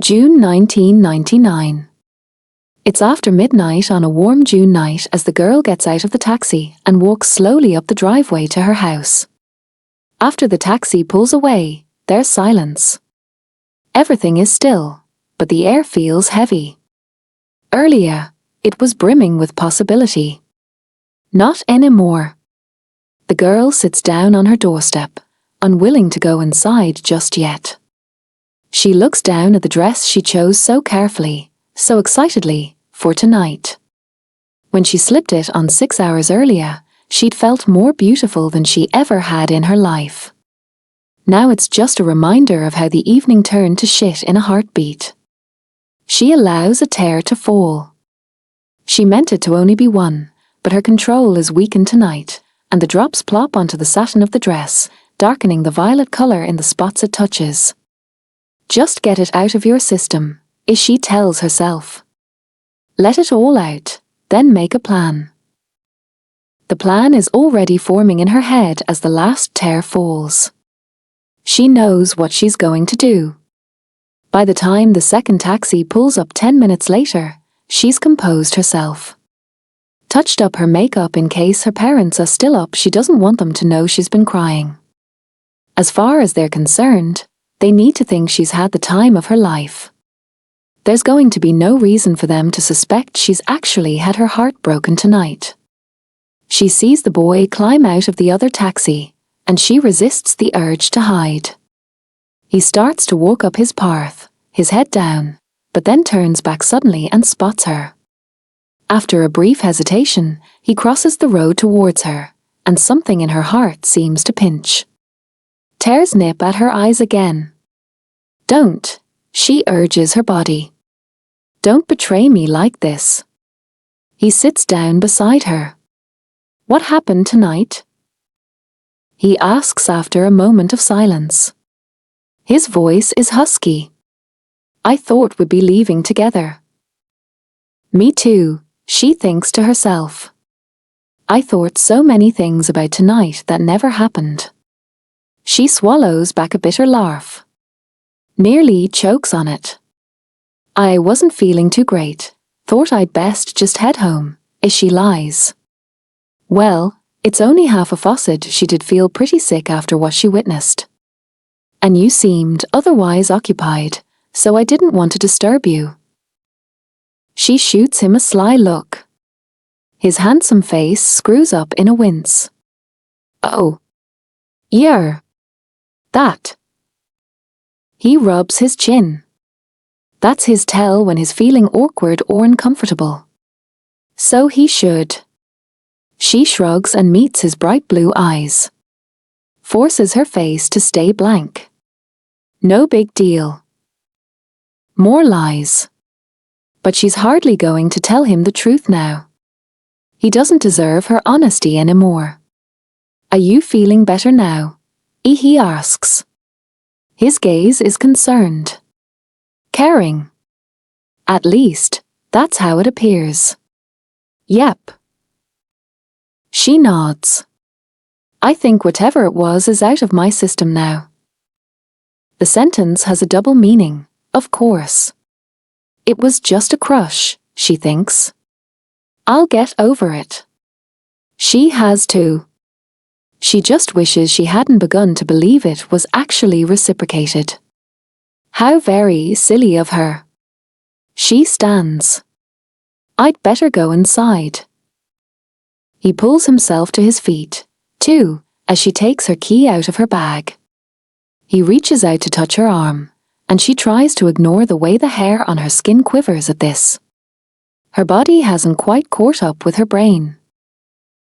June 1999. It's after midnight on a warm June night as the girl gets out of the taxi and walks slowly up the driveway to her house. After the taxi pulls away, there's silence. Everything is still, but the air feels heavy. Earlier, it was brimming with possibility. Not anymore. The girl sits down on her doorstep, unwilling to go inside just yet. She looks down at the dress she chose so carefully, so excitedly, for tonight. When she slipped it on 6 hours earlier, she'd felt more beautiful than she ever had in her life. Now it's just a reminder of how the evening turned to shit in a heartbeat. She allows a tear to fall. She meant it to only be one, but her control is weakened tonight, and the drops plop onto the satin of the dress, darkening the violet color in the spots it touches. Just get it out of your system, she tells herself. Let it all out, then make a plan. The plan is already forming in her head as the last tear falls. She knows what she's going to do. By the time the second taxi pulls up 10 minutes later, she's composed herself. Touched up her makeup in case her parents are still up. She doesn't want them to know she's been crying. As far as they're concerned, they need to think she's had the time of her life. There's going to be no reason for them to suspect she's actually had her heart broken tonight. She sees the boy climb out of the other taxi, and she resists the urge to hide. He starts to walk up his path, his head down, but then turns back suddenly and spots her. After a brief hesitation, he crosses the road towards her, and something in her heart seems to pinch. Tears nip at her eyes again. Don't, she urges her body. Don't betray me like this. He sits down beside her. What happened tonight? He asks after a moment of silence. His voice is husky. I thought we'd be leaving together. Me too, she thinks to herself. I thought so many things about tonight that never happened. She swallows back a bitter laugh. Nearly chokes on it. I wasn't feeling too great. Thought I'd best just head home, she lies. Well, it's only half a faucet. She did feel pretty sick after what she witnessed. And you seemed otherwise occupied, so I didn't want to disturb you. She shoots him a sly look. His handsome face screws up in a wince. Oh. Yeah. That. He rubs his chin. That's his tell when he's feeling awkward or uncomfortable. So he should. She shrugs and meets his bright blue eyes. Forces her face to stay blank. No big deal. More lies. But she's hardly going to tell him the truth now. He doesn't deserve her honesty anymore. Are you feeling better now? He asks. His gaze is concerned. Caring. At least, that's how it appears. Yep. She nods. I think whatever it was is out of my system now. The sentence has a double meaning, of course. It was just a crush, she thinks. I'll get over it. She has too. She just wishes she hadn't begun to believe it was actually reciprocated. How very silly of her. She stands. I'd better go inside. He pulls himself to his feet, too, as she takes her key out of her bag. He reaches out to touch her arm, and she tries to ignore the way the hair on her skin quivers at this. Her body hasn't quite caught up with her brain.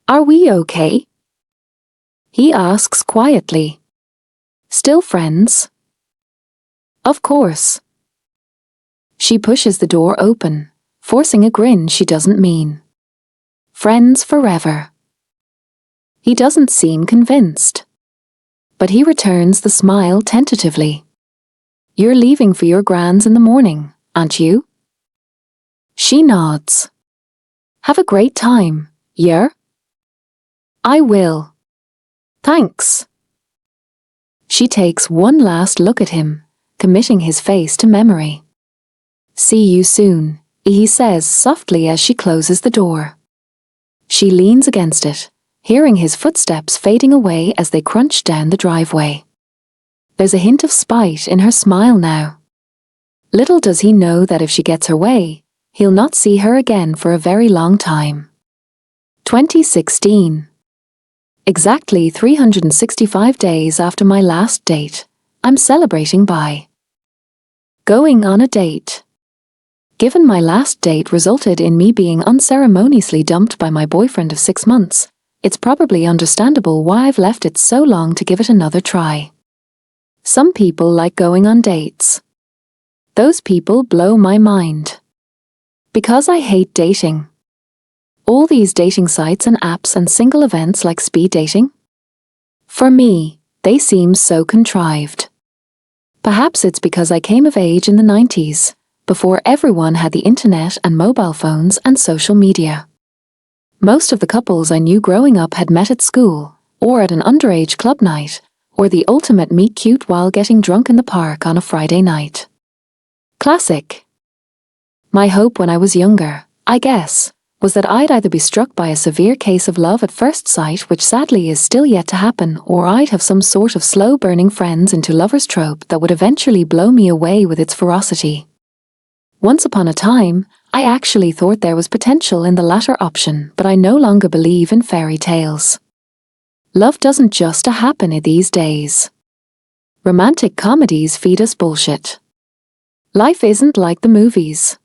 Are we okay? He asks quietly. Still friends? Of course. She pushes the door open, forcing a grin she doesn't mean. Friends forever. He doesn't seem convinced. But he returns the smile tentatively. You're leaving for your grands in the morning, aren't you? She nods. Have a great time, yeah? I will. Thanks. She takes one last look at him, committing his face to memory. See you soon, he says softly as she closes the door. She leans against it, hearing his footsteps fading away as they crunch down the driveway. There's a hint of spite in her smile now. Little does he know that if she gets her way, he'll not see her again for a very long time. 2016. Exactly 365 days after my last date, I'm celebrating by going on a date. Given my last date resulted in me being unceremoniously dumped by my boyfriend of 6 months, it's probably understandable why I've left it so long to give it another try. Some people like going on dates. Those people blow my mind. Because I hate dating. All these dating sites and apps and single events like speed dating? For me, they seem so contrived. Perhaps it's because I came of age in the 90s, before everyone had the internet and mobile phones and social media. Most of the couples I knew growing up had met at school, or at an underage club night, or the ultimate meet cute while getting drunk in the park on a Friday night. Classic. My hope when I was younger, I guess, was that I'd either be struck by a severe case of love at first sight, which sadly is still yet to happen, or I'd have some sort of slow-burning friends into lovers trope that would eventually blow me away with its ferocity. Once upon a time, I actually thought there was potential in the latter option, but I no longer believe in fairy tales. Love doesn't just happen these days. Romantic comedies feed us bullshit. Life isn't like the movies.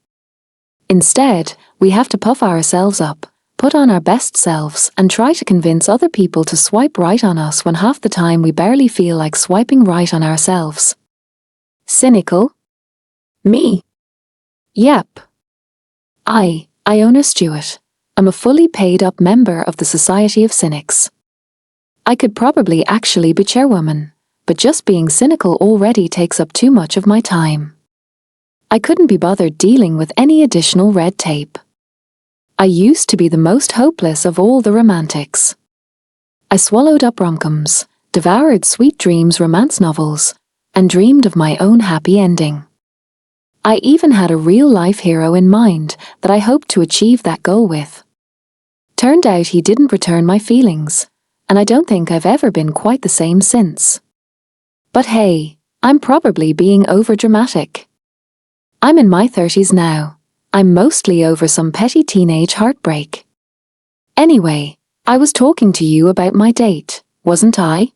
Instead, we have to puff ourselves up, put on our best selves, and try to convince other people to swipe right on us when half the time we barely feel like swiping right on ourselves. Cynical? Me? Yep. Iona Stewart. I'm a fully paid-up member of the Society of Cynics. I could probably actually be chairwoman, but just being cynical already takes up too much of my time. I couldn't be bothered dealing with any additional red tape. I used to be the most hopeless of all the romantics. I swallowed up rom-coms, devoured sweet dreams romance novels, and dreamed of my own happy ending. I even had a real-life hero in mind that I hoped to achieve that goal with. Turned out he didn't return my feelings, and I don't think I've ever been quite the same since. But hey, I'm probably being overdramatic. I'm in my 30s now. I'm mostly over some petty teenage heartbreak. Anyway, I was talking to you about my date, wasn't I?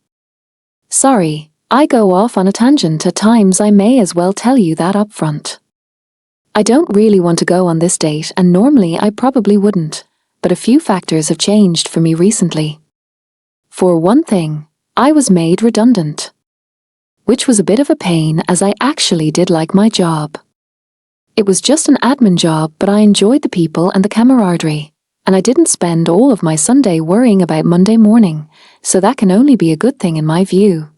Sorry, I go off on a tangent at times. I may as well tell you that up front. I don't really want to go on this date, and normally I probably wouldn't, but a few factors have changed for me recently. For one thing, I was made redundant. Which was a bit of a pain as I actually did like my job. It was just an admin job, but I enjoyed the people and the camaraderie, and I didn't spend all of my Sunday worrying about Monday morning, so that can only be a good thing in my view.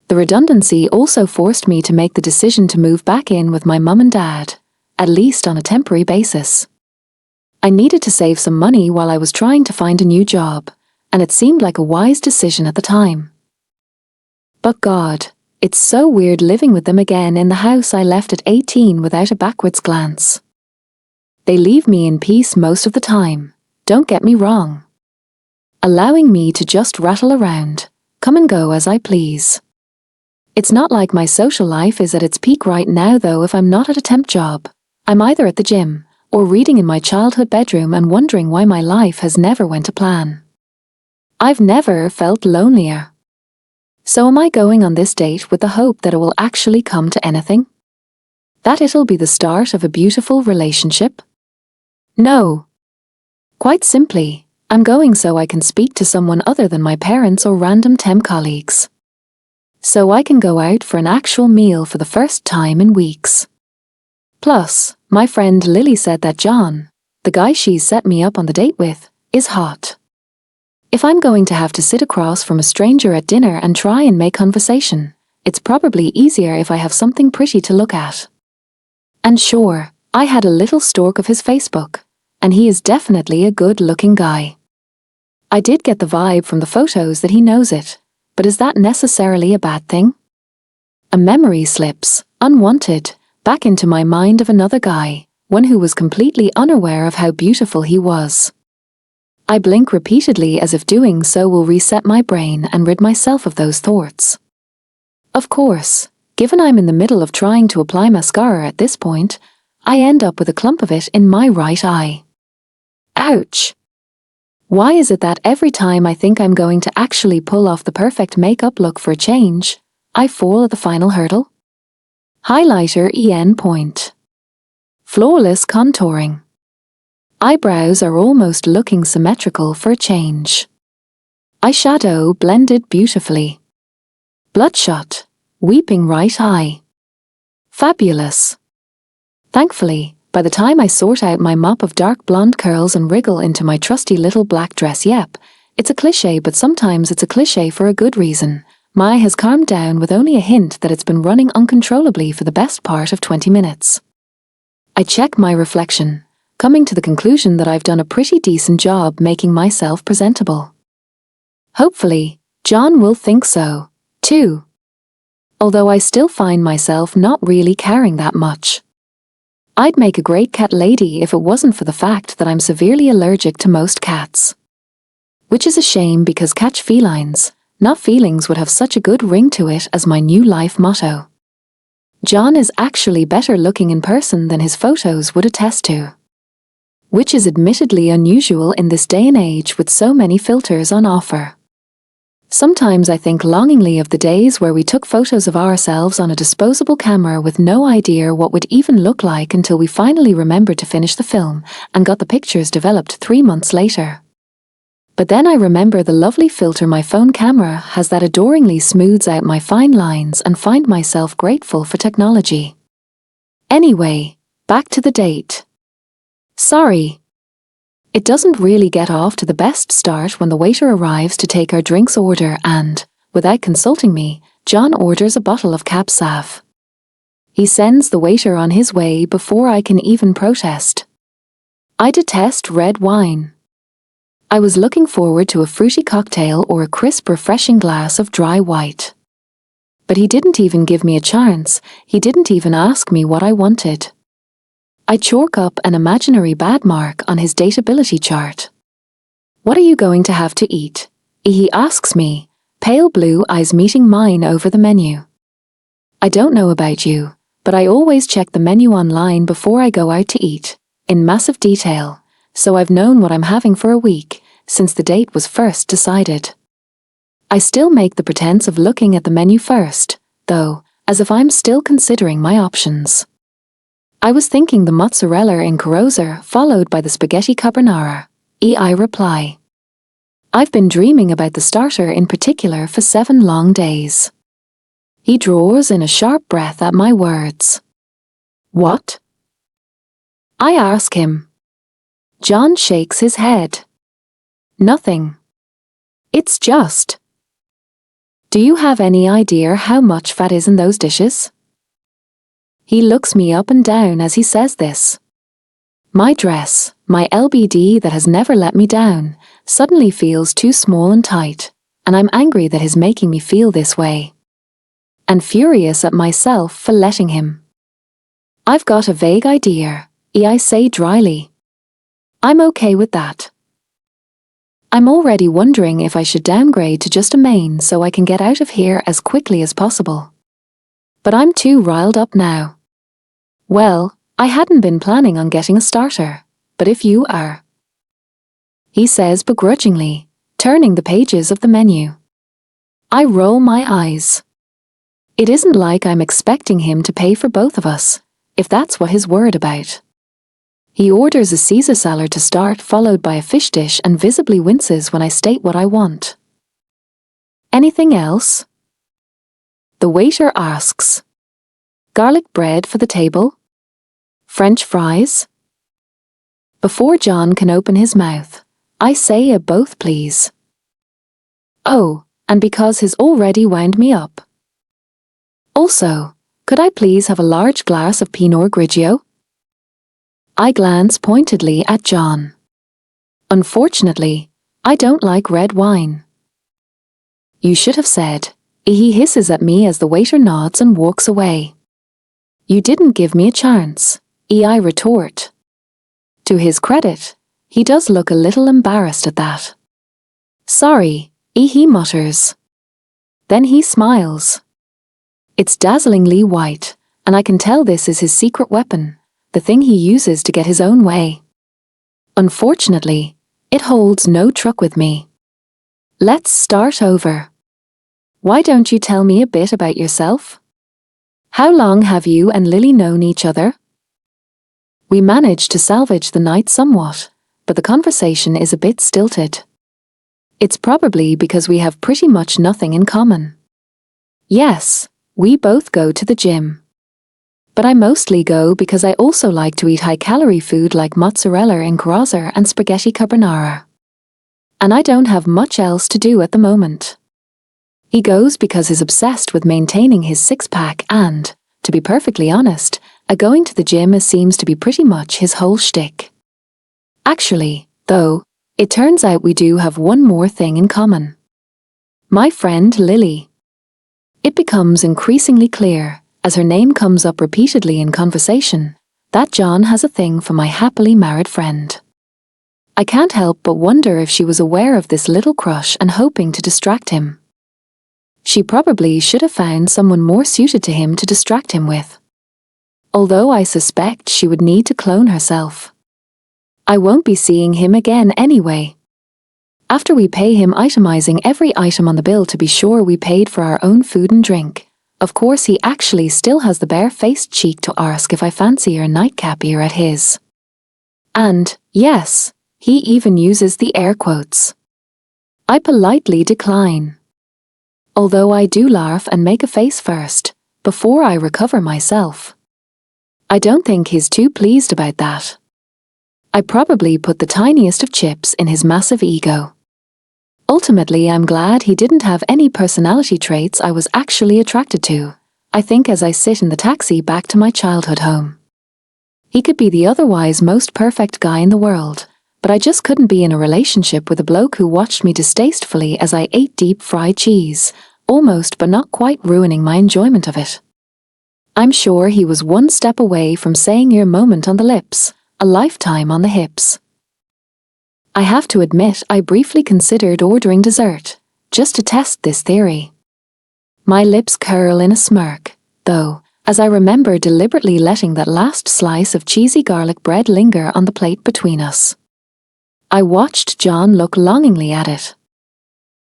The redundancy also forced me to make the decision to move back in with my mum and dad, at least on a temporary basis. I needed to save some money while I was trying to find a new job, and it seemed like a wise decision at the time. But God, it's so weird living with them again in the house I left at 18 without a backwards glance. They leave me in peace most of the time, don't get me wrong. Allowing me to just rattle around, come and go as I please. It's not like my social life is at its peak right now though. If I'm not at a temp job, I'm either at the gym, or reading in my childhood bedroom and wondering why my life has never went to plan. I've never felt lonelier. So am I going on this date with the hope that it will actually come to anything? That it'll be the start of a beautiful relationship? No. Quite simply, I'm going so I can speak to someone other than my parents or random temp colleagues. So I can go out for an actual meal for the first time in weeks. Plus, my friend Lily said that John, the guy she's set me up on the date with, is hot. If I'm going to have to sit across from a stranger at dinner and try and make conversation, it's probably easier if I have something pretty to look at. And sure, I had a little stalk of his Facebook, and he is definitely a good-looking guy. I did get the vibe from the photos that he knows it, but is that necessarily a bad thing? A memory slips, unwanted, back into my mind of another guy, one who was completely unaware of how beautiful he was. I blink repeatedly as if doing so will reset my brain and rid myself of those thoughts. Of course, given I'm in the middle of trying to apply mascara at this point, I end up with a clump of it in my right eye. Ouch! Why is it that every time I think I'm going to actually pull off the perfect makeup look for a change, I fall at the final hurdle? Highlighter EN point. Flawless contouring. Eyebrows are almost looking symmetrical for a change. Eyeshadow blended beautifully. Bloodshot. Weeping right eye. Fabulous. Thankfully, by the time I sort out my mop of dark blonde curls and wriggle into my trusty little black dress, yep, it's a cliché, but sometimes it's a cliché for a good reason. My eye has calmed down with only a hint that it's been running uncontrollably for the best part of 20 minutes. I check my reflection, coming to the conclusion that I've done a pretty decent job making myself presentable. Hopefully, John will think so, too. Although I still find myself not really caring that much. I'd make a great cat lady if it wasn't for the fact that I'm severely allergic to most cats. Which is a shame because catch felines, not feelings, would have such a good ring to it as my new life motto. John is actually better looking in person than his photos would attest to. Which is admittedly unusual in this day and age with so many filters on offer. Sometimes I think longingly of the days where we took photos of ourselves on a disposable camera with no idea what would even look like until we finally remembered to finish the film and got the pictures developed 3 months later. But then I remember the lovely filter my phone camera has that adoringly smooths out my fine lines and find myself grateful for technology. Anyway, back to the date. Sorry. It doesn't really get off to the best start when the waiter arrives to take our drinks order and, without consulting me, John orders a bottle of Cab Sav. He sends the waiter on his way before I can even protest. I detest red wine. I was looking forward to a fruity cocktail or a crisp, refreshing glass of dry white. But he didn't even give me a chance, he didn't even ask me what I wanted. I chalk up an imaginary bad mark on his dateability chart. What are you going to have to eat? He asks me, pale blue eyes meeting mine over the menu. I don't know about you, but I always check the menu online before I go out to eat, in massive detail, so I've known what I'm having for a week, since the date was first decided. I still make the pretense of looking at the menu first, though, as if I'm still considering my options. I was thinking the mozzarella in Caroser followed by the spaghetti carbonara. I reply. I've been dreaming about the starter in particular for 7 long days. He draws in a sharp breath at my words. What? I ask him. John shakes his head. Nothing. It's just. Do you have any idea how much fat is in those dishes? He looks me up and down as he says this. My dress, my LBD that has never let me down, suddenly feels too small and tight, and I'm angry that he's making me feel this way. And furious at myself for letting him. I've got a vague idea, I say dryly. I'm okay with that. I'm already wondering if I should downgrade to just a main so I can get out of here as quickly as possible. But I'm too riled up now. Well, I hadn't been planning on getting a starter, but if you are. He says begrudgingly, turning the pages of the menu. I roll my eyes. It isn't like I'm expecting him to pay for both of us, if that's what he's worried about. He orders a Caesar salad to start, followed by a fish dish, and visibly winces when I state what I want. Anything else? The waiter asks. Garlic bread for the table? French fries? Before John can open his mouth, I say a both please. Oh, and because he's already wound me up. Also, could I please have a large glass of Pinot Grigio? I glance pointedly at John. Unfortunately, I don't like red wine. You should have said. He hisses at me as the waiter nods and walks away. You didn't give me a chance, I retort. To his credit, he does look a little embarrassed at that. Sorry, he mutters. Then he smiles. It's dazzlingly white, and I can tell this is his secret weapon, the thing he uses to get his own way. Unfortunately, it holds no truck with me. Let's start over. Why don't you tell me a bit about yourself? How long have you and Lily known each other? We manage to salvage the night somewhat, but the conversation is a bit stilted. It's probably because we have pretty much nothing in common. Yes, we both go to the gym. But I mostly go because I also like to eat high-calorie food like mozzarella in Grazer and spaghetti carbonara. And I don't have much else to do at the moment. He goes because he's obsessed with maintaining his six-pack and, to be perfectly honest, going to the gym seems to be pretty much his whole shtick. Actually, though, it turns out we do have one more thing in common. My friend Lily. It becomes increasingly clear, as her name comes up repeatedly in conversation, that John has a thing for my happily married friend. I can't help but wonder if she was aware of this little crush and hoping to distract him. She probably should have found someone more suited to him to distract him with. Although I suspect she would need to clone herself. I won't be seeing him again anyway. After we pay him itemizing every item on the bill to be sure we paid for our own food and drink, of course he actually still has the bare-faced cheek to ask if I fancy a nightcap here at his. And, yes, he even uses the air quotes. I politely decline. Although I do laugh and make a face first, before I recover myself. I don't think he's too pleased about that. I probably put the tiniest of chips in his massive ego. Ultimately, I'm glad he didn't have any personality traits I was actually attracted to, I think, as I sit in the taxi back to my childhood home. He could be the otherwise most perfect guy in the world, but I just couldn't be in a relationship with a bloke who watched me distastefully as I ate deep-fried cheese, almost but not quite ruining my enjoyment of it. I'm sure he was one step away from saying your moment on the lips, a lifetime on the hips. I have to admit I briefly considered ordering dessert, just to test this theory. My lips curl in a smirk, though, as I remember deliberately letting that last slice of cheesy garlic bread linger on the plate between us. I watched John look longingly at it.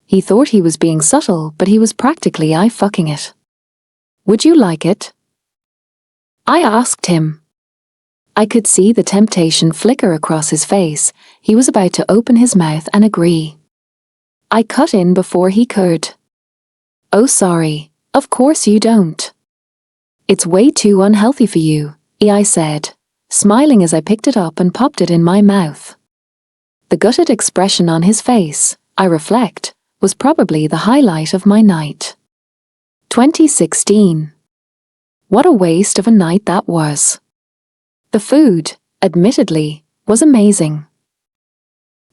He thought he was being subtle, but he was practically eye-fucking it. Would you like it? I asked him. I could see the temptation flicker across his face. He was about to open his mouth and agree. I cut in before he could. Oh, sorry, of course you don't. It's way too unhealthy for you, I said, smiling as I picked it up and popped it in my mouth. The gutted expression on his face, I reflect, was probably the highlight of my night. 2016. What a waste of a night that was. The food, admittedly, was amazing.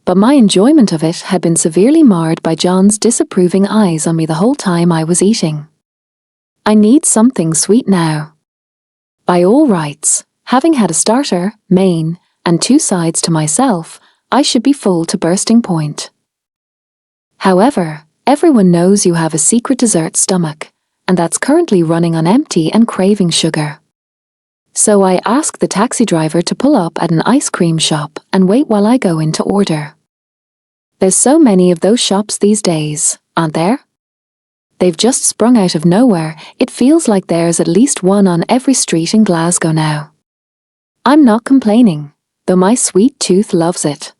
But my enjoyment of it had been severely marred by John's disapproving eyes on me the whole time I was eating. I need something sweet now. By all rights, having had a starter, main, and two sides to myself, I should be full to bursting point. However, everyone knows you have a secret dessert stomach, and that's currently running on empty and craving sugar. So I ask the taxi driver to pull up at an ice cream shop and wait while I go in to order. There's so many of those shops these days, aren't there? They've just sprung out of nowhere. It feels like there's at least one on every street in Glasgow now. I'm not complaining, though my sweet tooth loves it.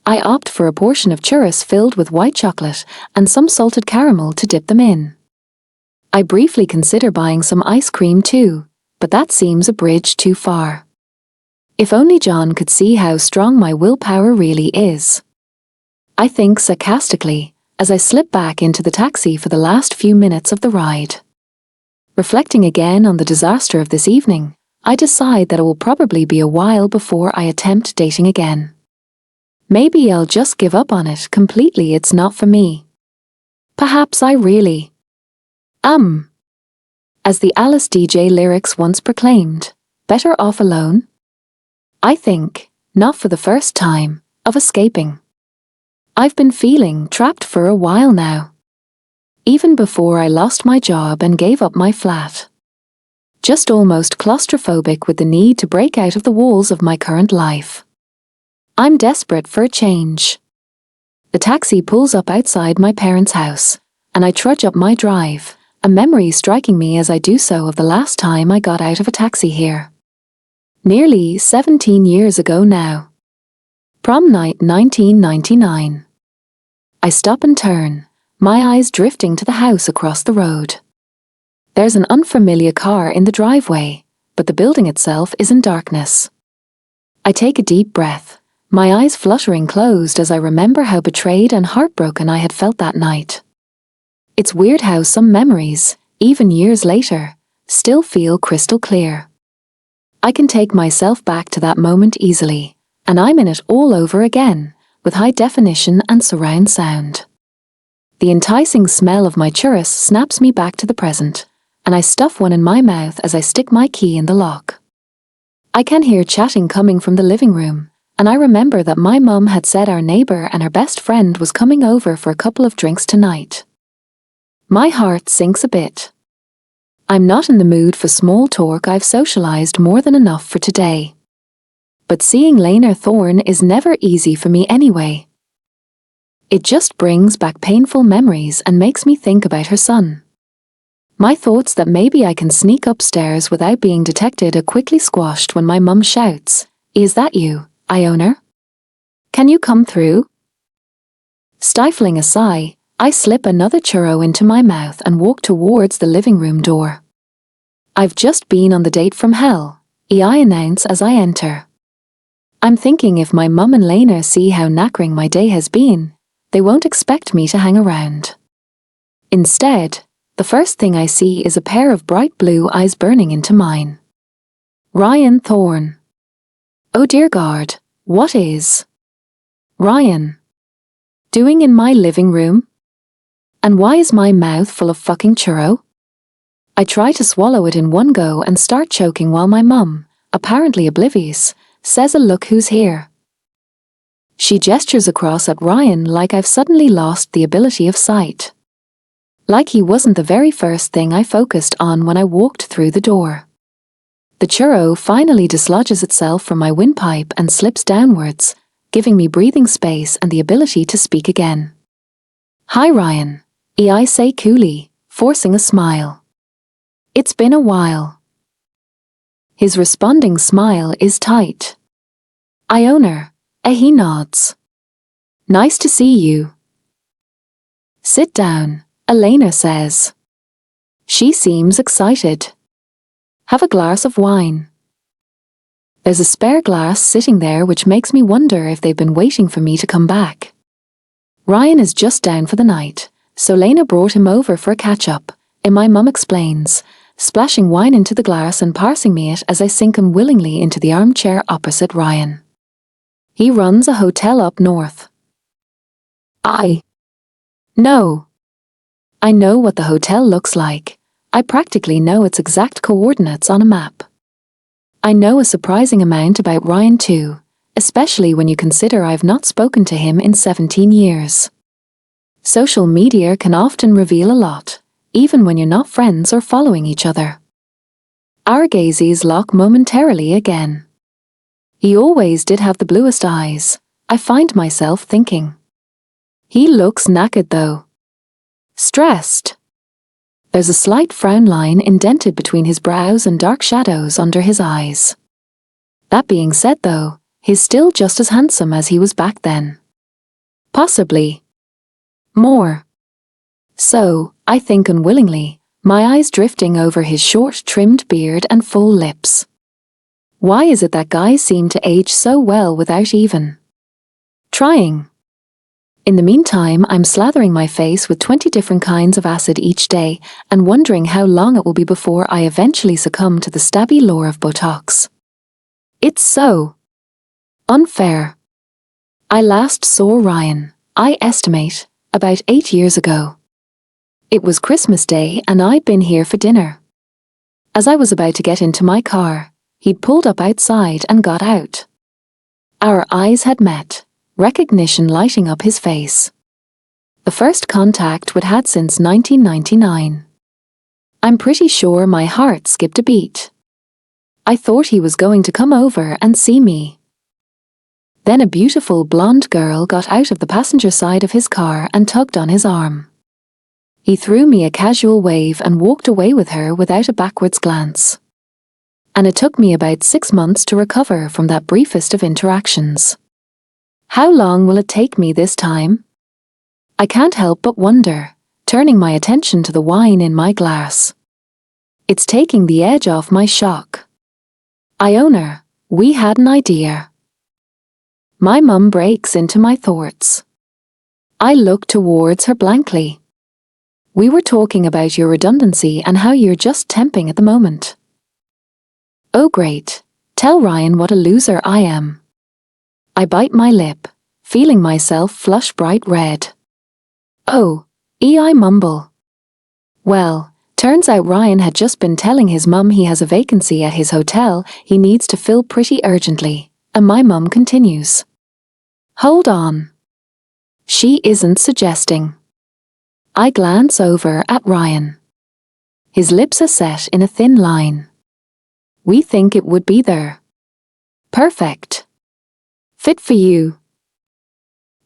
I opt for a portion of churros filled with white chocolate and some salted caramel to dip them in. I briefly consider buying some ice cream too, but that seems a bridge too far. If only John could see how strong my willpower really is. I think sarcastically, as I slip back into the taxi for the last few minutes of the ride. Reflecting again on the disaster of this evening, I decide that it will probably be a while before I attempt dating again. Maybe I'll just give up on it completely. It's not for me. Perhaps I really As the Alice DJ lyrics once proclaimed, better off alone? I think, not for the first time, of escaping. I've been feeling trapped for a while now. Even before I lost my job and gave up my flat. Just almost claustrophobic with the need to break out of the walls of my current life. I'm desperate for a change. The taxi pulls up outside my parents' house, and I trudge up my drive, a memory striking me as I do so of the last time I got out of a taxi here. Nearly 17 years ago now. Prom night 1999. I stop and turn, my eyes drifting to the house across the road. There's an unfamiliar car in the driveway, but the building itself is in darkness. I take a deep breath, my eyes fluttering closed as I remember how betrayed and heartbroken I had felt that night. It's weird how some memories, even years later, still feel crystal clear. I can take myself back to that moment easily, and I'm in it all over again, with high definition and surround sound. The enticing smell of my churros snaps me back to the present, and I stuff one in my mouth as I stick my key in the lock. I can hear chatting coming from the living room, and I remember that my mum had said our neighbour and her best friend was coming over for a couple of drinks tonight. My heart sinks a bit. I'm not in the mood for small talk. I've socialised more than enough for today. But seeing Lena Thorne is never easy for me anyway. It just brings back painful memories and makes me think about her son. My thoughts that maybe I can sneak upstairs without being detected are quickly squashed when my mum shouts, "Is that you, Iona? Can you come through?" Stifling a sigh, I slip another churro into my mouth and walk towards the living room door. "I've just been on the date from hell," I announce as I enter. I'm thinking if my mum and Lena see how knackering my day has been, they won't expect me to hang around. Instead, the first thing I see is a pair of bright blue eyes burning into mine. Ryan Thorne. Oh dear God, what is Ryan doing in my living room? And why is my mouth full of fucking churro? I try to swallow it in one go and start choking while my mum, apparently oblivious, says, "Look who's here." She gestures across at Ryan like I've suddenly lost the ability of sight. Like he wasn't the very first thing I focused on when I walked through the door. The churro finally dislodges itself from my windpipe and slips downwards, giving me breathing space and the ability to speak again. "Hi Ryan," I say coolly, forcing a smile. "It's been a while." His responding smile is tight. "Iona," he nods. "Nice to see you." "Sit down," Elena says. She seems excited. "Have a glass of wine." There's a spare glass sitting there which makes me wonder if they've been waiting for me to come back. Ryan is just down for the night, so Lena brought him over for a catch-up, and my mum explains, splashing wine into the glass and passing me it as I sink unwillingly into the armchair opposite Ryan. He runs a hotel up north. I know. I know what the hotel looks like. I practically know its exact coordinates on a map. I know a surprising amount about Ryan too, especially when you consider I've not spoken to him in 17 years. Social media can often reveal a lot, even when you're not friends or following each other. Our gazes lock momentarily again. He always did have the bluest eyes, I find myself thinking. He looks knackered though. Stressed. There's a slight frown line indented between his brows and dark shadows under his eyes. That being said though, he's still just as handsome as he was back then. Possibly more. So, I think unwillingly, my eyes drifting over his short trimmed beard and full lips. Why is it that guys seem to age so well without even trying? In the meantime, I'm slathering my face with 20 different kinds of acid each day and wondering how long it will be before I eventually succumb to the stabby lure of Botox. It's so unfair. I last saw Ryan, I estimate, about 8 years ago. It was Christmas Day and I'd been here for dinner. As I was about to get into my car, he'd pulled up outside and got out. Our eyes had met, recognition lighting up his face. The first contact we'd had since 1999. I'm pretty sure my heart skipped a beat. I thought he was going to come over and see me. Then a beautiful blonde girl got out of the passenger side of his car and tugged on his arm. He threw me a casual wave and walked away with her without a backwards glance. And it took me about 6 months to recover from that briefest of interactions. How long will it take me this time? I can't help but wonder, turning my attention to the wine in my glass. It's taking the edge off my shock. Iona, we had an idea. My mum breaks into my thoughts. I look towards her blankly. We were talking about your redundancy and how you're just temping at the moment. Oh great, tell Ryan what a loser I am. I bite my lip, feeling myself flush bright red. Oh, I mumble. Well, turns out Ryan had just been telling his mum he has a vacancy at his hotel he needs to fill pretty urgently, and my mum continues. Hold on. She isn't suggesting. I glance over at Ryan. His lips are set in a thin line. We think it would be there. Perfect. Fit for you.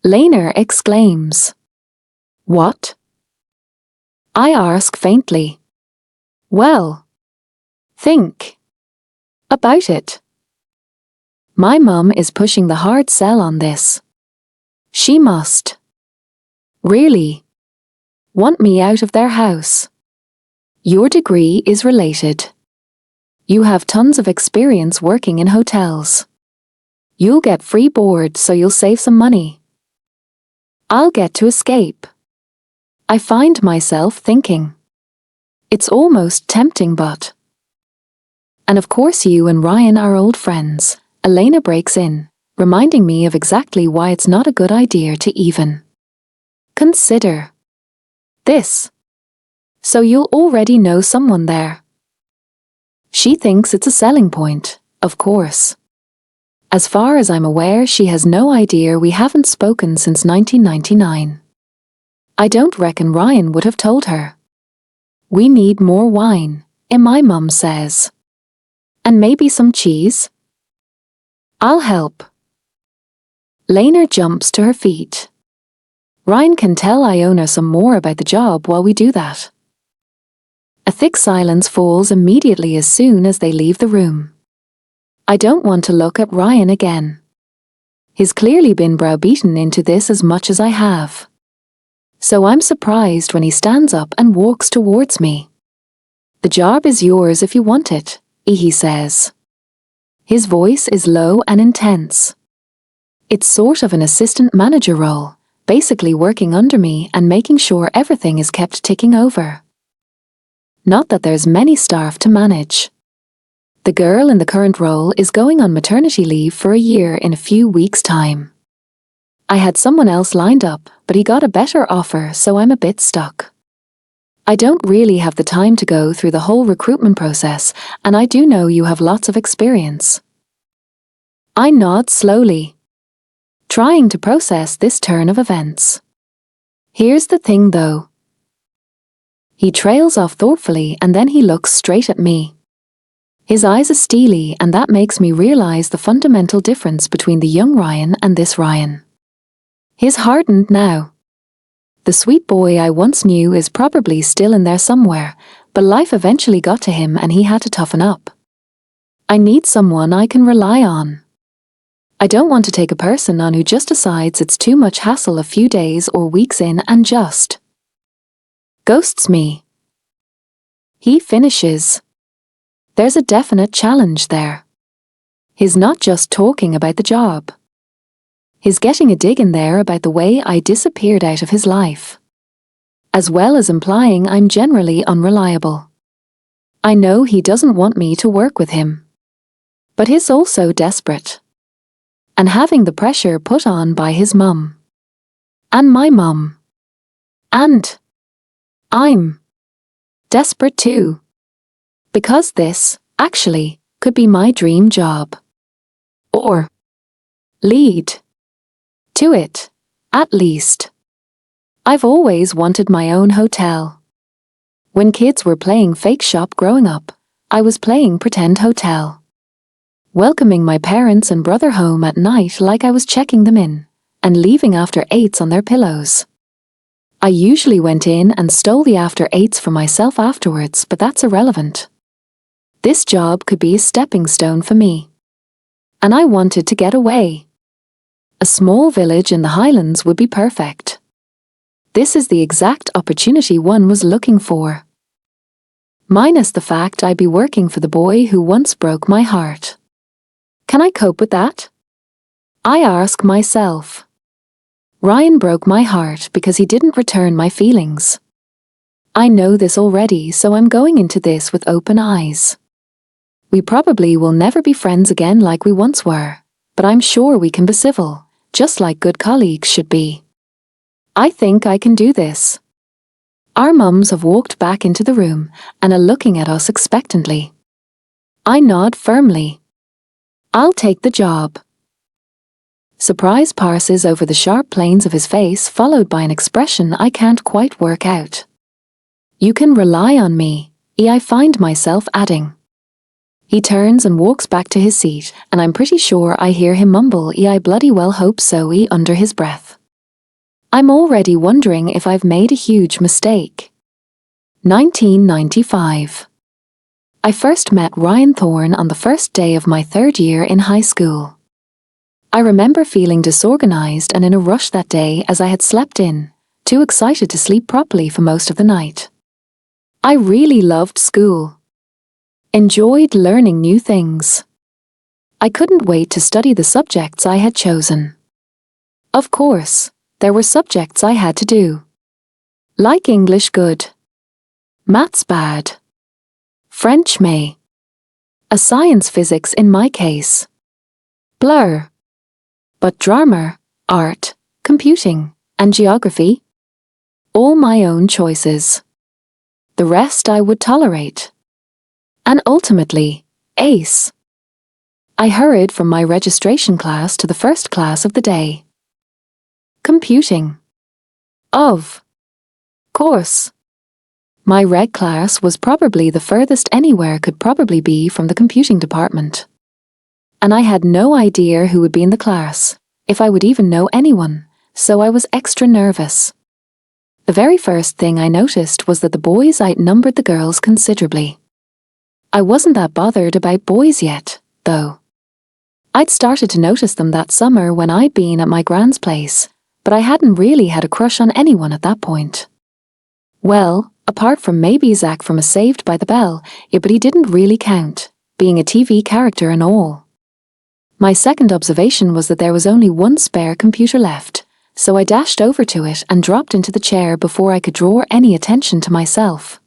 Laner exclaims. What? I ask faintly. Well, think about it. My mum is pushing the hard sell on this. She must. Really? Want me out of their house? Your degree is related. You have tons of experience working in hotels. You'll get free board so you'll save some money. I'll get to escape. I find myself thinking. It's almost tempting but... And of course you and Ryan are old friends. Elena breaks in, reminding me of exactly why it's not a good idea to even consider this. So you'll already know someone there. She thinks it's a selling point, of course. As far as I'm aware, she has no idea we haven't spoken since 1999. I don't reckon Ryan would have told her. We need more wine, my mum says. And maybe some cheese? I'll help. Laner jumps to her feet. Ryan can tell Iona some more about the job while we do that. A thick silence falls immediately as soon as they leave the room. I don't want to look at Ryan again. He's clearly been browbeaten into this as much as I have. So I'm surprised when he stands up and walks towards me. The job is yours if you want it, he says. His voice is low and intense. It's sort of an assistant manager role, basically working under me and making sure everything is kept ticking over. Not that there's many staff to manage. The girl in the current role is going on maternity leave for a year in a few weeks' time. I had someone else lined up, but he got a better offer, so I'm a bit stuck. I don't really have the time to go through the whole recruitment process, and I do know you have lots of experience. I nod slowly, trying to process this turn of events. Here's the thing though. He trails off thoughtfully and then he looks straight at me. His eyes are steely and that makes me realize the fundamental difference between the young Ryan and this Ryan. He's hardened now. The sweet boy I once knew is probably still in there somewhere, but life eventually got to him and he had to toughen up. I need someone I can rely on. I don't want to take a person on who just decides it's too much hassle a few days or weeks in and just ghosts me. He finishes. There's a definite challenge there. He's not just talking about the job. He's getting a dig in there about the way I disappeared out of his life, as well as implying I'm generally unreliable. I know he doesn't want me to work with him, but he's also desperate. And having the pressure put on by his mum. And my mum. And I'm desperate too. Because this, actually, could be my dream job. Or lead to it, at least. I've always wanted my own hotel. When kids were playing fake shop growing up, I was playing pretend hotel. Welcoming my parents and brother home at night like I was checking them in, and leaving after eights on their pillows. I usually went in and stole the after eights for myself afterwards, but that's irrelevant. This job could be a stepping stone for me. And I wanted to get away. A small village in the Highlands would be perfect. This is the exact opportunity one was looking for. Minus the fact I'd be working for the boy who once broke my heart. Can I cope with that? I ask myself. Ryan broke my heart because he didn't return my feelings. I know this already, so I'm going into this with open eyes. We probably will never be friends again like we once were, but I'm sure we can be civil, just like good colleagues should be. I think I can do this. Our mums have walked back into the room and are looking at us expectantly. I nod firmly. I'll take the job. Surprise passes over the sharp planes of his face, followed by an expression I can't quite work out. You can rely on me, I find myself adding. He turns and walks back to his seat, and I'm pretty sure I hear him mumble, I bloody well hope so, under his breath. I'm already wondering if I've made a huge mistake. 1995. I first met Ryan Thorne on the first day of my third year in high school. I remember feeling disorganized and in a rush that day as I had slept in, too excited to sleep properly for most of the night. I really loved school. Enjoyed learning new things. I couldn't wait to study the subjects I had chosen. Of course, there were subjects I had to do. Like English good. Maths bad. French may. A science physics in my case. Blur. But drama, art, computing, and geography? All my own choices. The rest I would tolerate. And ultimately, ace. I hurried from my registration class to the first class of the day. Computing. Of course. My reg class was probably the furthest anywhere could probably be from the computing department. And I had no idea who would be in the class, if I would even know anyone, so I was extra nervous. The very first thing I noticed was that the boys outnumbered the girls considerably. I wasn't that bothered about boys yet, though. I'd started to notice them that summer when I'd been at my grand's place, but I hadn't really had a crush on anyone at that point. Well, apart from maybe Zach from a Saved by the Bell, but he didn't really count, being a TV character and all. My second observation was that there was only one spare computer left, so I dashed over to it and dropped into the chair before I could draw any attention to myself.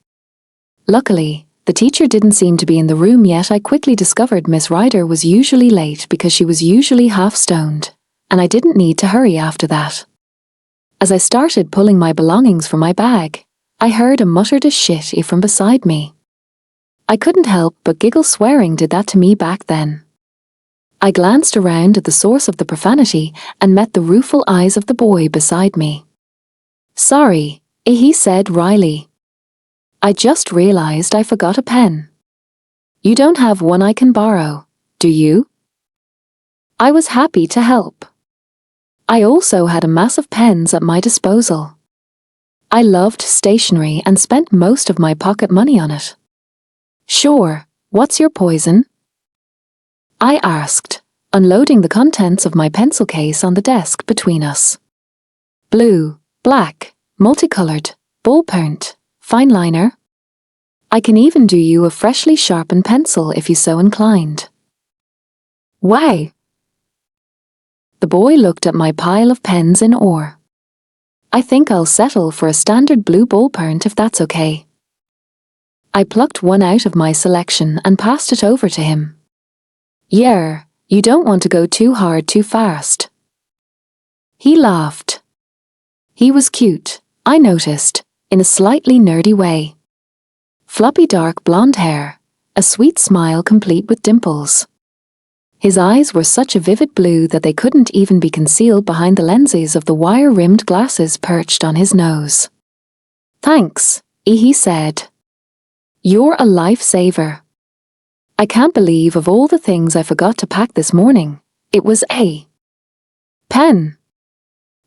Luckily, the teacher didn't seem to be in the room yet. I quickly discovered Miss Ryder was usually late because she was usually half stoned, and I didn't need to hurry after that. As I started pulling my belongings from my bag, I heard a muttered a shit from beside me. I couldn't help but giggle. Swearing did that to me back then. I glanced around at the source of the profanity and met the rueful eyes of the boy beside me. Sorry, he said wryly. I just realized I forgot a pen. You don't have one I can borrow, do you? I was happy to help. I also had a mass of pens at my disposal. I loved stationery and spent most of my pocket money on it. Sure, what's your poison? I asked, unloading the contents of my pencil case on the desk between us. Blue, black, multicolored, ballpoint, fine liner. I can even do you a freshly sharpened pencil if you're so inclined. Wow! The boy looked at my pile of pens in awe. I think I'll settle for a standard blue ballpoint if that's okay. I plucked one out of my selection and passed it over to him. Yeah, you don't want to go too hard too fast. He laughed. He was cute, I noticed, in a slightly nerdy way. Floppy dark blonde hair, a sweet smile complete with dimples. His eyes were such a vivid blue that they couldn't even be concealed behind the lenses of the wire-rimmed glasses perched on his nose. "Thanks," he said. "You're a lifesaver. I can't believe of all the things I forgot to pack this morning, it was a pen.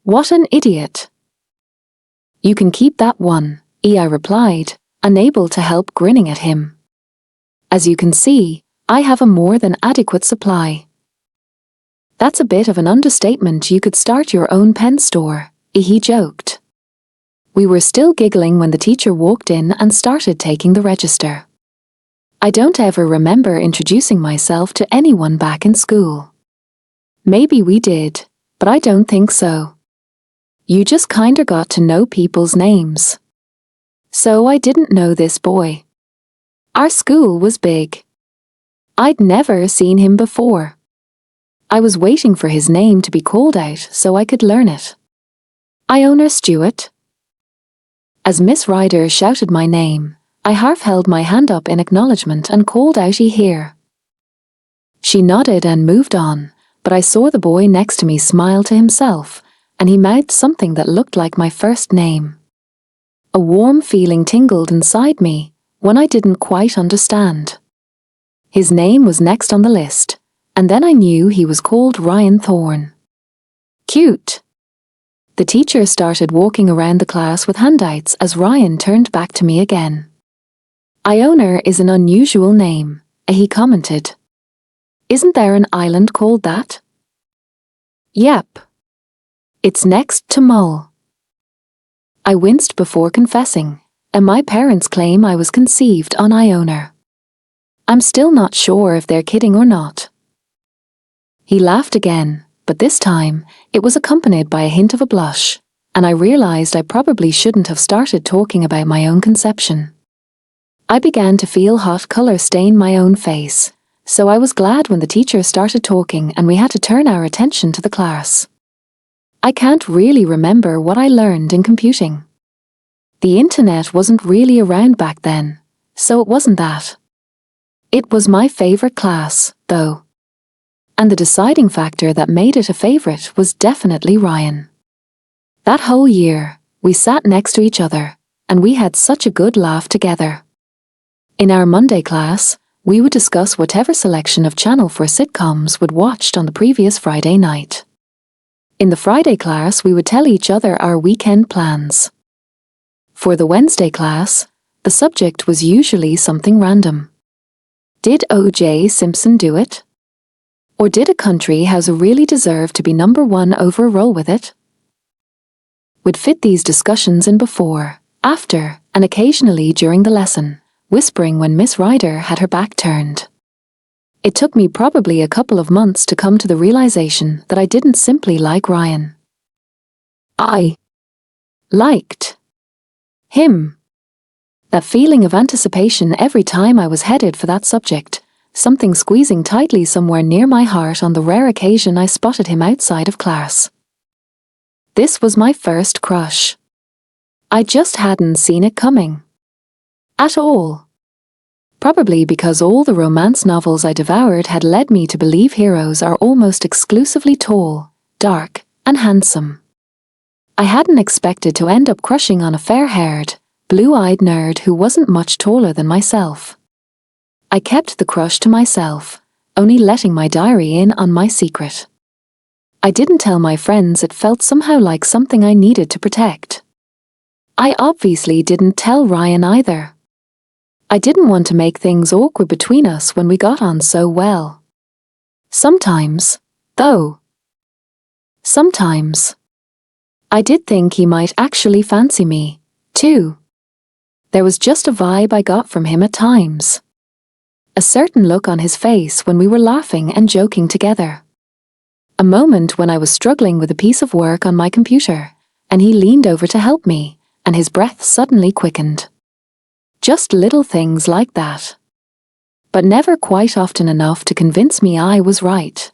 What an idiot." "You can keep that one," I replied, unable to help grinning at him. "As you can see, I have a more than adequate supply." "That's a bit of an understatement. You could start your own pen store," he joked. We were still giggling when the teacher walked in and started taking the register. I don't ever remember introducing myself to anyone back in school. Maybe we did, but I don't think so. You just kinda got to know people's names. So I didn't know this boy. Our school was big. I'd never seen him before. I was waiting for his name to be called out so I could learn it. "Iona Stewart." As Miss Ryder shouted my name, I half held my hand up in acknowledgement and called out here. She nodded and moved on, but I saw the boy next to me smile to himself, and he mouthed something that looked like my first name. A warm feeling tingled inside me, one I didn't quite understand. His name was next on the list, and then I knew he was called Ryan Thorne. Cute. The teacher started walking around the class with handouts as Ryan turned back to me again. "Iona is an unusual name," he commented. "Isn't there an island called that?" "Yep. It's next to Mull." I winced before confessing, and my parents claim I was conceived on Iona. I'm still not sure if they're kidding or not. He laughed again, but this time, it was accompanied by a hint of a blush, and I realized I probably shouldn't have started talking about my own conception. I began to feel hot color stain my own face, so I was glad when the teacher started talking and we had to turn our attention to the class. I can't really remember what I learned in computing. The internet wasn't really around back then, so it wasn't that. It was my favorite class, though. And the deciding factor that made it a favorite was definitely Ryan. That whole year, we sat next to each other, and we had such a good laugh together. In our Monday class, we would discuss whatever selection of Channel 4 sitcoms we'd watched on the previous Friday night. In the Friday class, we would tell each other our weekend plans. For the Wednesday class, the subject was usually something random. Did O.J. Simpson do it? Or did a country house really deserve to be number one over Roll With It? We'd fit these discussions in before, after, and occasionally during the lesson, whispering when Miss Ryder had her back turned. It took me probably a couple of months to come to the realization that I didn't simply like Ryan. I liked him. That feeling of anticipation every time I was headed for that subject, something squeezing tightly somewhere near my heart on the rare occasion I spotted him outside of class. This was my first crush. I just hadn't seen it coming. At all. Probably because all the romance novels I devoured had led me to believe heroes are almost exclusively tall, dark, and handsome. I hadn't expected to end up crushing on a fair-haired, blue-eyed nerd who wasn't much taller than myself. I kept the crush to myself, only letting my diary in on my secret. I didn't tell my friends. It felt somehow like something I needed to protect. I obviously didn't tell Ryan either. I didn't want to make things awkward between us when we got on so well. Sometimes, though. Sometimes. I did think he might actually fancy me, too. There was just a vibe I got from him at times. A certain look on his face when we were laughing and joking together. A moment when I was struggling with a piece of work on my computer, and he leaned over to help me, and his breath suddenly quickened. Just little things like that. But never quite often enough to convince me I was right.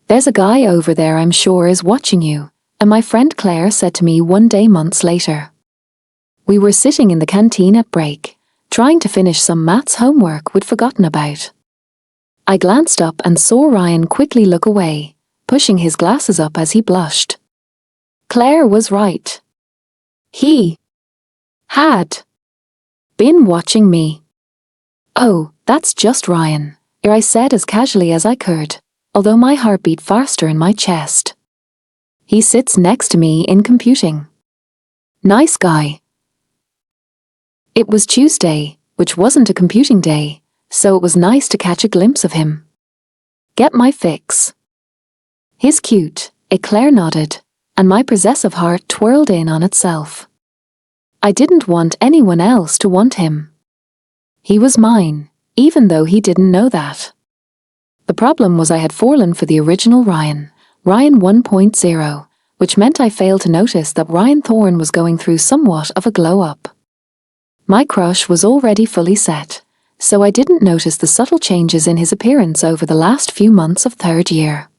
"There's a guy over there I'm sure is watching you," and my friend Claire said to me one day months later. We were sitting in the canteen at break, trying to finish some maths homework we'd forgotten about. I glanced up and saw Ryan quickly look away, pushing his glasses up as he blushed. Claire was right. He had been watching me. "Oh, that's just Ryan," I said as casually as I could, although my heart beat faster in my chest. "He sits next to me in computing. Nice guy." It was Tuesday, which wasn't a computing day, so it was nice to catch a glimpse of him. "Get my fix." "He's cute," Claire nodded, and my possessive heart twirled in on itself. I didn't want anyone else to want him. He was mine, even though he didn't know that. The problem was I had fallen for the original Ryan 1.0, which meant I failed to notice that Ryan Thorne was going through somewhat of a glow-up. My crush was already fully set, so I didn't notice the subtle changes in his appearance over the last few months of third year.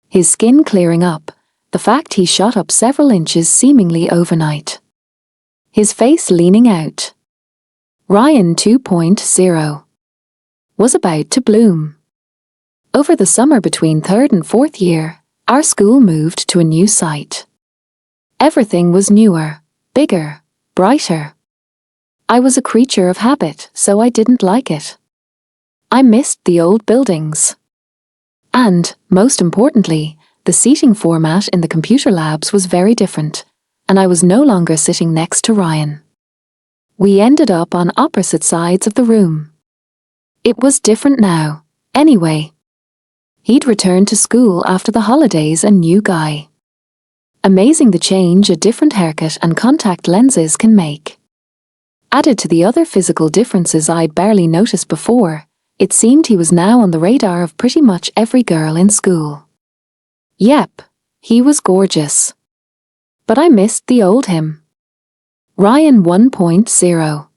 His skin clearing up, the fact he shot up several inches seemingly overnight. His face leaning out. Ryan 2.0 was about to bloom. Over the summer between third and fourth year, our school moved to a new site. Everything was newer, bigger, brighter. I was a creature of habit, so I didn't like it. I missed the old buildings. And, most importantly, the seating format in the computer labs was very different, and I was no longer sitting next to Ryan. We ended up on opposite sides of the room. It was different now, anyway. He'd returned to school after the holidays, a new guy. Amazing the change a different haircut and contact lenses can make. Added to the other physical differences I'd barely noticed before, it seemed he was now on the radar of pretty much every girl in school. Yep, he was gorgeous. But I missed the old him. Ryan 1.0.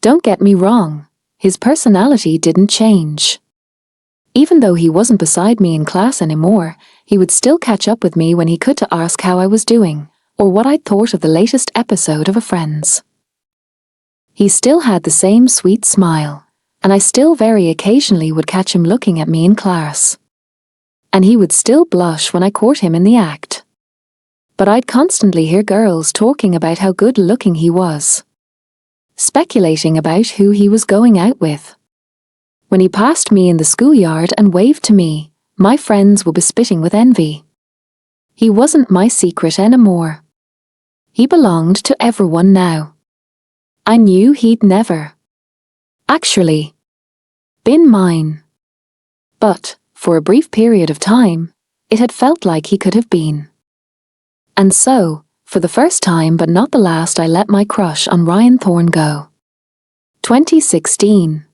Don't get me wrong, his personality didn't change. Even though he wasn't beside me in class anymore, he would still catch up with me when he could to ask how I was doing, or what I'd thought of the latest episode of Friends. He still had the same sweet smile, and I still very occasionally would catch him looking at me in class. And he would still blush when I caught him in the act. But I'd constantly hear girls talking about how good-looking he was, speculating about who he was going out with. When he passed me in the schoolyard and waved to me, my friends would be spitting with envy. He wasn't my secret anymore. He belonged to everyone now. I knew he'd never actually been mine. But, for a brief period of time, it had felt like he could have been. And so, for the first time but not the last, I let my crush on Ryan Thorne go. 2016.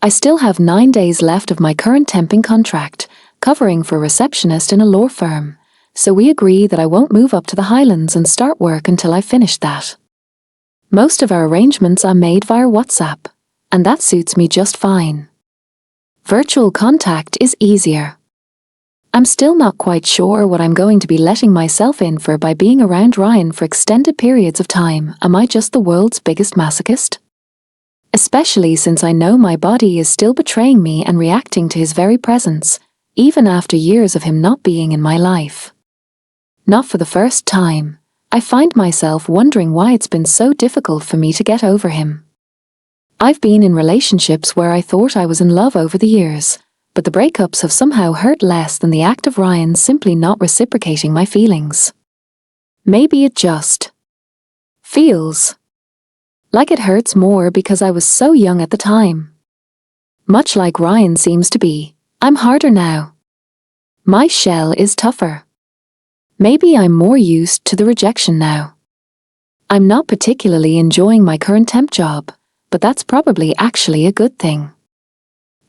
I still have 9 days left of my current temping contract, covering for a receptionist in a law firm, so we agree that I won't move up to the Highlands and start work until I finish that. Most of our arrangements are made via WhatsApp, and that suits me just fine. Virtual contact is easier. I'm still not quite sure what I'm going to be letting myself in for by being around Ryan for extended periods of time. Am I just the world's biggest masochist? Especially since I know my body is still betraying me and reacting to his very presence, even after years of him not being in my life. Not for the first time, I find myself wondering why it's been so difficult for me to get over him. I've been in relationships where I thought I was in love over the years, but the breakups have somehow hurt less than the act of Ryan simply not reciprocating my feelings. Maybe it just feels like it hurts more because I was so young at the time. Much like Ryan seems to be, I'm harder now. My shell is tougher. Maybe I'm more used to the rejection now. I'm not particularly enjoying my current temp job, but that's probably actually a good thing.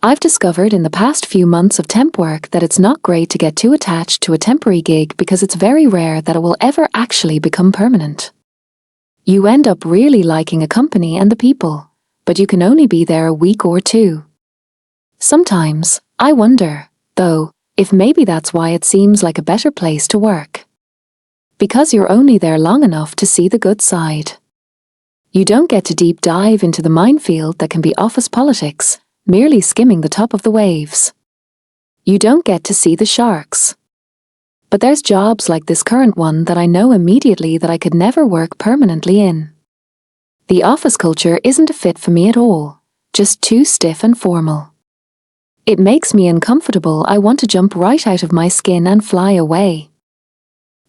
I've discovered in the past few months of temp work that it's not great to get too attached to a temporary gig because it's very rare that it will ever actually become permanent. You end up really liking a company and the people, but you can only be there a week or two. Sometimes, I wonder, though, if maybe that's why it seems like a better place to work. Because you're only there long enough to see the good side. You don't get to deep dive into the minefield that can be office politics, merely skimming the top of the waves. You don't get to see the sharks. But there's jobs like this current one that I know immediately that I could never work permanently in. The office culture isn't a fit for me at all, just too stiff and formal. It makes me uncomfortable. I want to jump right out of my skin and fly away.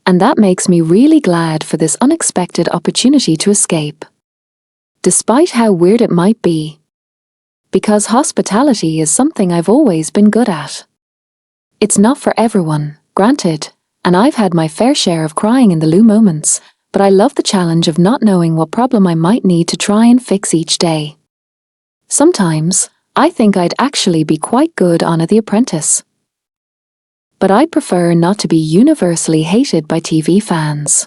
And that makes me really glad for this unexpected opportunity to escape. Despite how weird it might be. Because hospitality is something I've always been good at. It's not for everyone, granted, and I've had my fair share of crying in the loo moments, but I love the challenge of not knowing what problem I might need to try and fix each day. Sometimes, I think I'd actually be quite good on The Apprentice. But I prefer not to be universally hated by TV fans.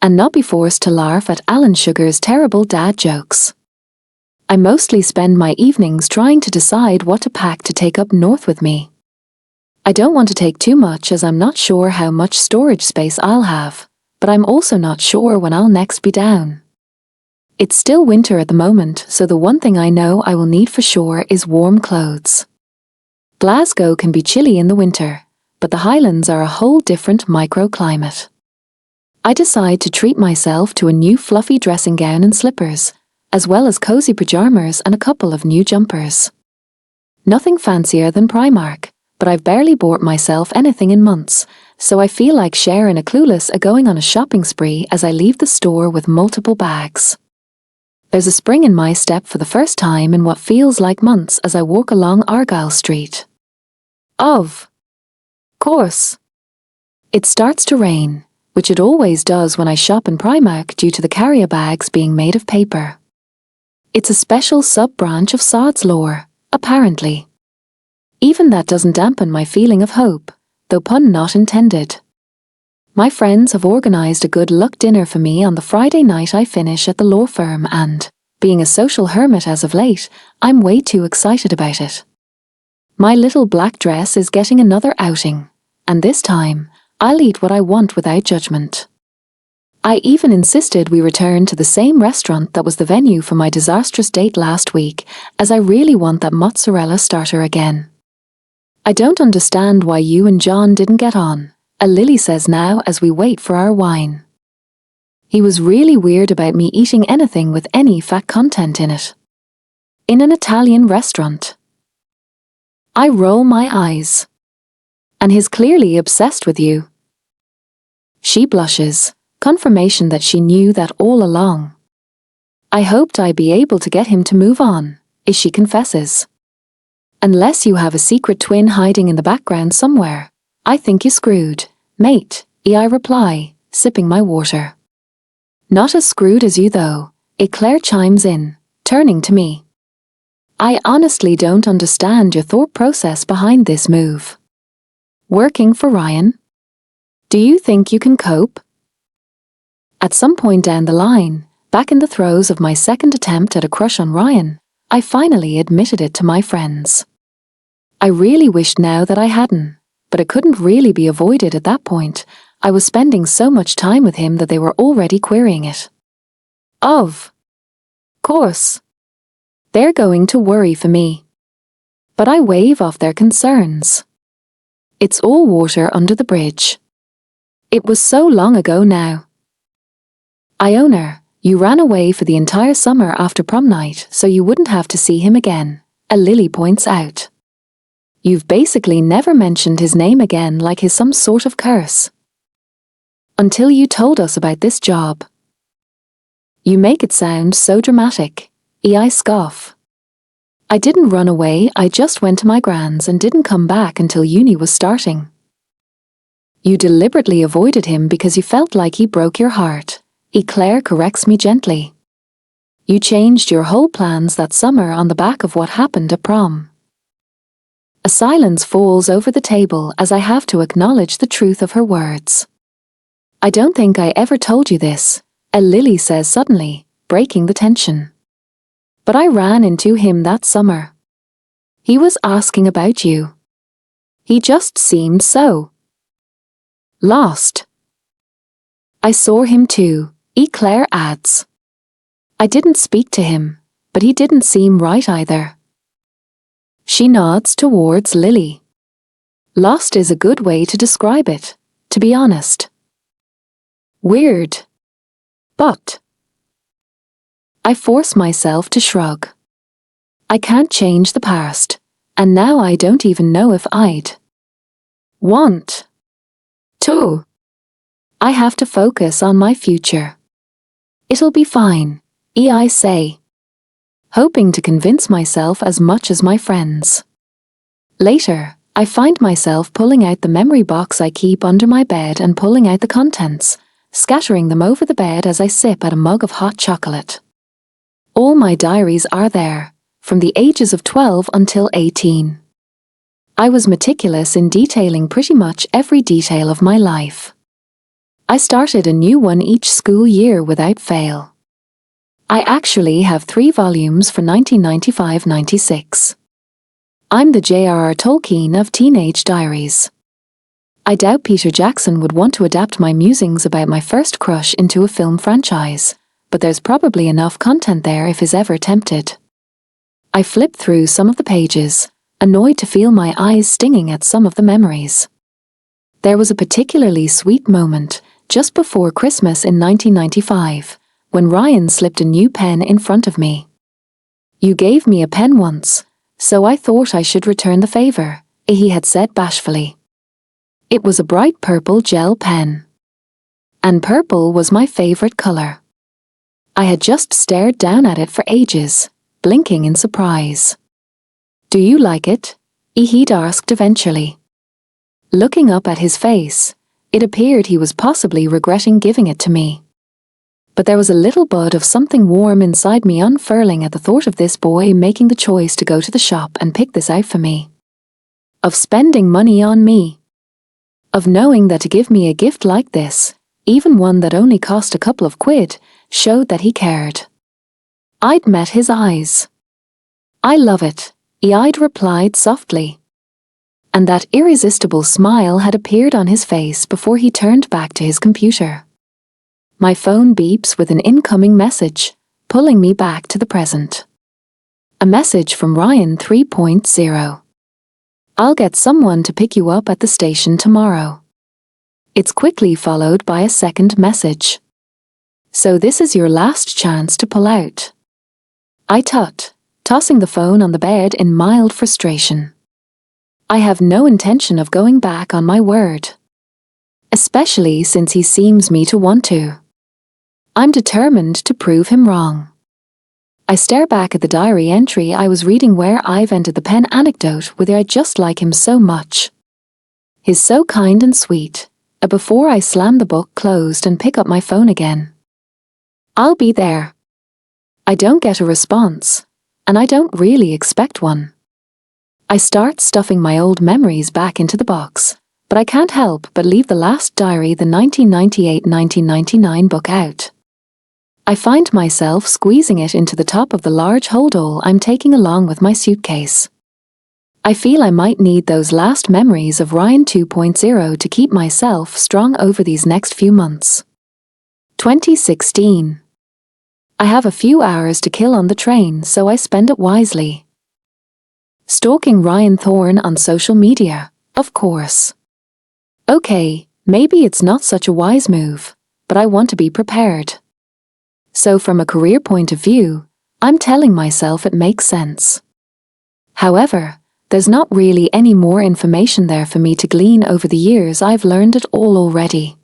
And not be forced to laugh at Alan Sugar's terrible dad jokes. I mostly spend my evenings trying to decide what to pack to take up north with me. I don't want to take too much as I'm not sure how much storage space I'll have, but I'm also not sure when I'll next be down. It's still winter at the moment, so the one thing I know I will need for sure is warm clothes. Glasgow can be chilly in the winter, but the Highlands are a whole different microclimate. I decide to treat myself to a new fluffy dressing gown and slippers, as well as cozy pajamas and a couple of new jumpers. Nothing fancier than Primark, but I've barely bought myself anything in months, so I feel like Sharon a Clueless going on a shopping spree as I leave the store with multiple bags. There's a spring in my step for the first time in what feels like months as I walk along Argyle Street. Of course. It starts to rain, which it always does when I shop in Primark due to the carrier bags being made of paper. It's a special sub-branch of Sod's lore, apparently. Even that doesn't dampen my feeling of hope, though pun not intended. My friends have organised a good luck dinner for me on the Friday night I finish at the law firm and, being a social hermit as of late, I'm way too excited about it. My little black dress is getting another outing, and this time, I'll eat what I want without judgment. I even insisted we return to the same restaurant that was the venue for my disastrous date last week, as I really want that mozzarella starter again. I don't understand why you and John didn't get on, Lily says now as we wait for our wine. He was really weird about me eating anything with any fat content in it. In an Italian restaurant. I roll my eyes. And he's clearly obsessed with you. She blushes, confirmation that she knew that all along. I hoped I'd be able to get him to move on, she confesses. Unless you have a secret twin hiding in the background somewhere, I think you're screwed, mate, I reply, sipping my water. Not as screwed as you though, Claire chimes in, turning to me. I honestly don't understand your thought process behind this move. Working for Ryan? Do you think you can cope? At some point down the line, back in the throes of my second attempt at a crush on Ryan, I finally admitted it to my friends. I really wished now that I hadn't, but it couldn't really be avoided at that point. I was spending so much time with him that they were already querying it. Of course. They're going to worry for me. But I wave off their concerns. It's all water under the bridge. It was so long ago now. Iona, you ran away for the entire summer after prom night so you wouldn't have to see him again, Lily points out. You've basically never mentioned his name again like he's some sort of curse. Until you told us about this job. You make it sound so dramatic, I scoff. I didn't run away, I just went to my gran's and didn't come back until uni was starting. You deliberately avoided him because you felt like he broke your heart, Claire corrects me gently. You changed your whole plans that summer on the back of what happened at prom. A silence falls over the table as I have to acknowledge the truth of her words. I don't think I ever told you this, Lily says suddenly, breaking the tension. But I ran into him that summer. He was asking about you. He just seemed so lost. I saw him too, Claire adds. I didn't speak to him, but he didn't seem right either. She nods towards Lily. Lost is a good way to describe it, to be honest. Weird. But I force myself to shrug. I can't change the past, and now I don't even know if I'd want to. I have to focus on my future. It'll be fine, I say, hoping to convince myself as much as my friends. Later, I find myself pulling out the memory box I keep under my bed and pulling out the contents, scattering them over the bed as I sip at a mug of hot chocolate. All my diaries are there, from the ages of 12 until 18. I was meticulous in detailing pretty much every detail of my life. I started a new one each school year without fail. I actually have 3 volumes for 1995-96. I'm the J.R.R. Tolkien of teenage diaries. I doubt Peter Jackson would want to adapt my musings about my first crush into a film franchise, but there's probably enough content there if he's ever tempted. I flip through some of the pages, annoyed to feel my eyes stinging at some of the memories. There was a particularly sweet moment, just before Christmas in 1995, when Ryan slipped a new pen in front of me. "You gave me a pen once, so I thought I should return the favor," he had said bashfully. It was a bright purple gel pen. And purple was my favorite color. I had just stared down at it for ages, blinking in surprise. "Do you like it?" he'd asked eventually. Looking up at his face, it appeared he was possibly regretting giving it to me. But there was a little bud of something warm inside me unfurling at the thought of this boy making the choice to go to the shop and pick this out for me. Of spending money on me. Of knowing that to give me a gift like this, even one that only cost a couple of quid, showed that he cared. I'd met his eyes. "I love it," I'd replied softly. And that irresistible smile had appeared on his face before he turned back to his computer. My phone beeps with an incoming message, pulling me back to the present. A message from Ryan 3.0. "I'll get someone to pick you up at the station tomorrow." It's quickly followed by a second message. "So this is your last chance to pull out." I tut, tossing the phone on the bed in mild frustration. I have no intention of going back on my word. Especially since he seems me to want to. I'm determined to prove him wrong. I stare back at the diary entry I was reading where I've ended the pen anecdote with "I just like him so much. He's so kind and sweet," before I slam the book closed and pick up my phone again. "I'll be there." I don't get a response, and I don't really expect one. I start stuffing my old memories back into the box, but I can't help but leave the last diary, the 1998-1999 book, out. I find myself squeezing it into the top of the large holdall I'm taking along with my suitcase. I feel I might need those last memories of Ryan 2.0 to keep myself strong over these next few months. 2016. I have a few hours to kill on the train, so I spend it wisely. Stalking Ryan Thorne on social media, of course. Okay, maybe it's not such a wise move, but I want to be prepared. So from a career point of view, I'm telling myself it makes sense. However, there's not really any more information there for me to glean over the years. I've learned it all already.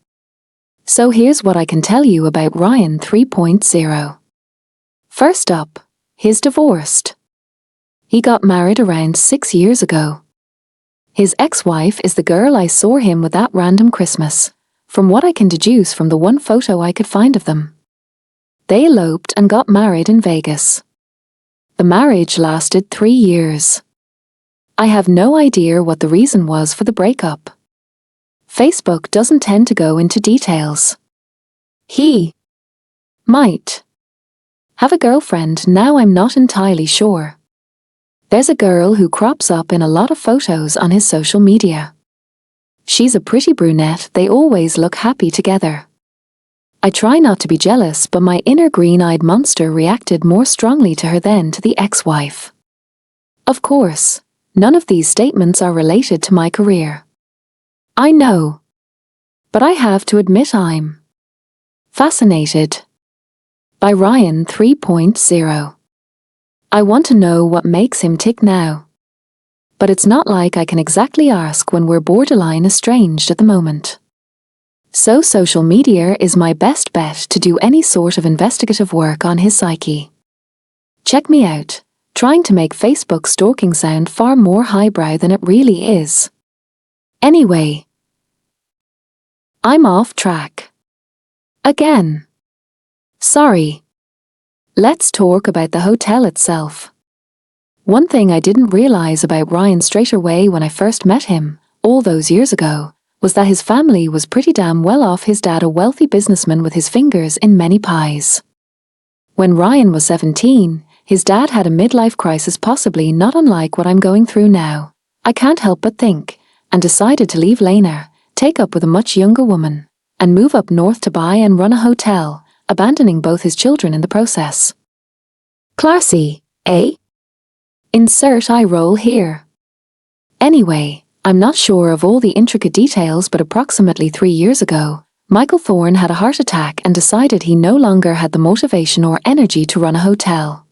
So here's what I can tell you about Ryan 3.0. First up, he's divorced. He got married around 6 years ago. His ex-wife is the girl I saw him with that random Christmas, from what I can deduce from the one photo I could find of them. They eloped and got married in Vegas. The marriage lasted 3 years. I have no idea what the reason was for the breakup. Facebook doesn't tend to go into details. He might have a girlfriend now, I'm not entirely sure. There's a girl who crops up in a lot of photos on his social media. She's a pretty brunette, they always look happy together. I try not to be jealous, but my inner green-eyed monster reacted more strongly to her than to the ex-wife. Of course, none of these statements are related to my career. I know. But I have to admit I'm fascinated by Ryan 3.0. I want to know what makes him tick now. But it's not like I can exactly ask when we're borderline estranged at the moment. So social media is my best bet to do any sort of investigative work on his psyche. Check me out, trying to make Facebook stalking sound far more highbrow than it really is. Anyway, I'm off track. Again. Sorry. Let's talk about the hotel itself. One thing I didn't realize about Ryan straight away when I first met him, all those years ago, was that his family was pretty damn well off. His dad a wealthy businessman with his fingers in many pies. When Ryan was 17, his dad had a midlife crisis possibly not unlike what I'm going through now. I can't help but think, and decided to leave Lena, take up with a much younger woman, and move up north to buy and run a hotel, abandoning both his children in the process. Classy, eh? Insert eye roll here. Anyway, I'm not sure of all the intricate details, but approximately 3 years ago, Michael Thorne had a heart attack and decided he no longer had the motivation or energy to run a hotel.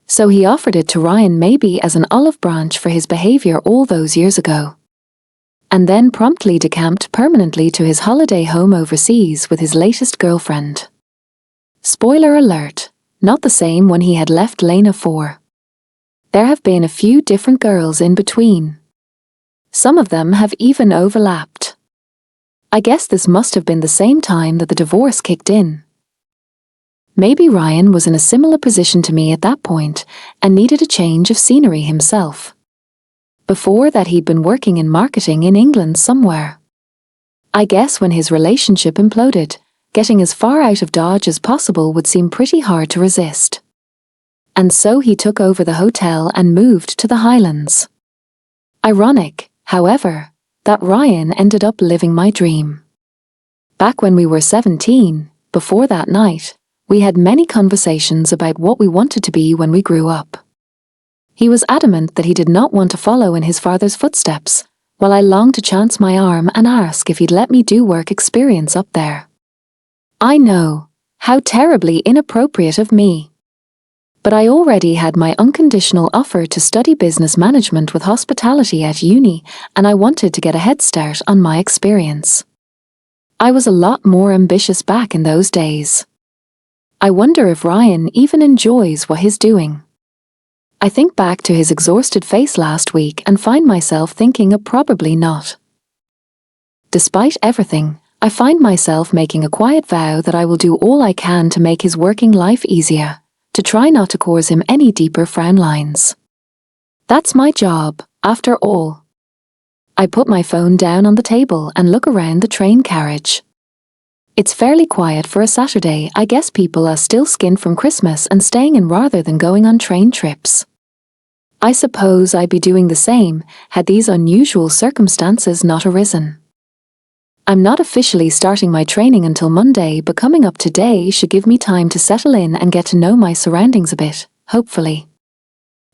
So he offered it to Ryan maybe as an olive branch for his behavior all those years ago. And then promptly decamped permanently to his holiday home overseas with his latest girlfriend. Spoiler alert, not the same one he had left Lena for. There have been a few different girls in between. Some of them have even overlapped. I guess this must have been the same time that the divorce kicked in. Maybe Ryan was in a similar position to me at that point and needed a change of scenery himself. Before that he'd been working in marketing in England somewhere. I guess when his relationship imploded, getting as far out of Dodge as possible would seem pretty hard to resist. And so he took over the hotel and moved to the Highlands. Ironic, however, that Ryan ended up living my dream. Back when we were 17, before that night, we had many conversations about what we wanted to be when we grew up. He was adamant that he did not want to follow in his father's footsteps, while I longed to chance my arm and ask if he'd let me do work experience up there. I know, how terribly inappropriate of me. But I already had my unconditional offer to study business management with hospitality at uni, and I wanted to get a head start on my experience. I was a lot more ambitious back in those days. I wonder if Ryan even enjoys what he's doing. I think back to his exhausted face last week and find myself thinking probably not. Despite everything, I find myself making a quiet vow that I will do all I can to make his working life easier, to try not to cause him any deeper frown lines. That's my job, after all. I put my phone down on the table and look around the train carriage. It's fairly quiet for a Saturday. I guess people are still skinned from Christmas and staying in rather than going on train trips. I suppose I'd be doing the same had these unusual circumstances not arisen. I'm not officially starting my training until Monday, but coming up today should give me time to settle in and get to know my surroundings a bit, hopefully.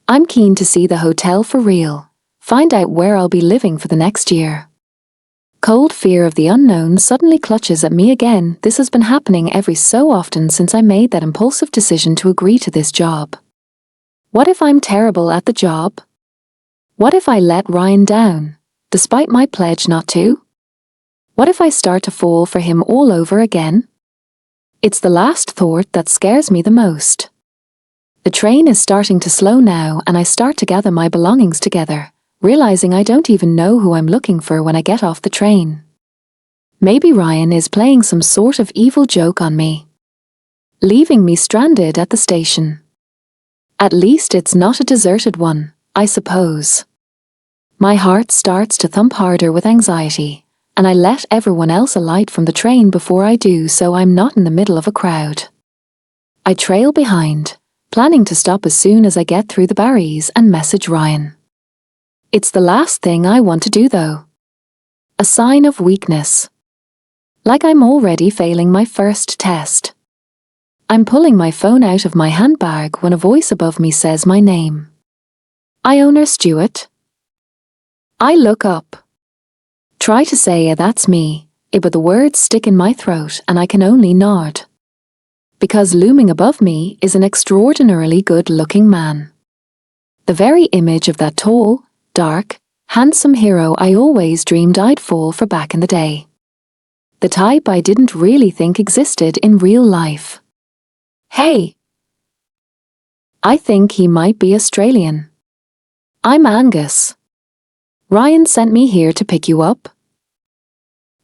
I'm keen to see the hotel for real, find out where I'll be living for the next year. Cold fear of the unknown suddenly clutches at me again. This has been happening every so often since I made that impulsive decision to agree to this job. What if I'm terrible at the job? What if I let Ryan down, despite my pledge not to? What if I start to fall for him all over again? It's the last thought that scares me the most. The train is starting to slow now and I start to gather my belongings together, realizing I don't even know who I'm looking for when I get off the train. Maybe Ryan is playing some sort of evil joke on me, leaving me stranded at the station. At least it's not a deserted one, I suppose. My heart starts to thump harder with anxiety, and I let everyone else alight from the train before I do so I'm not in the middle of a crowd. I trail behind, planning to stop as soon as I get through the barriers and message Ryan. It's the last thing I want to do though. A sign of weakness. Like I'm already failing my first test. I'm pulling my phone out of my handbag when a voice above me says my name. Iona Stewart. I look up. Try to say that's me, but the words stick in my throat and I can only nod. Because looming above me is an extraordinarily good-looking man. The very image of that tall, dark, handsome hero I always dreamed I'd fall for back in the day. The type I didn't really think existed in real life. Hey! I think he might be Australian. I'm Angus. Ryan sent me here to pick you up.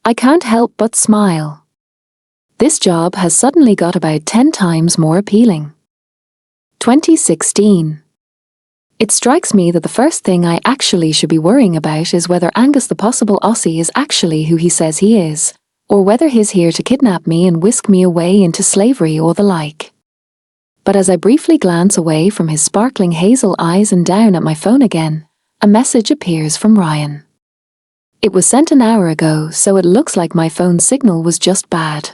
I can't help but smile. This job has suddenly got about 10 times more appealing. 2016. It strikes me that the first thing I actually should be worrying about is whether Angus the possible Aussie is actually who he says he is, or whether he's here to kidnap me and whisk me away into slavery or the like. But as I briefly glance away from his sparkling hazel eyes and down at my phone again, a message appears from Ryan. It was sent an hour ago, so it looks like my phone signal was just bad.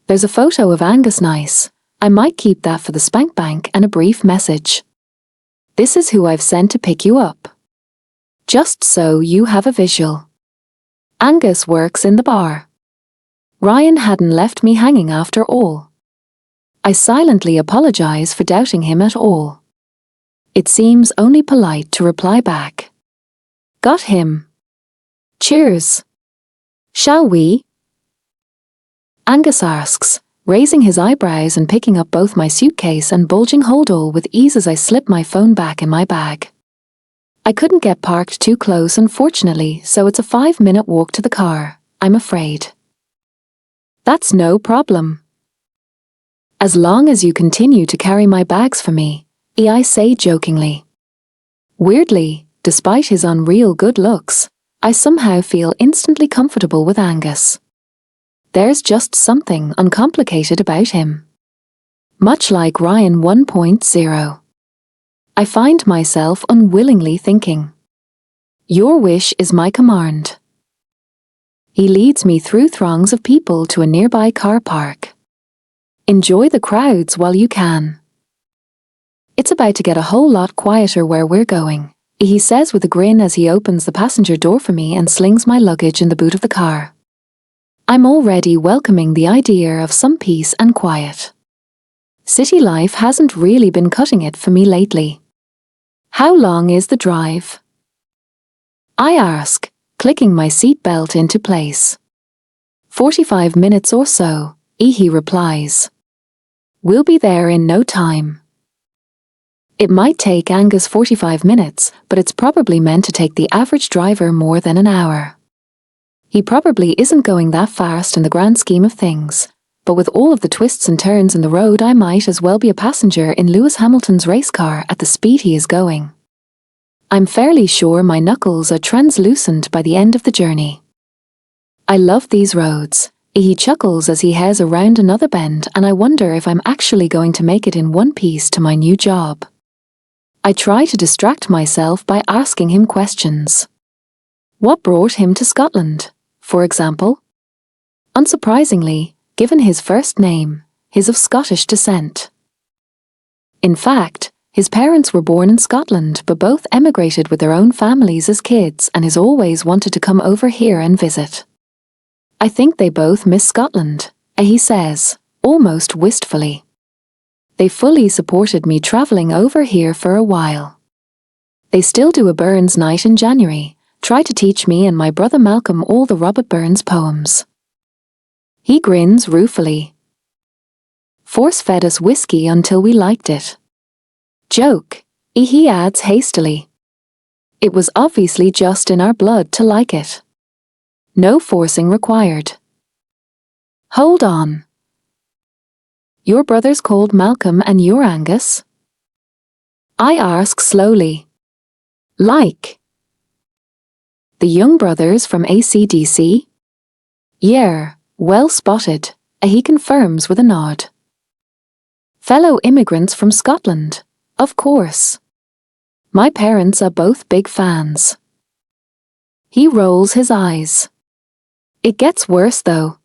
There's a photo of Angus Nice. I might keep that for the spank bank, and a brief message. This is who I've sent to pick you up. Just so you have a visual. Angus works in the bar. Ryan hadn't left me hanging after all. I silently apologize for doubting him at all. It seems only polite to reply back. Got him. Cheers. Shall we? Angus asks, raising his eyebrows and picking up both my suitcase and bulging holdall with ease as I slip my phone back in my bag. I couldn't get parked too close, unfortunately, so it's a 5-minute walk to the car, I'm afraid. That's no problem. As long as you continue to carry my bags for me, I say jokingly. Weirdly, despite his unreal good looks, I somehow feel instantly comfortable with Angus. There's just something uncomplicated about him. Much like Ryan 1.0. I find myself unwillingly thinking. Your wish is my command. He leads me through throngs of people to a nearby car park. Enjoy the crowds while you can. It's about to get a whole lot quieter where we're going, he says with a grin as he opens the passenger door for me and slings my luggage in the boot of the car. I'm already welcoming the idea of some peace and quiet. City life hasn't really been cutting it for me lately. How long is the drive? I ask, clicking my seatbelt into place. 45 minutes or so, he replies. We'll be there in no time. It might take Angus 45 minutes, but it's probably meant to take the average driver more than an hour. He probably isn't going that fast in the grand scheme of things, but with all of the twists and turns in the road I might as well be a passenger in Lewis Hamilton's race car at the speed he is going. I'm fairly sure my knuckles are translucent by the end of the journey. I love these roads, he chuckles as he heads around another bend, and I wonder if I'm actually going to make it in one piece to my new job. I try to distract myself by asking him questions. What brought him to Scotland, for example? Unsurprisingly, given his first name, he's of Scottish descent. In fact, his parents were born in Scotland but both emigrated with their own families as kids, and he's always wanted to come over here and visit. I think they both miss Scotland, he says, almost wistfully. They fully supported me travelling over here for a while. They still do a Burns night in January, try to teach me and my brother Malcolm all the Robert Burns poems. He grins ruefully. Force-fed us whiskey until we liked it. Joke, he adds hastily. It was obviously just in our blood to like it. No forcing required. Hold on. Your brother's called Malcolm and you're Angus? I ask slowly. Like. The young brothers from AC/DC? Yeah, well spotted, he confirms with a nod. Fellow immigrants from Scotland, of course. My parents are both big fans. He rolls his eyes. It gets worse though,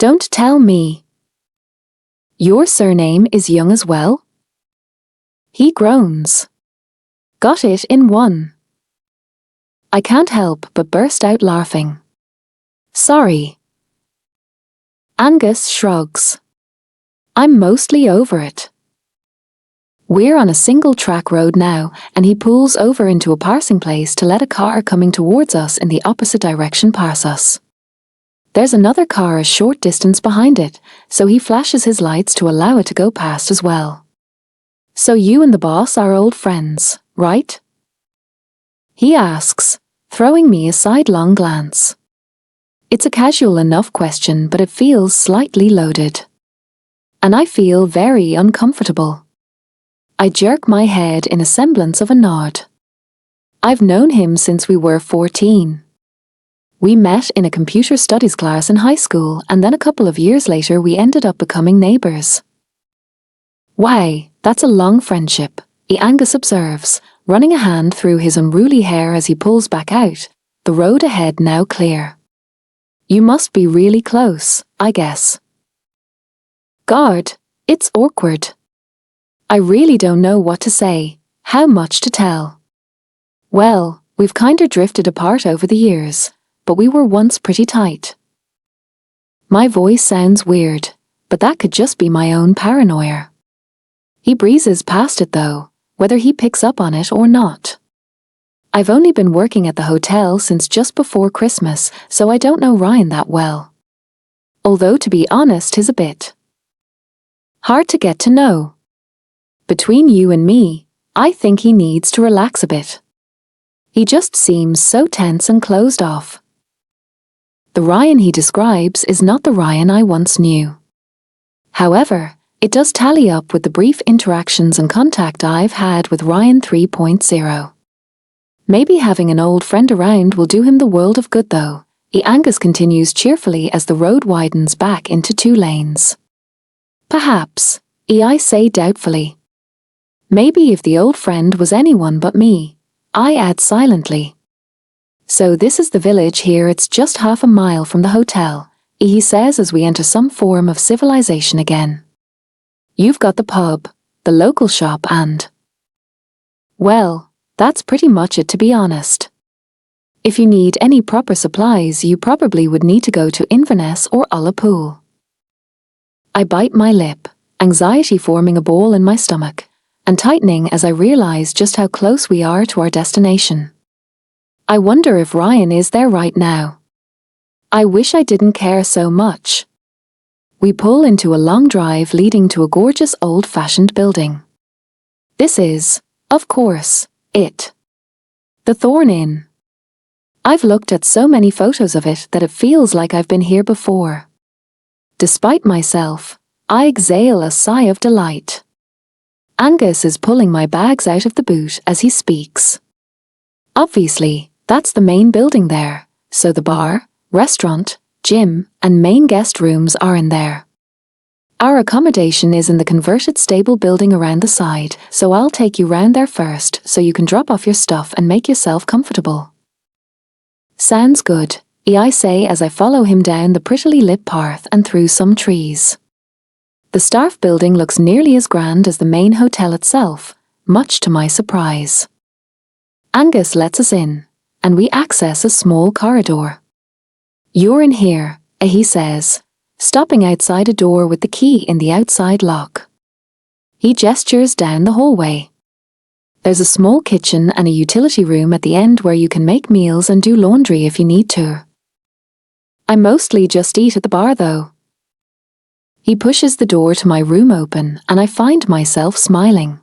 Don't tell me. Your surname is Young as well? He groans. Got it in one. I can't help but burst out laughing. Sorry. Angus shrugs. I'm mostly over it. We're on a single-track road now, and he pulls over into a passing place to let a car coming towards us in the opposite direction pass us. There's another car a short distance behind it, so he flashes his lights to allow it to go past as well. So you and the boss are old friends, right? He asks, throwing me a sidelong glance. It's a casual enough question, but it feels slightly loaded. And I feel very uncomfortable. I jerk my head in a semblance of a nod. I've known him since we were 14. We met in a computer studies class in high school, and then a couple of years later we ended up becoming neighbours. Why, that's a long friendship, Angus observes, running a hand through his unruly hair as he pulls back out, the road ahead now clear. You must be really close, I guess. God, it's awkward. I really don't know what to say, how much to tell. Well, we've kinda drifted apart over the years, but we were once pretty tight. My voice sounds weird, but that could just be my own paranoia. He breezes past it though, whether he picks up on it or not. I've only been working at the hotel since just before Christmas, so I don't know Ryan that well. Although to be honest, he's a bit hard to get to know. Between you and me, I think he needs to relax a bit. He just seems so tense and closed off. The Ryan he describes is not the Ryan I once knew. However, it does tally up with the brief interactions and contact I've had with Ryan 3.0. Maybe having an old friend around will do him the world of good though, Angus continues cheerfully as the road widens back into 2 lanes. Perhaps, I say doubtfully. Maybe if the old friend was anyone but me, I add silently. So this is the village here, it's just half a mile from the hotel, he says as we enter some form of civilization again. You've got the pub, the local shop and... Well, that's pretty much it to be honest. If you need any proper supplies you probably would need to go to Inverness or Ullapool. I bite my lip, anxiety forming a ball in my stomach, and tightening as I realize just how close we are to our destination. I wonder if Ryan is there right now. I wish I didn't care so much. We pull into a long drive leading to a gorgeous old-fashioned building. This is, of course, it. The Thorn Inn. I've looked at so many photos of it that it feels like I've been here before. Despite myself, I exhale a sigh of delight. Angus is pulling my bags out of the boot as he speaks. Obviously, that's the main building there, so the bar, restaurant, gym, and main guest rooms are in there. Our accommodation is in the converted stable building around the side, so I'll take you round there first so you can drop off your stuff and make yourself comfortable. Sounds good, I say as I follow him down the prettily lit path and through some trees. The staff building looks nearly as grand as the main hotel itself, much to my surprise. Angus lets us in, and we access a small corridor. You're in here, he says, stopping outside a door with the key in the outside lock. He gestures down the hallway. There's a small kitchen and a utility room at the end where you can make meals and do laundry if you need to. I mostly just eat at the bar though. He pushes the door to my room open and I find myself smiling.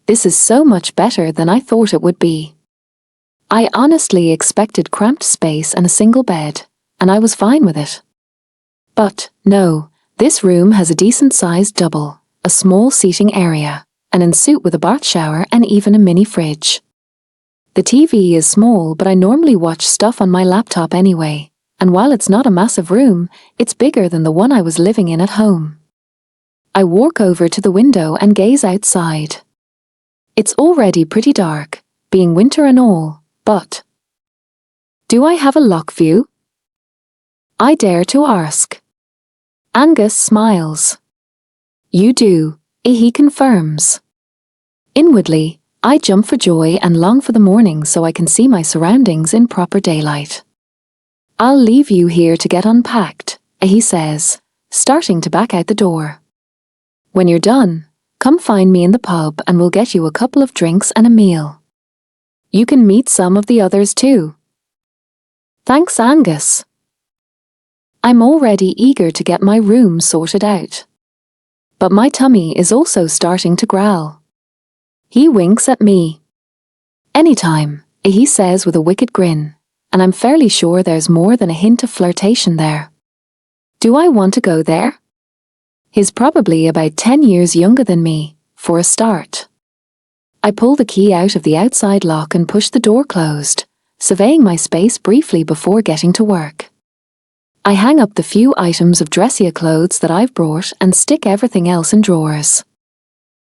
This is so much better than I thought it would be. I honestly expected cramped space and a single bed, and I was fine with it. But, no, this room has a decent-sized double, a small seating area, an ensuite with a bath shower and even a mini fridge. The TV is small but I normally watch stuff on my laptop anyway, and while it's not a massive room, it's bigger than the one I was living in at home. I walk over to the window and gaze outside. It's already pretty dark, being winter and all, but... Do I have a lock view? I dare to ask. Angus smiles. You do, he confirms. Inwardly, I jump for joy and long for the morning so I can see my surroundings in proper daylight. I'll leave you here to get unpacked, he says, starting to back out the door. When you're done, come find me in the pub and we'll get you a couple of drinks and a meal. You can meet some of the others too. Thanks, Angus. I'm already eager to get my room sorted out. But my tummy is also starting to growl. He winks at me. Anytime, he says with a wicked grin, and I'm fairly sure there's more than a hint of flirtation there. Do I want to go there? He's probably about 10 years younger than me, for a start. I pull the key out of the outside lock and push the door closed, surveying my space briefly before getting to work. I hang up the few items of dressier clothes that I've brought and stick everything else in drawers.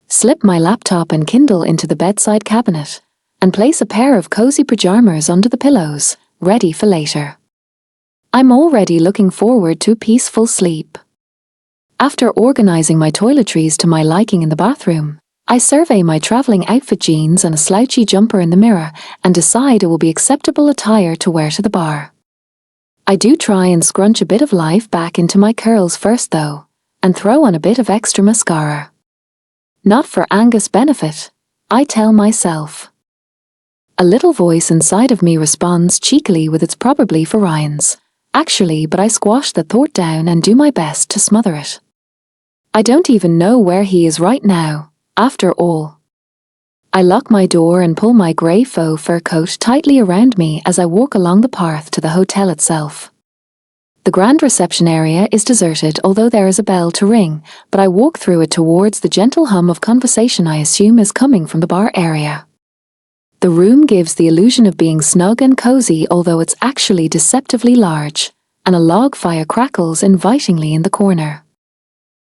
Slip my laptop and Kindle into the bedside cabinet, and place a pair of cozy pajamas under the pillows, ready for later. I'm already looking forward to a peaceful sleep. After organizing my toiletries to my liking in the bathroom, I survey my traveling outfit jeans and a slouchy jumper in the mirror and decide it will be acceptable attire to wear to the bar. I do try and scrunch a bit of life back into my curls first though, and throw on a bit of extra mascara. Not for Angus' benefit, I tell myself. A little voice inside of me responds cheekily with it's probably for Ryan's. Actually, but I squash the thought down and do my best to smother it. I don't even know where he is right now, after all. I lock my door and pull my grey faux fur coat tightly around me as I walk along the path to the hotel itself. The grand reception area is deserted, although there is a bell to ring, but I walk through it towards the gentle hum of conversation I assume is coming from the bar area. The room gives the illusion of being snug and cozy, although it's actually deceptively large, and a log fire crackles invitingly in the corner.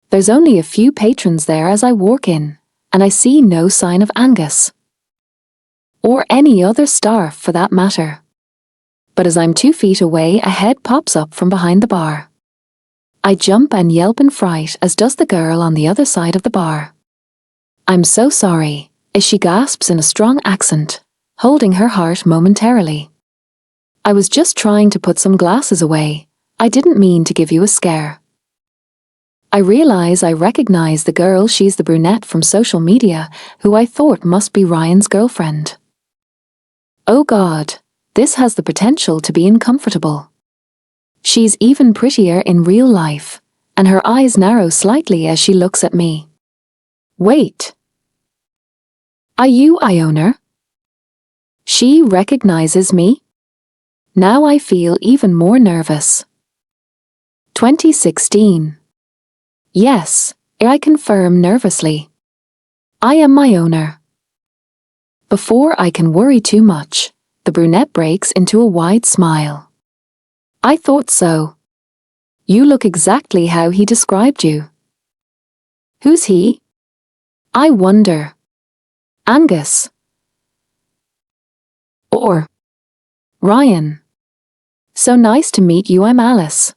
There's only a few patrons there as I walk in, and I see no sign of Angus. Or any other staff for that matter. But as I'm 2 feet away, a head pops up from behind the bar. I jump and yelp in fright, as does the girl on the other side of the bar. I'm so sorry, as she gasps in a strong accent, holding her heart momentarily. I was just trying to put some glasses away. I didn't mean to give you a scare. I realize I recognize the girl. She's the brunette from social media, who I thought must be Ryan's girlfriend. Oh God, this has the potential to be uncomfortable. She's even prettier in real life, and her eyes narrow slightly as she looks at me. Wait. Are you Iona? She recognizes me? Now I feel even more nervous. 2016. Yes, I confirm nervously. I am my owner. Before I can worry too much, the brunette breaks into a wide smile. I thought so. You look exactly how he described you. Who's he? I wonder. Angus. Or Ryan. So nice to meet you, I'm Alice.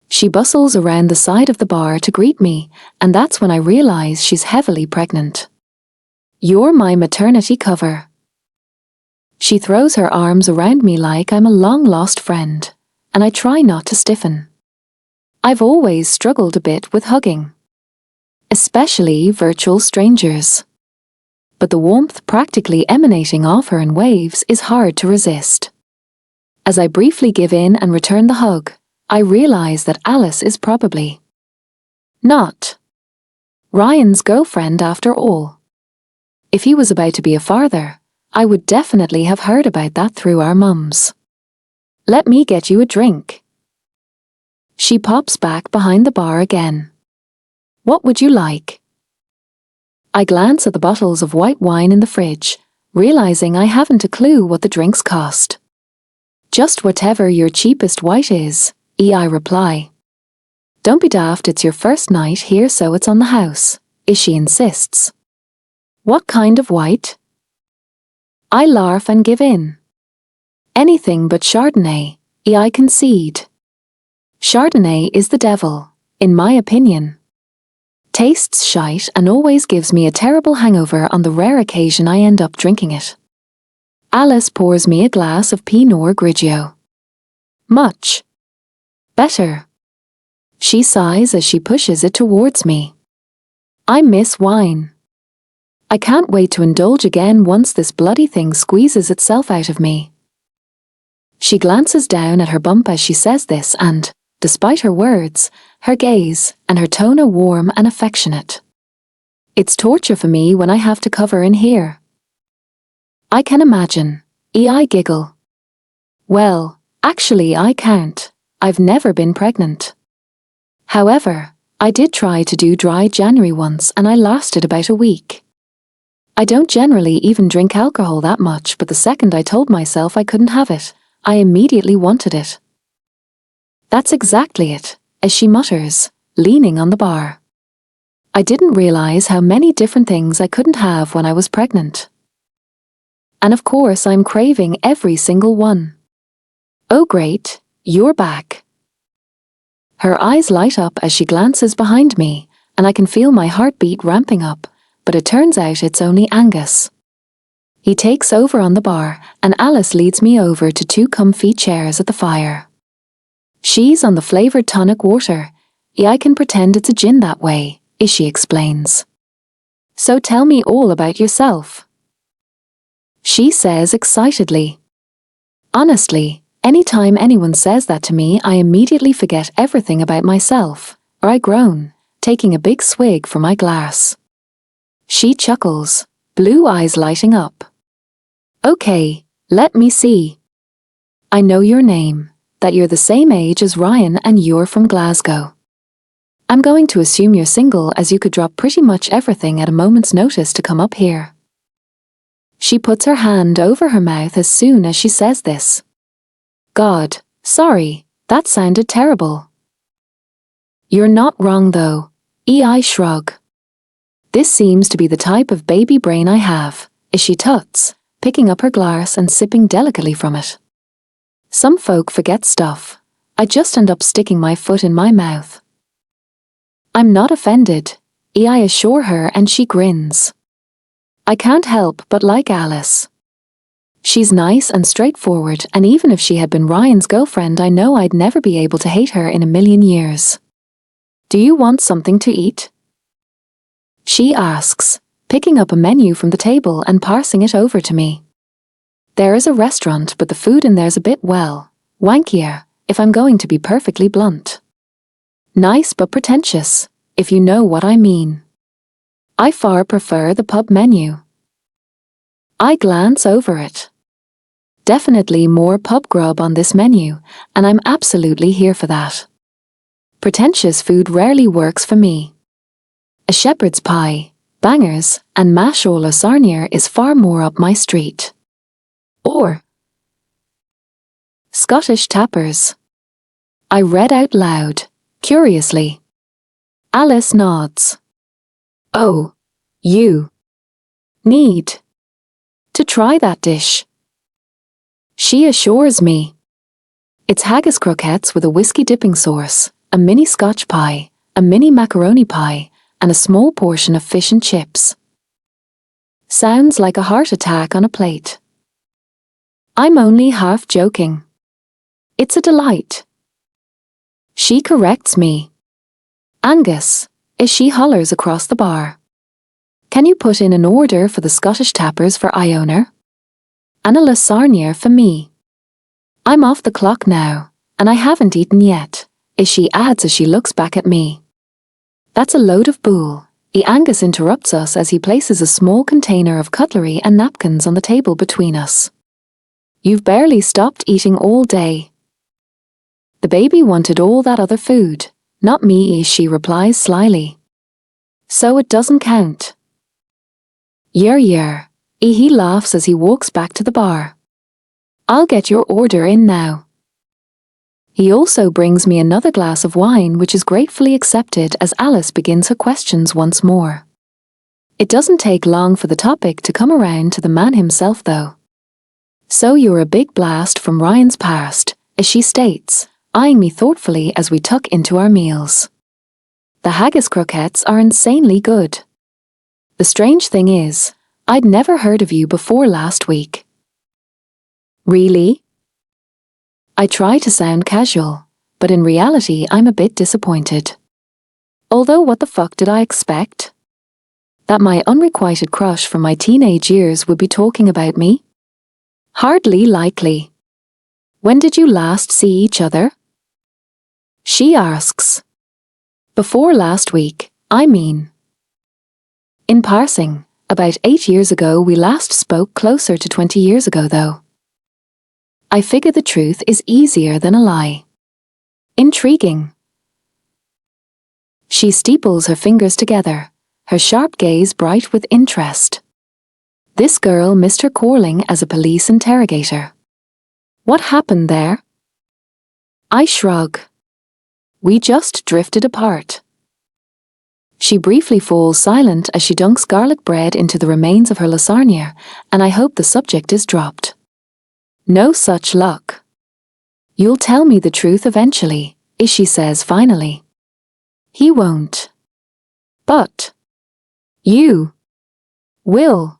She bustles around the side of the bar to greet me, and that's when I realize she's heavily pregnant. You're my maternity cover. She throws her arms around me like I'm a long-lost friend, and I try not to stiffen. I've always struggled a bit with hugging, especially virtual strangers. But the warmth practically emanating off her in waves is hard to resist. As I briefly give in and return the hug, I realize that Alice is probably not Ryan's girlfriend after all. If he was about to be a father, I would definitely have heard about that through our mums. Let me get you a drink. She pops back behind the bar again. What would you like? I glance at the bottles of white wine in the fridge, realizing I haven't a clue what the drinks cost. Just whatever your cheapest white is, I reply. Don't be daft, it's your first night here so it's on the house, she insists. What kind of white? I laugh and give in. Anything but Chardonnay, I concede. Chardonnay is the devil, in my opinion. Tastes shite and always gives me a terrible hangover on the rare occasion I end up drinking it. Alice pours me a glass of Pinot Grigio. Much better. She sighs as she pushes it towards me. I miss wine. I can't wait to indulge again once this bloody thing squeezes itself out of me. She glances down at her bump as she says this and, despite her words, her gaze and her tone are warm and affectionate. It's torture for me when I have to cover in here. I can imagine. I giggle. Well, actually I can't. I've never been pregnant. However, I did try to do dry January once and I lasted about a week. I don't generally even drink alcohol that much, but the second I told myself I couldn't have it, I immediately wanted it. That's exactly it, as she mutters, leaning on the bar. I didn't realize how many different things I couldn't have when I was pregnant. And of course I'm craving every single one. Oh great, you're back. Her eyes light up as she glances behind me, and I can feel my heartbeat ramping up, but it turns out it's only Angus. He takes over on the bar, and Alice leads me over to 2 comfy chairs at the fire. She's on the flavoured tonic water. I can pretend it's a gin that way, she explains. So tell me all about yourself. She says excitedly. Honestly, anytime anyone says that to me, I immediately forget everything about myself, or I groan, taking a big swig from my glass. She chuckles, blue eyes lighting up. Okay, let me see. I know your name, that you're the same age as Ryan and you're from Glasgow. I'm going to assume you're single as you could drop pretty much everything at a moment's notice to come up here. She puts her hand over her mouth as soon as she says this. God, sorry, that sounded terrible. You're not wrong though, I shrug. This seems to be the type of baby brain I have, she tuts, picking up her glass and sipping delicately from it. Some folk forget stuff. I just end up sticking my foot in my mouth. I'm not offended, I assure her, and she grins. I can't help but like Alice. She's nice and straightforward, and even if she had been Ryan's girlfriend, I know I'd never be able to hate her in a million years. Do you want something to eat? She asks, picking up a menu from the table and passing it over to me. There is a restaurant, but the food in there's a bit, well, wankier, if I'm going to be perfectly blunt. Nice but pretentious, if you know what I mean. I far prefer the pub menu. I glance over it. Definitely more pub grub on this menu, and I'm absolutely here for that. Pretentious food rarely works for me. A shepherd's pie, bangers, and mash au lasagna is far more up my street. Or Scottish tappers. I read out loud, curiously. Alice nods. Oh, you need to try that dish. She assures me. It's haggis croquettes with a whiskey dipping sauce, a mini Scotch pie, a mini macaroni pie, and a small portion of fish and chips. Sounds like a heart attack on a plate. I'm only half joking. It's a delight. She corrects me. Angus, as she hollers across the bar. Can you put in an order for the Scottish tappers for Iona? And a lasagna for me. I'm off the clock now, and I haven't eaten yet, as she adds as she looks back at me. That's a load of bull. Angus interrupts us as he places a small container of cutlery and napkins on the table between us. You've barely stopped eating all day. The baby wanted all that other food, not me, she replies slyly. So it doesn't count. Yer. He laughs as he walks back to the bar. I'll get your order in now. He also brings me another glass of wine, which is gratefully accepted as Alice begins her questions once more. It doesn't take long for the topic to come around to the man himself though. So you're a big blast from Ryan's past, as she states, eyeing me thoughtfully as we tuck into our meals. The haggis croquettes are insanely good. The strange thing is, I'd never heard of you before last week. Really? I try to sound casual, but in reality I'm a bit disappointed. Although what the fuck did I expect? That my unrequited crush from my teenage years would be talking about me? Hardly likely. When did you last see each other? She asks. Before last week, I mean. In passing, about 8 years ago we last spoke, closer to 20 years ago though. I figure the truth is easier than a lie. Intriguing. She steeples her fingers together, her sharp gaze bright with interest. This girl missed her calling as a police interrogator. What happened there? I shrug. We just drifted apart. She briefly falls silent as she dunks garlic bread into the remains of her lasagna, and I hope the subject is dropped. No such luck. You'll tell me the truth eventually, Ishi says finally. He won't. But you will.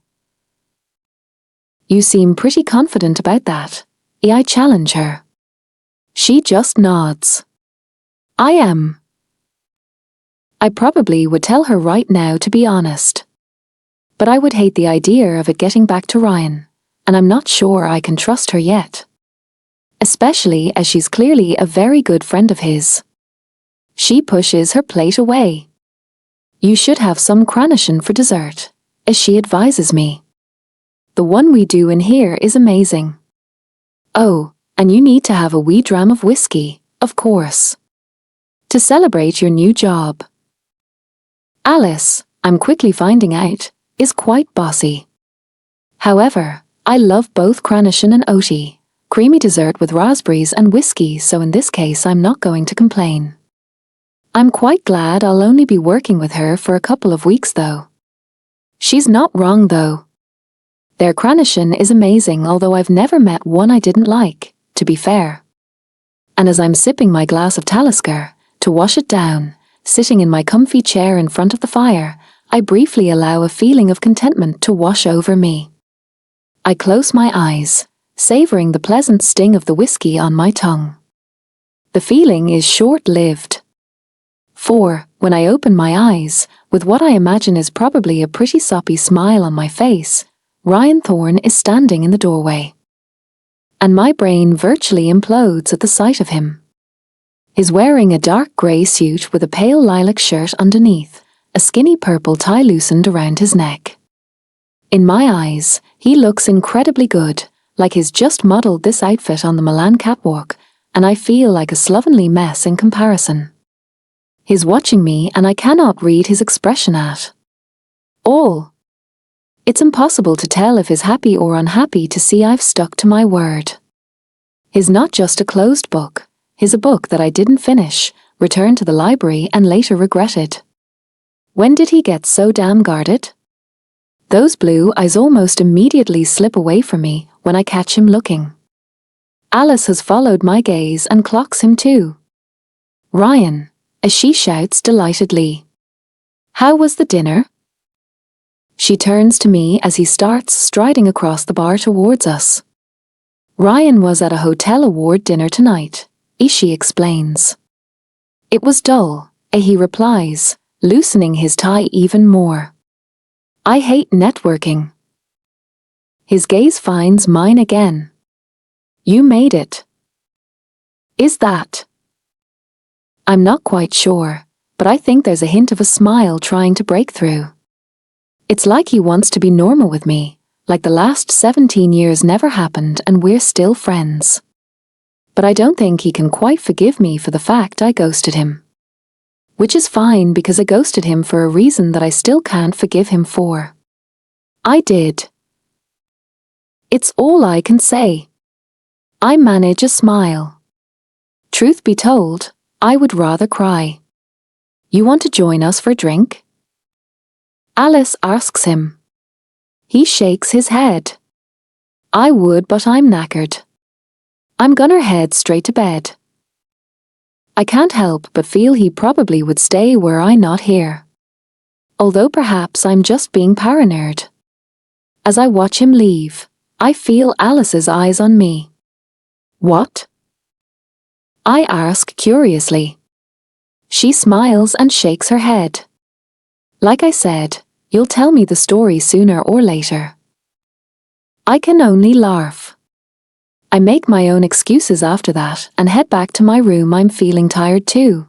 You seem pretty confident about that, I challenge her. She just nods. I am. I probably would tell her right now, to be honest. But I would hate the idea of it getting back to Ryan, and I'm not sure I can trust her yet. Especially as she's clearly a very good friend of his. She pushes her plate away. You should have some cranachan for dessert, as she advises me. The one we do in here is amazing. Oh, and you need to have a wee dram of whiskey, of course. To celebrate your new job. Alice, I'm quickly finding out, is quite bossy. However, I love both cranachan and oti, creamy dessert with raspberries and whiskey, so in this case I'm not going to complain. I'm quite glad I'll only be working with her for a couple of weeks though. She's not wrong though. Their cranachan is amazing, although I've never met one I didn't like, to be fair. And as I'm sipping my glass of Talisker, to wash it down, sitting in my comfy chair in front of the fire, I briefly allow a feeling of contentment to wash over me. I close my eyes, savoring the pleasant sting of the whiskey on my tongue. The feeling is short-lived. For, when I open my eyes, with what I imagine is probably a pretty soppy smile on my face, Ryan Thorne is standing in the doorway. And my brain virtually implodes at the sight of him. He's wearing a dark grey suit with a pale lilac shirt underneath, a skinny purple tie loosened around his neck. In my eyes, he looks incredibly good, like he's just modelled this outfit on the Milan catwalk, and I feel like a slovenly mess in comparison. He's watching me and I cannot read his expression at all. It's impossible to tell if he's happy or unhappy to see I've stuck to my word. He's not just a closed book, he's a book that I didn't finish, returned to the library and later regretted. When did he get so damn guarded? Those blue eyes almost immediately slip away from me when I catch him looking. Alice has followed my gaze and clocks him too. Ryan, as she shouts delightedly. How was the dinner? She turns to me as he starts striding across the bar towards us. Ryan was at a hotel award dinner tonight, Ishi explains. It was dull, he replies, loosening his tie even more. I hate networking. His gaze finds mine again. You made it. Is that? I'm not quite sure, but I think there's a hint of a smile trying to break through. It's like he wants to be normal with me, like the last 17 years never happened and we're still friends. But I don't think he can quite forgive me for the fact I ghosted him. Which is fine because I ghosted him for a reason that I still can't forgive him for. I did. It's all I can say. I manage a smile. Truth be told, I would rather cry. You want to join us for a drink? Alice asks him. He shakes his head. I would, but I'm knackered. I'm gonna head straight to bed. I can't help but feel he probably would stay were I not here. Although perhaps I'm just being paranoid. As I watch him leave, I feel Alice's eyes on me. What? I ask curiously. She smiles and shakes her head. Like I said, you'll tell me the story sooner or later. I can only laugh. I make my own excuses after that and head back to my room. I'm feeling tired too.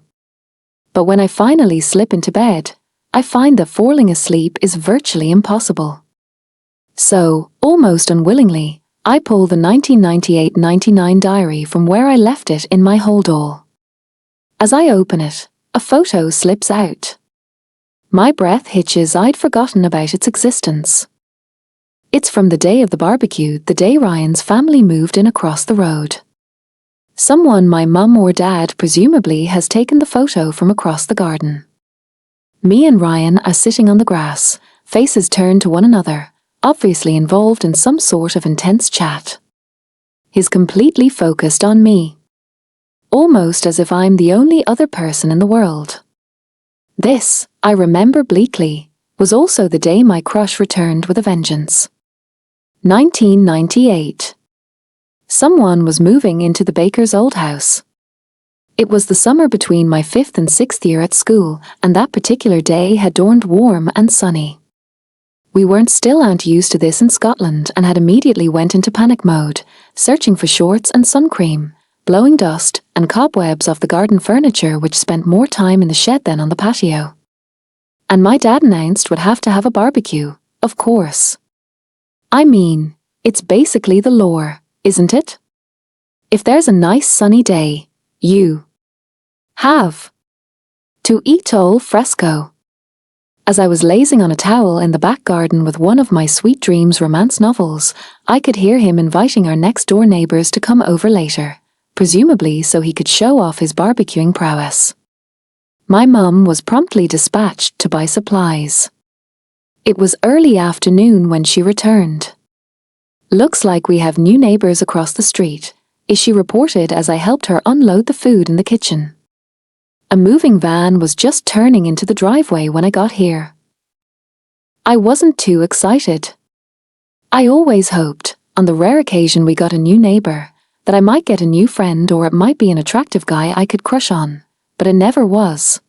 But when I finally slip into bed, I find that falling asleep is virtually impossible. So, almost unwillingly, I pull the 1998-99 diary from where I left it in my holdall. As I open it, a photo slips out. My breath hitches. I'd forgotten about its existence. It's from the day of the barbecue, the day Ryan's family moved in across the road. Someone, my mum or dad presumably, has taken the photo from across the garden. Me and Ryan are sitting on the grass, faces turned to one another, obviously involved in some sort of intense chat. He's completely focused on me. Almost as if I'm the only other person in the world. This, I remember bleakly, was also the day my crush returned with a vengeance. 1998. Someone was moving into the baker's old house. It was the summer between my 5th and 6th year at school, and that particular day had dawned warm and sunny. We weren't used to this in Scotland and had immediately went into panic mode, searching for shorts and sun cream, blowing dust and cobwebs off the garden furniture, which spent more time in the shed than on the patio. And my dad announced we'd have to have a barbecue, of course. I mean, it's basically the lore, isn't it? If there's a nice sunny day, you have to eat al fresco. As I was lazing on a towel in the back garden with one of my sweet dreams romance novels, I could hear him inviting our next-door neighbours to come over later, presumably so he could show off his barbecuing prowess. My mum was promptly dispatched to buy supplies. It was early afternoon when she returned. "Looks like we have new neighbours across the street," she reported as I helped her unload the food in the kitchen. A moving van was just turning into the driveway when I got here. I wasn't too excited. I always hoped, on the rare occasion we got a new neighbour, that I might get a new friend or it might be an attractive guy I could crush on, but it never was.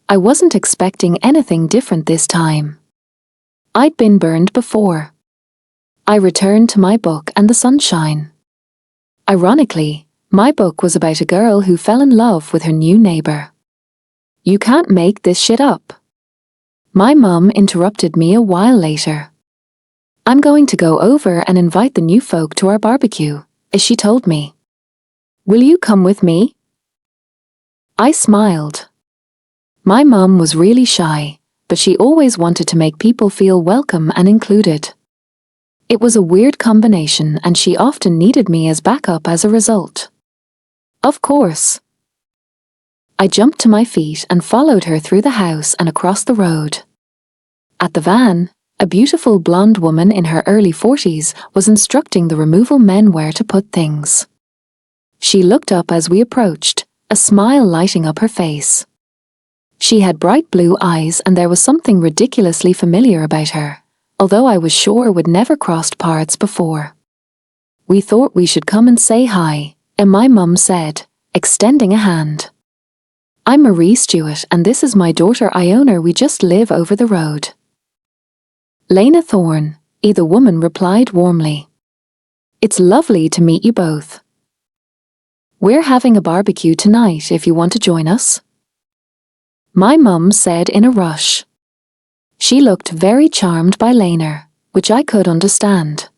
I wasn't expecting anything different this time. I'd been burned before. I returned to my book and the sunshine. Ironically, my book was about a girl who fell in love with her new neighbour. You can't make this shit up. My mum interrupted me a while later. "I'm going to go over and invite the new folk to our barbecue," as she told me. "Will you come with me?" I smiled. My mum was really shy, but she always wanted to make people feel welcome and included. It was a weird combination, and she often needed me as backup as a result. Of course. I jumped to my feet and followed her through the house and across the road. At the van, a beautiful blonde woman in her early 40s was instructing the removal men where to put things. She looked up as we approached, a smile lighting up her face. She had bright blue eyes and there was something ridiculously familiar about her, although I was sure we'd never crossed paths before. "We thought we should come and say hi," and my mum said, extending a hand. "I'm Marie Stewart and this is my daughter Iona. We just live over the road." "Lena Thorne," the woman replied warmly. "It's lovely to meet you both. We're having a barbecue tonight if you want to join us," my mum said in a rush. She looked very charmed by Lena, which I could understand.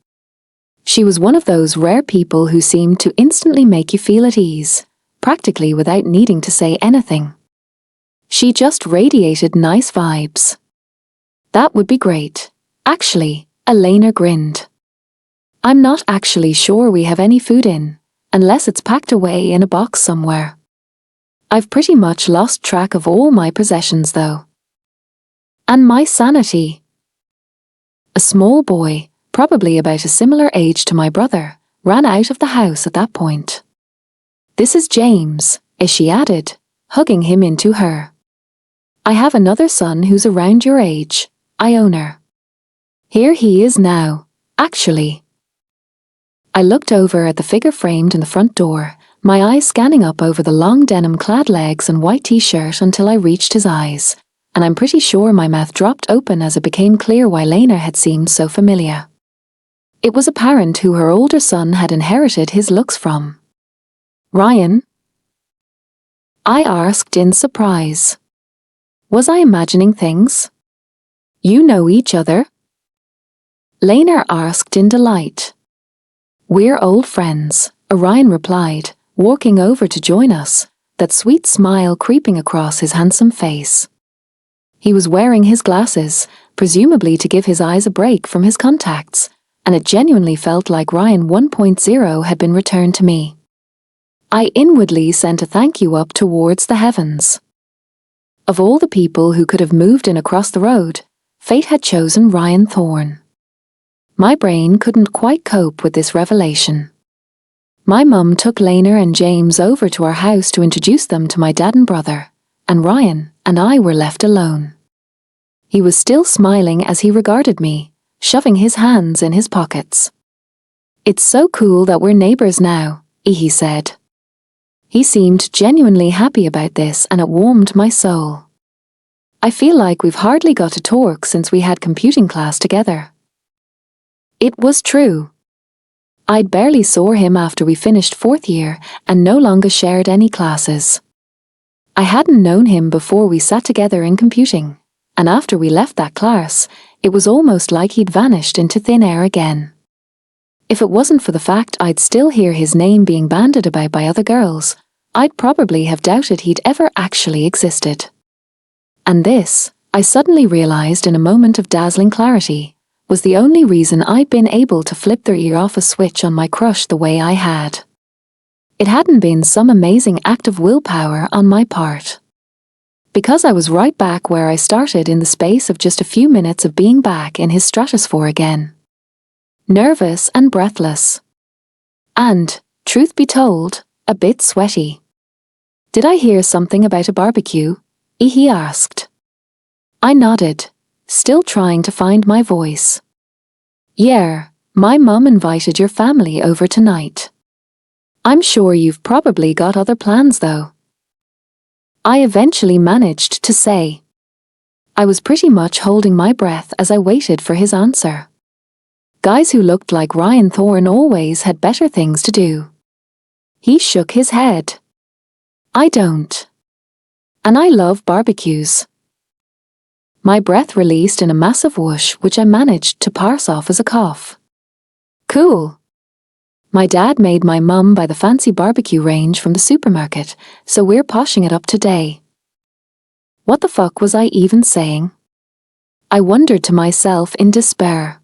She was one of those rare people who seemed to instantly make you feel at ease, practically without needing to say anything. She just radiated nice vibes. "That would be great. Actually," Elena grinned. "I'm not actually sure we have any food in, unless it's packed away in a box somewhere. I've pretty much lost track of all my possessions though. And my sanity." A small boy, probably about a similar age to my brother, ran out of the house at that point. "This is James," as she added, hugging him into her. I have another son who's around your age, Iona. Here he is now, actually. I looked over at the figure framed in the front door, my eyes scanning up over the long denim-clad legs and white t-shirt until I reached his eyes, and I'm pretty sure my mouth dropped open as it became clear why Lena had seemed so familiar. It was apparent who her older son had inherited his looks from. Ryan? I asked in surprise. Was I imagining things? You know each other? Lena asked in delight. We're old friends, Orion replied, walking over to join us, that sweet smile creeping across his handsome face. He was wearing his glasses, presumably to give his eyes a break from his contacts, and it genuinely felt like Ryan 1.0 had been returned to me. I inwardly sent a thank you up towards the heavens. Of all the people who could have moved in across the road, fate had chosen Ryan Thorne. My brain couldn't quite cope with this revelation. My mum took Lena and James over to our house to introduce them to my dad and brother, and Ryan and I were left alone. He was still smiling as he regarded me, shoving his hands in his pockets. It's so cool that we're neighbors now, he said. He seemed genuinely happy about this and it warmed my soul. I feel like we've hardly got to talk since we had computing class together. It was true. I'd barely saw him after we finished 4th year and no longer shared any classes. I hadn't known him before we sat together in computing, and after we left that class, it was almost like he'd vanished into thin air again. If it wasn't for the fact I'd still hear his name being bandied about by other girls, I'd probably have doubted he'd ever actually existed. And this, I suddenly realized in a moment of dazzling clarity, was the only reason I'd been able to flip their ear off a switch on my crush the way I had. It hadn't been some amazing act of willpower on my part. Because I was right back where I started in the space of just a few minutes of being back in his stratosphere again. Nervous and breathless. And, truth be told, a bit sweaty. Did I hear something about a barbecue? He asked. I nodded, still trying to find my voice. Yeah, my mum invited your family over tonight. I'm sure you've probably got other plans though. I eventually managed to say. I was pretty much holding my breath as I waited for his answer. Guys who looked like Ryan Thorne always had better things to do. He shook his head. I don't. And I love barbecues. My breath released in a massive whoosh which I managed to parse off as a cough. Cool. My dad made my mum buy the fancy barbecue range from the supermarket, so we're poshing it up today. What the fuck was I even saying? I wondered to myself in despair.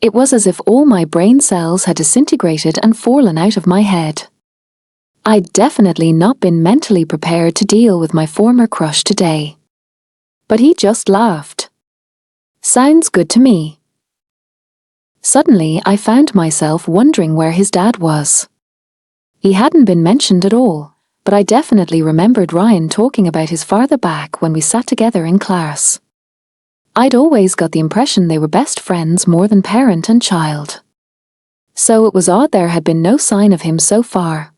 It was as if all my brain cells had disintegrated and fallen out of my head. I'd definitely not been mentally prepared to deal with my former crush today. But he just laughed. Sounds good to me. Suddenly, I found myself wondering where his dad was. He hadn't been mentioned at all, but I definitely remembered Ryan talking about his father back when we sat together in class. I'd always got the impression they were best friends more than parent and child. So it was odd there had been no sign of him so far.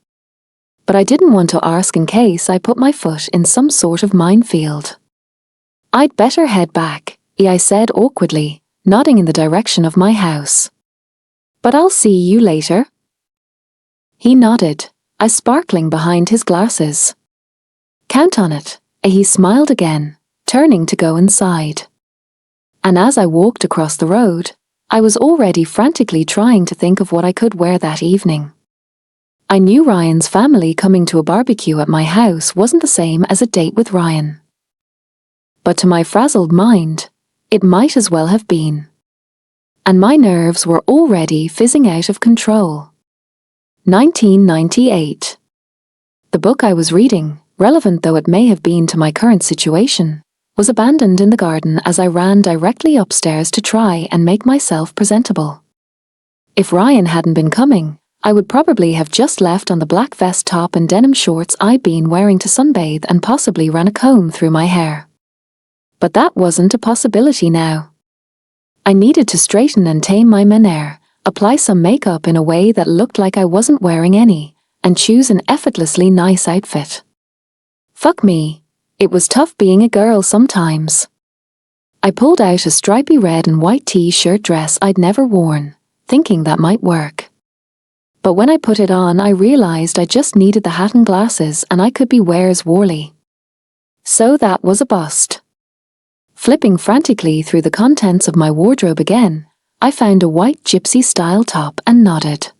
But I didn't want to ask in case I put my foot in some sort of minefield. I'd better head back, I said awkwardly, nodding in the direction of my house. But I'll see you later. He nodded, eyes sparkling behind his glasses. Count on it, he smiled again, turning to go inside. And as I walked across the road, I was already frantically trying to think of what I could wear that evening. I knew Ryan's family coming to a barbecue at my house wasn't the same as a date with Ryan. But to my frazzled mind, it might as well have been. And my nerves were already fizzing out of control. 1998. The book I was reading, relevant though it may have been to my current situation, was abandoned in the garden as I ran directly upstairs to try and make myself presentable. If Ryan hadn't been coming, I would probably have just left on the black vest top and denim shorts I'd been wearing to sunbathe and possibly ran a comb through my hair. But that wasn't a possibility now. I needed to straighten and tame my menere, apply some makeup in a way that looked like I wasn't wearing any, and choose an effortlessly nice outfit. Fuck me, it was tough being a girl sometimes. I pulled out a stripy red and white t-shirt dress I'd never worn, thinking that might work. But when I put it on, I realized I just needed the hat and glasses and I could be Where's Worley. So that was a bust. Flipping frantically through the contents of my wardrobe again, I found a white gypsy-style top and nodded.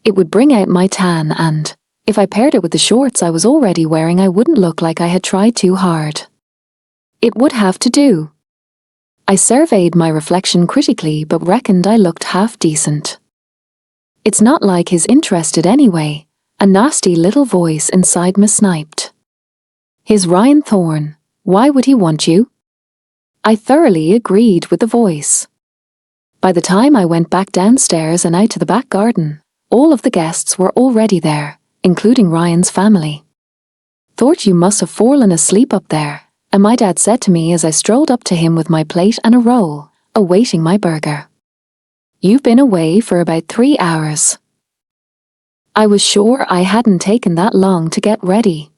It would bring out my tan and, if I paired it with the shorts I was already wearing, I wouldn't look like I had tried too hard. It would have to do. I surveyed my reflection critically but reckoned I looked half decent. It's not like he's interested anyway, a nasty little voice inside me sniped. His Ryan Thorne, why would he want you? I thoroughly agreed with the voice. By the time I went back downstairs and out to the back garden, all of the guests were already there, including Ryan's family. Thought you must have fallen asleep up there, and my dad said to me as I strolled up to him with my plate and a roll, awaiting my burger. You've been away for about 3 hours. I was sure I hadn't taken that long to get ready.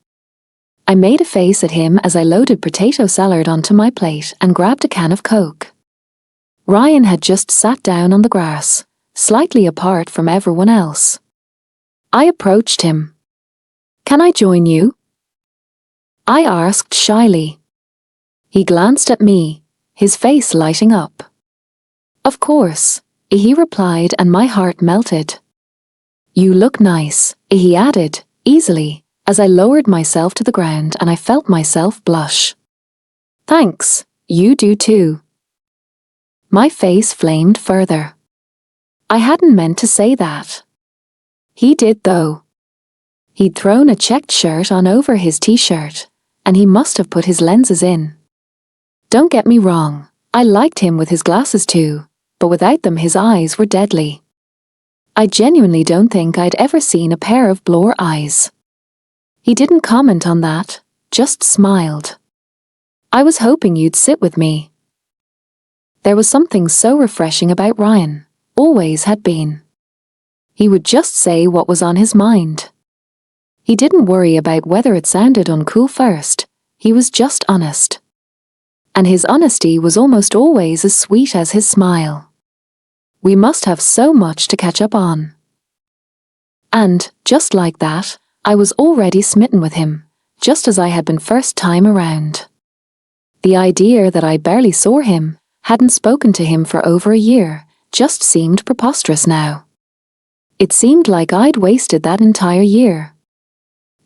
I made a face at him as I loaded potato salad onto my plate and grabbed a can of Coke. Ryan had just sat down on the grass, slightly apart from everyone else. I approached him. Can I join you? I asked shyly. He glanced at me, his face lighting up. Of course, he replied, and my heart melted. You look nice, he added, easily, as I lowered myself to the ground and I felt myself blush. Thanks, you do too. My face flamed further. I hadn't meant to say that. He did though. He'd thrown a checked shirt on over his t-shirt, and he must have put his lenses in. Don't get me wrong, I liked him with his glasses too, but without them his eyes were deadly. I genuinely don't think I'd ever seen a pair of blue eyes. He didn't comment on that, just smiled. I was hoping you'd sit with me. There was something so refreshing about Ryan, always had been. He would just say what was on his mind. He didn't worry about whether it sounded uncool first, he was just honest. And his honesty was almost always as sweet as his smile. We must have so much to catch up on. And, just like that, I was already smitten with him, just as I had been first time around. The idea that I barely saw him, hadn't spoken to him for over a year, just seemed preposterous now. It seemed like I'd wasted that entire year.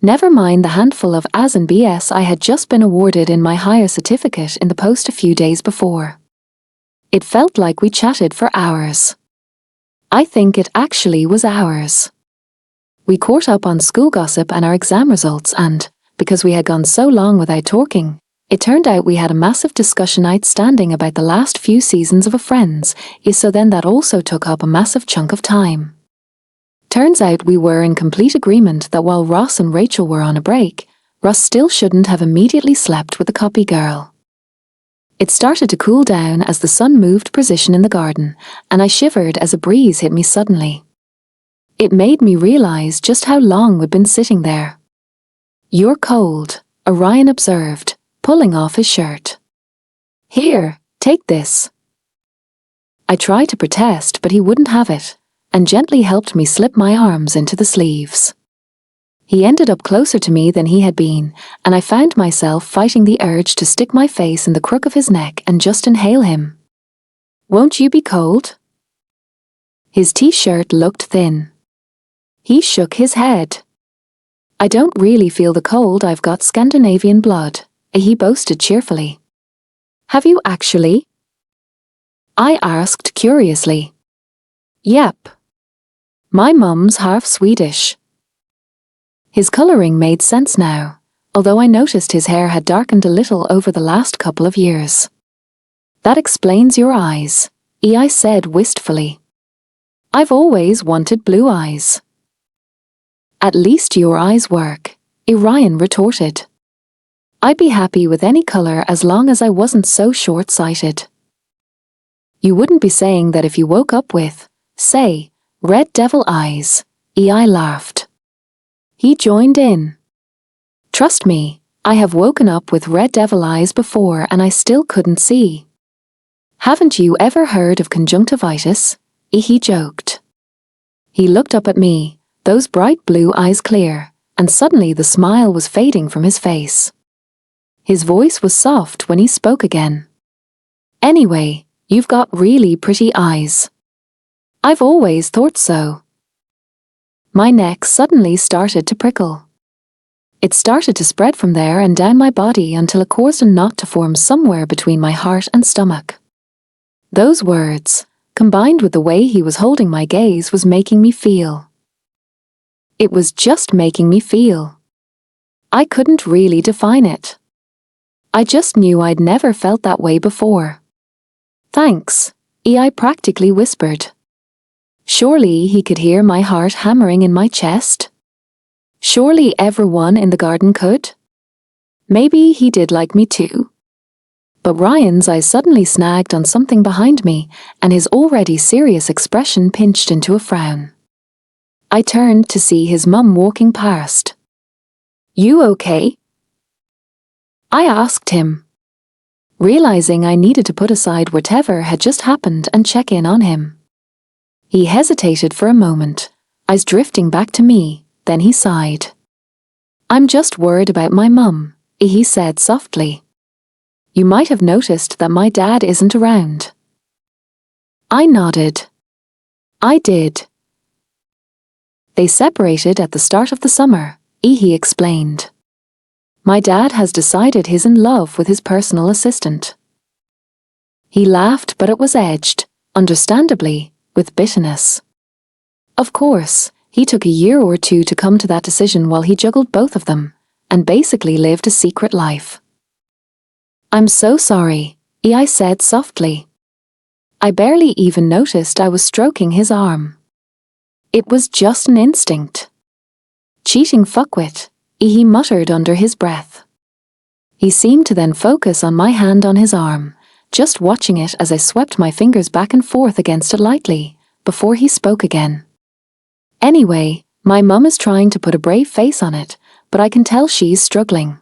Never mind the handful of As and BS I had just been awarded in my higher certificate in the post a few days before. It felt like we chatted for hours. I think it actually was hours. We caught up on school gossip and our exam results and, because we had gone so long without talking, it turned out we had a massive discussion outstanding about the last few seasons of a Friends, so then that also took up a massive chunk of time. Turns out we were in complete agreement that while Ross and Rachel were on a break, Ross still shouldn't have immediately slept with the copy girl. It started to cool down as the sun moved position in the garden, and I shivered as a breeze hit me suddenly. It made me realize just how long we'd been sitting there. You're cold, Orion observed, pulling off his shirt. Here, take this. I tried to protest, but he wouldn't have it, and gently helped me slip my arms into the sleeves. He ended up closer to me than he had been, and I found myself fighting the urge to stick my face in the crook of his neck and just inhale him. Won't you be cold? His t-shirt looked thin. He shook his head. I don't really feel the cold, I've got Scandinavian blood, he boasted cheerfully. Have you actually? I asked curiously. Yep. My mum's half Swedish. His colouring made sense now, although I noticed his hair had darkened a little over the last couple of years. That explains your eyes, I said wistfully. I've always wanted blue eyes. At least your eyes work, Orion retorted. I'd be happy with any color as long as I wasn't so short-sighted. You wouldn't be saying that if you woke up with, say, red devil eyes, I laughed. He joined in. Trust me, I have woken up with red devil eyes before and I still couldn't see. Haven't you ever heard of conjunctivitis? He joked. He looked up at me, those bright blue eyes clear, and suddenly the smile was fading from his face. His voice was soft when he spoke again. Anyway, you've got really pretty eyes. I've always thought so. My neck suddenly started to prickle. It started to spread from there and down my body until it caused a knot to form somewhere between my heart and stomach. Those words, combined with the way he was holding my gaze, was making me feel. It was just making me feel. I couldn't really define it. I just knew I'd never felt that way before. Thanks, I practically whispered. Surely he could hear my heart hammering in my chest? Surely everyone in the garden could? Maybe he did like me too. But Ryan's eyes suddenly snagged on something behind me, and his already serious expression pinched into a frown. I turned to see his mum walking past. You okay? I asked him, realizing I needed to put aside whatever had just happened and check in on him. He hesitated for a moment, eyes drifting back to me, then he sighed. I'm just worried about my mum, he said softly. You might have noticed that my dad isn't around. I nodded. I did. They separated at the start of the summer, he explained. My dad has decided he's in love with his personal assistant. He laughed, but it was edged, understandably, with bitterness. Of course, he took a year or two to come to that decision while he juggled both of them, and basically lived a secret life. I'm so sorry, I said softly. I barely even noticed I was stroking his arm. It was just an instinct. Cheating fuckwit, he muttered under his breath. He seemed to then focus on my hand on his arm, just watching it as I swept my fingers back and forth against it lightly, before he spoke again. Anyway, my mum is trying to put a brave face on it, but I can tell she's struggling.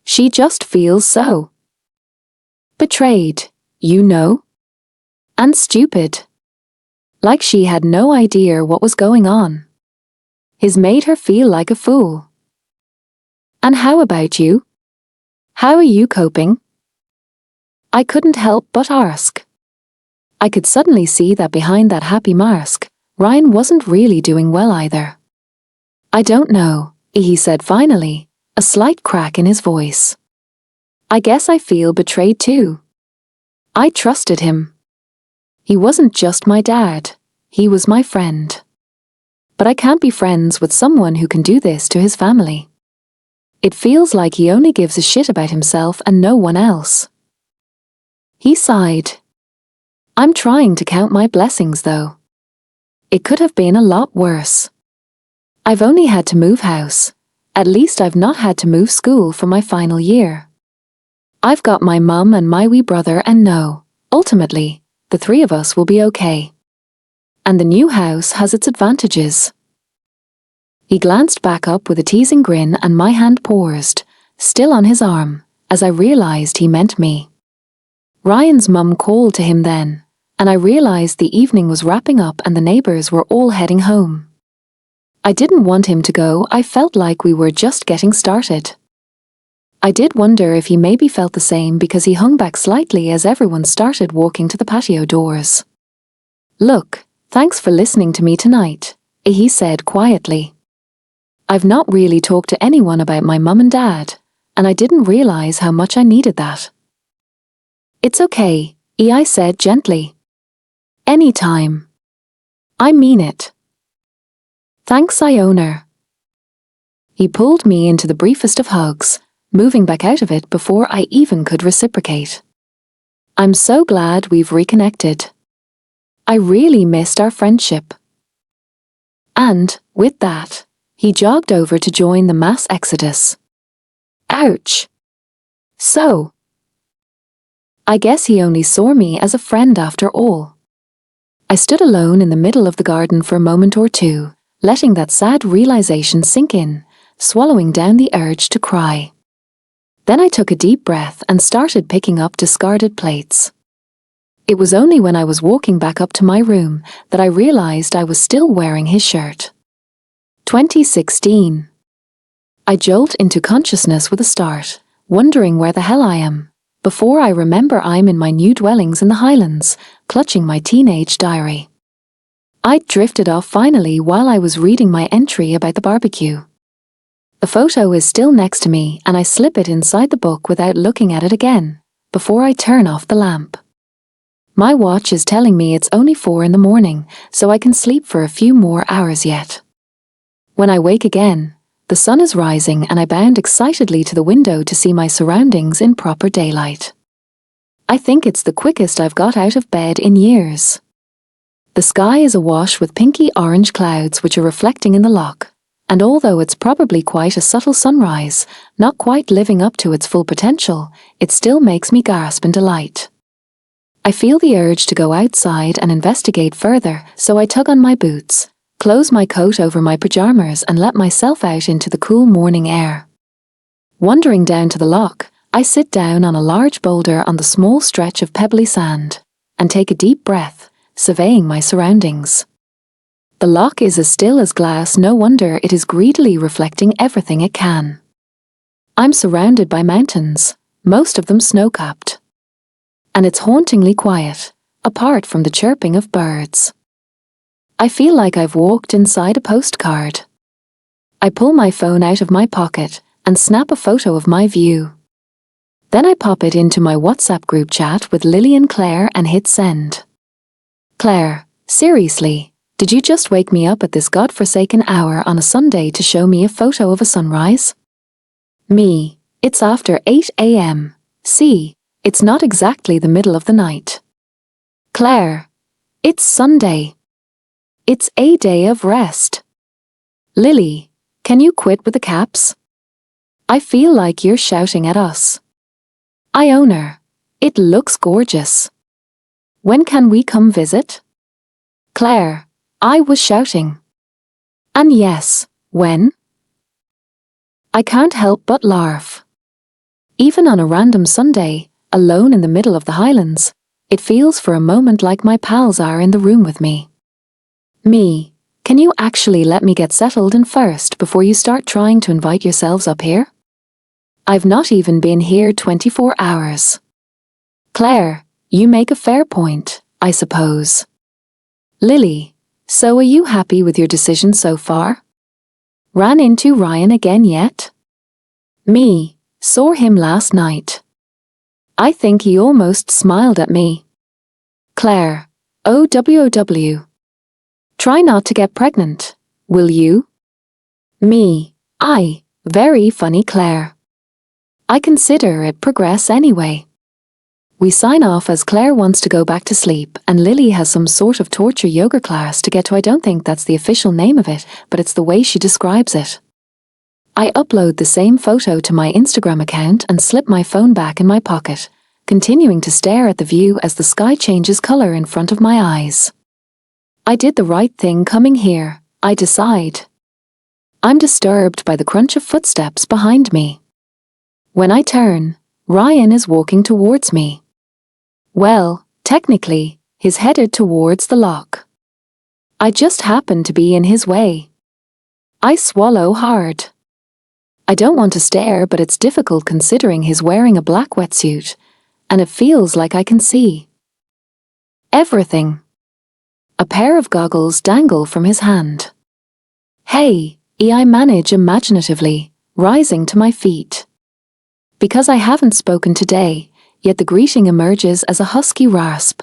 She just feels so betrayed, you know? And stupid. Like she had no idea what was going on. He's made her feel like a fool. And how about you? How are you coping? I couldn't help but ask. I could suddenly see that behind that happy mask, Ryan wasn't really doing well either. I don't know, he said finally, a slight crack in his voice. I guess I feel betrayed too. I trusted him. He wasn't just my dad, he was my friend. But I can't be friends with someone who can do this to his family. It feels like he only gives a shit about himself and no one else. He sighed. I'm trying to count my blessings though. It could have been a lot worse. I've only had to move house. At least I've not had to move school for my final year. I've got my mum and my wee brother, and no, ultimately, the three of us will be okay. And the new house has its advantages. He glanced back up with a teasing grin and my hand paused, still on his arm, as I realized he meant me. Ryan's mum called to him then, and I realized the evening was wrapping up and the neighbors were all heading home. I didn't want him to go, I felt like we were just getting started. I did wonder if he maybe felt the same because he hung back slightly as everyone started walking to the patio doors. Look, thanks for listening to me tonight, he said quietly. I've not really talked to anyone about my mum and dad, and I didn't realize how much I needed that. It's okay, I said gently. Anytime. I mean it. Thanks, Iona. He pulled me into the briefest of hugs, moving back out of it before I even could reciprocate. I'm so glad we've reconnected. I really missed our friendship. And, with that, he jogged over to join the mass exodus. Ouch. So, I guess he only saw me as a friend after all. I stood alone in the middle of the garden for a moment or two, letting that sad realization sink in, swallowing down the urge to cry. Then I took a deep breath and started picking up discarded plates. It was only when I was walking back up to my room that I realized I was still wearing his shirt. 2016. I jolt into consciousness with a start, wondering where the hell I am. Before I remember, I'm in my new dwellings in the Highlands, clutching my teenage diary. I'd drifted off finally while I was reading my entry about the barbecue. The photo is still next to me and I slip it inside the book without looking at it again, before I turn off the lamp. My watch is telling me it's only 4 in the morning, so I can sleep for a few more hours yet. When I wake again, the sun is rising and I bound excitedly to the window to see my surroundings in proper daylight. I think it's the quickest I've got out of bed in years. The sky is awash with pinky orange clouds which are reflecting in the loch, and although it's probably quite a subtle sunrise, not quite living up to its full potential, it still makes me gasp in delight. I feel the urge to go outside and investigate further, so I tug on my boots, close my coat over my pajamas and let myself out into the cool morning air. Wandering down to the loch, I sit down on a large boulder on the small stretch of pebbly sand, and take a deep breath, surveying my surroundings. The loch is as still as glass, no wonder it is greedily reflecting everything it can. I'm surrounded by mountains, most of them snow-capped. And it's hauntingly quiet, apart from the chirping of birds. I feel like I've walked inside a postcard. I pull my phone out of my pocket and snap a photo of my view. Then I pop it into my WhatsApp group chat with Lily and Claire and hit send. Claire, seriously, did you just wake me up at this godforsaken hour on a Sunday to show me a photo of a sunrise? Me, it's after 8 a.m. See, it's not exactly the middle of the night. Claire, it's Sunday. It's a day of rest. Lily, can you quit with the caps? I feel like you're shouting at us. Iona, it looks gorgeous. When can we come visit? Claire, I was shouting. And yes, when? I can't help but laugh. Even on a random Sunday, alone in the middle of the Highlands, it feels for a moment like my pals are in the room with me. Me, can you actually let me get settled in first before you start trying to invite yourselves up here? I've not even been here 24 hours. Claire, you make a fair point, I suppose. Lily, so are you happy with your decision so far? Ran into Ryan again yet? Me, saw him last night. I think he almost smiled at me. Claire, OWOW. Try not to get pregnant, will you? Me, very funny Claire. I consider it progress anyway. We sign off as Claire wants to go back to sleep and Lily has some sort of torture yoga class to get to. I don't think that's the official name of it, but it's the way she describes it. I upload the same photo to my Instagram account and slip my phone back in my pocket, continuing to stare at the view as the sky changes color in front of my eyes. I did the right thing coming here, I decide. I'm disturbed by the crunch of footsteps behind me. When I turn, Ryan is walking towards me. Well, technically, he's headed towards the loch. I just happen to be in his way. I swallow hard. I don't want to stare, but it's difficult considering he's wearing a black wetsuit, and it feels like I can see everything. A pair of goggles dangle from his hand. Hey, I manage imaginatively, rising to my feet. Because I haven't spoken today, yet the greeting emerges as a husky rasp.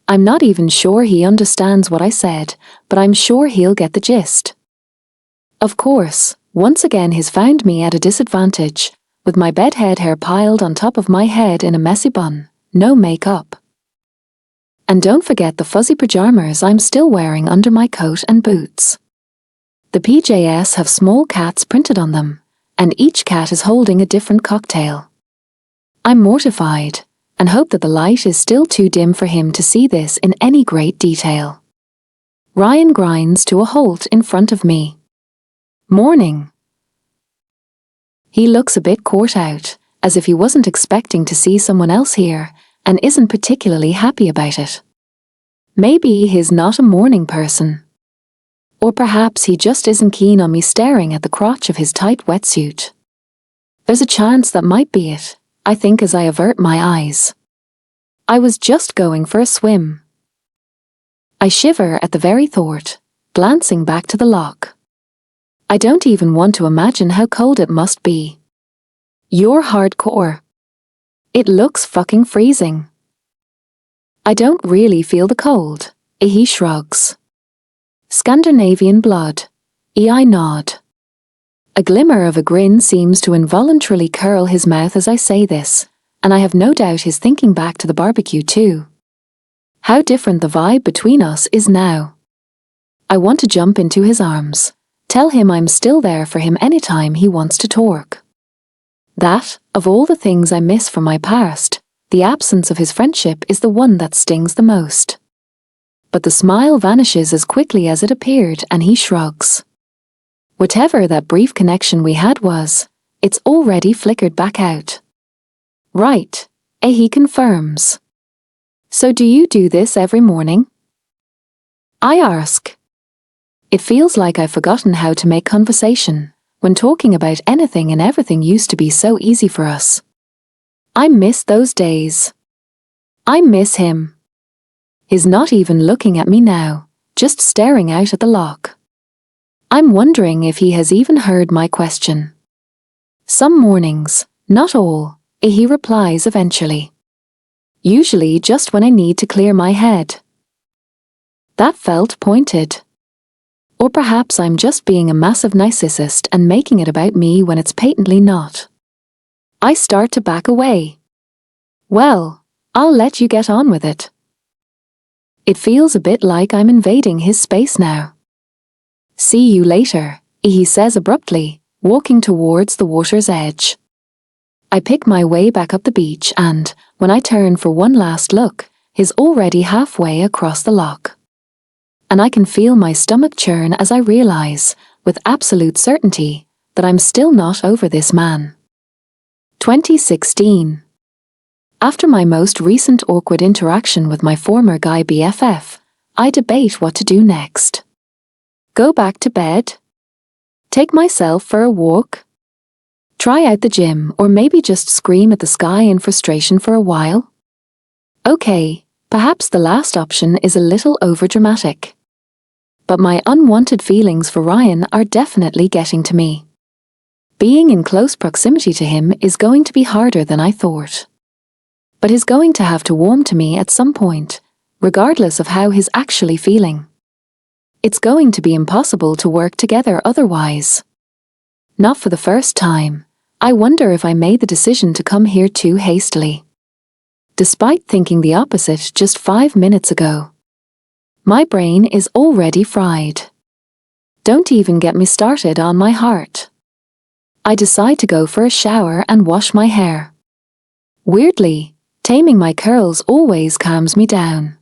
I'm not even sure he understands what I said, but I'm sure he'll get the gist. Of course, once again he's found me at a disadvantage, with my bedhead hair piled on top of my head in a messy bun, no makeup. And don't forget the fuzzy pajamas I'm still wearing under my coat and boots. The PJs have small cats printed on them, and each cat is holding a different cocktail. I'm mortified, and hope that the light is still too dim for him to see this in any great detail. Ryan grinds to a halt in front of me. Morning. He looks a bit caught out, as if he wasn't expecting to see someone else here, and isn't particularly happy about it. Maybe he's not a morning person. Or perhaps he just isn't keen on me staring at the crotch of his tight wetsuit. There's a chance that might be it, I think as I avert my eyes. I was just going for a swim. I shiver at the very thought, glancing back to the lock. I don't even want to imagine how cold it must be. You're hardcore. It looks fucking freezing. I don't really feel the cold, he shrugs. Scandinavian blood, I nod. A glimmer of a grin seems to involuntarily curl his mouth as I say this, and I have no doubt he's thinking back to the barbecue too. How different the vibe between us is now. I want to jump into his arms, tell him I'm still there for him anytime he wants to talk. That, of all the things I miss from my past, the absence of his friendship is the one that stings the most. But the smile vanishes as quickly as it appeared and he shrugs. Whatever that brief connection we had was, it's already flickered back out. Right, he confirms. So do you do this every morning? I ask. It feels like I've forgotten how to make conversation, when talking about anything and everything used to be so easy for us. I miss those days. I miss him. He's not even looking at me now, just staring out at the lock. I'm wondering if he has even heard my question. Some mornings, not all, he replies eventually. Usually just when I need to clear my head. That felt pointed. Or perhaps I'm just being a massive narcissist and making it about me when it's patently not. I start to back away. Well, I'll let you get on with it. It feels a bit like I'm invading his space now. See you later, he says abruptly, walking towards the water's edge. I pick my way back up the beach and, when I turn for one last look, he's already halfway across the lock. And I can feel my stomach churn as I realize, with absolute certainty, that I'm still not over this man. 2016. After my most recent awkward interaction with my former guy BFF, I debate what to do next. Go back to bed? Take myself for a walk? Try out the gym or maybe just scream at the sky in frustration for a while? Okay, perhaps the last option is a little overdramatic. But my unwanted feelings for Ryan are definitely getting to me. Being in close proximity to him is going to be harder than I thought. But he's going to have to warm to me at some point, regardless of how he's actually feeling. It's going to be impossible to work together otherwise. Not for the first time, I wonder if I made the decision to come here too hastily. Despite thinking the opposite just 5 minutes ago. My brain is already fried. Don't even get me started on my heart. I decide to go for a shower and wash my hair. Weirdly, taming my curls always calms me down.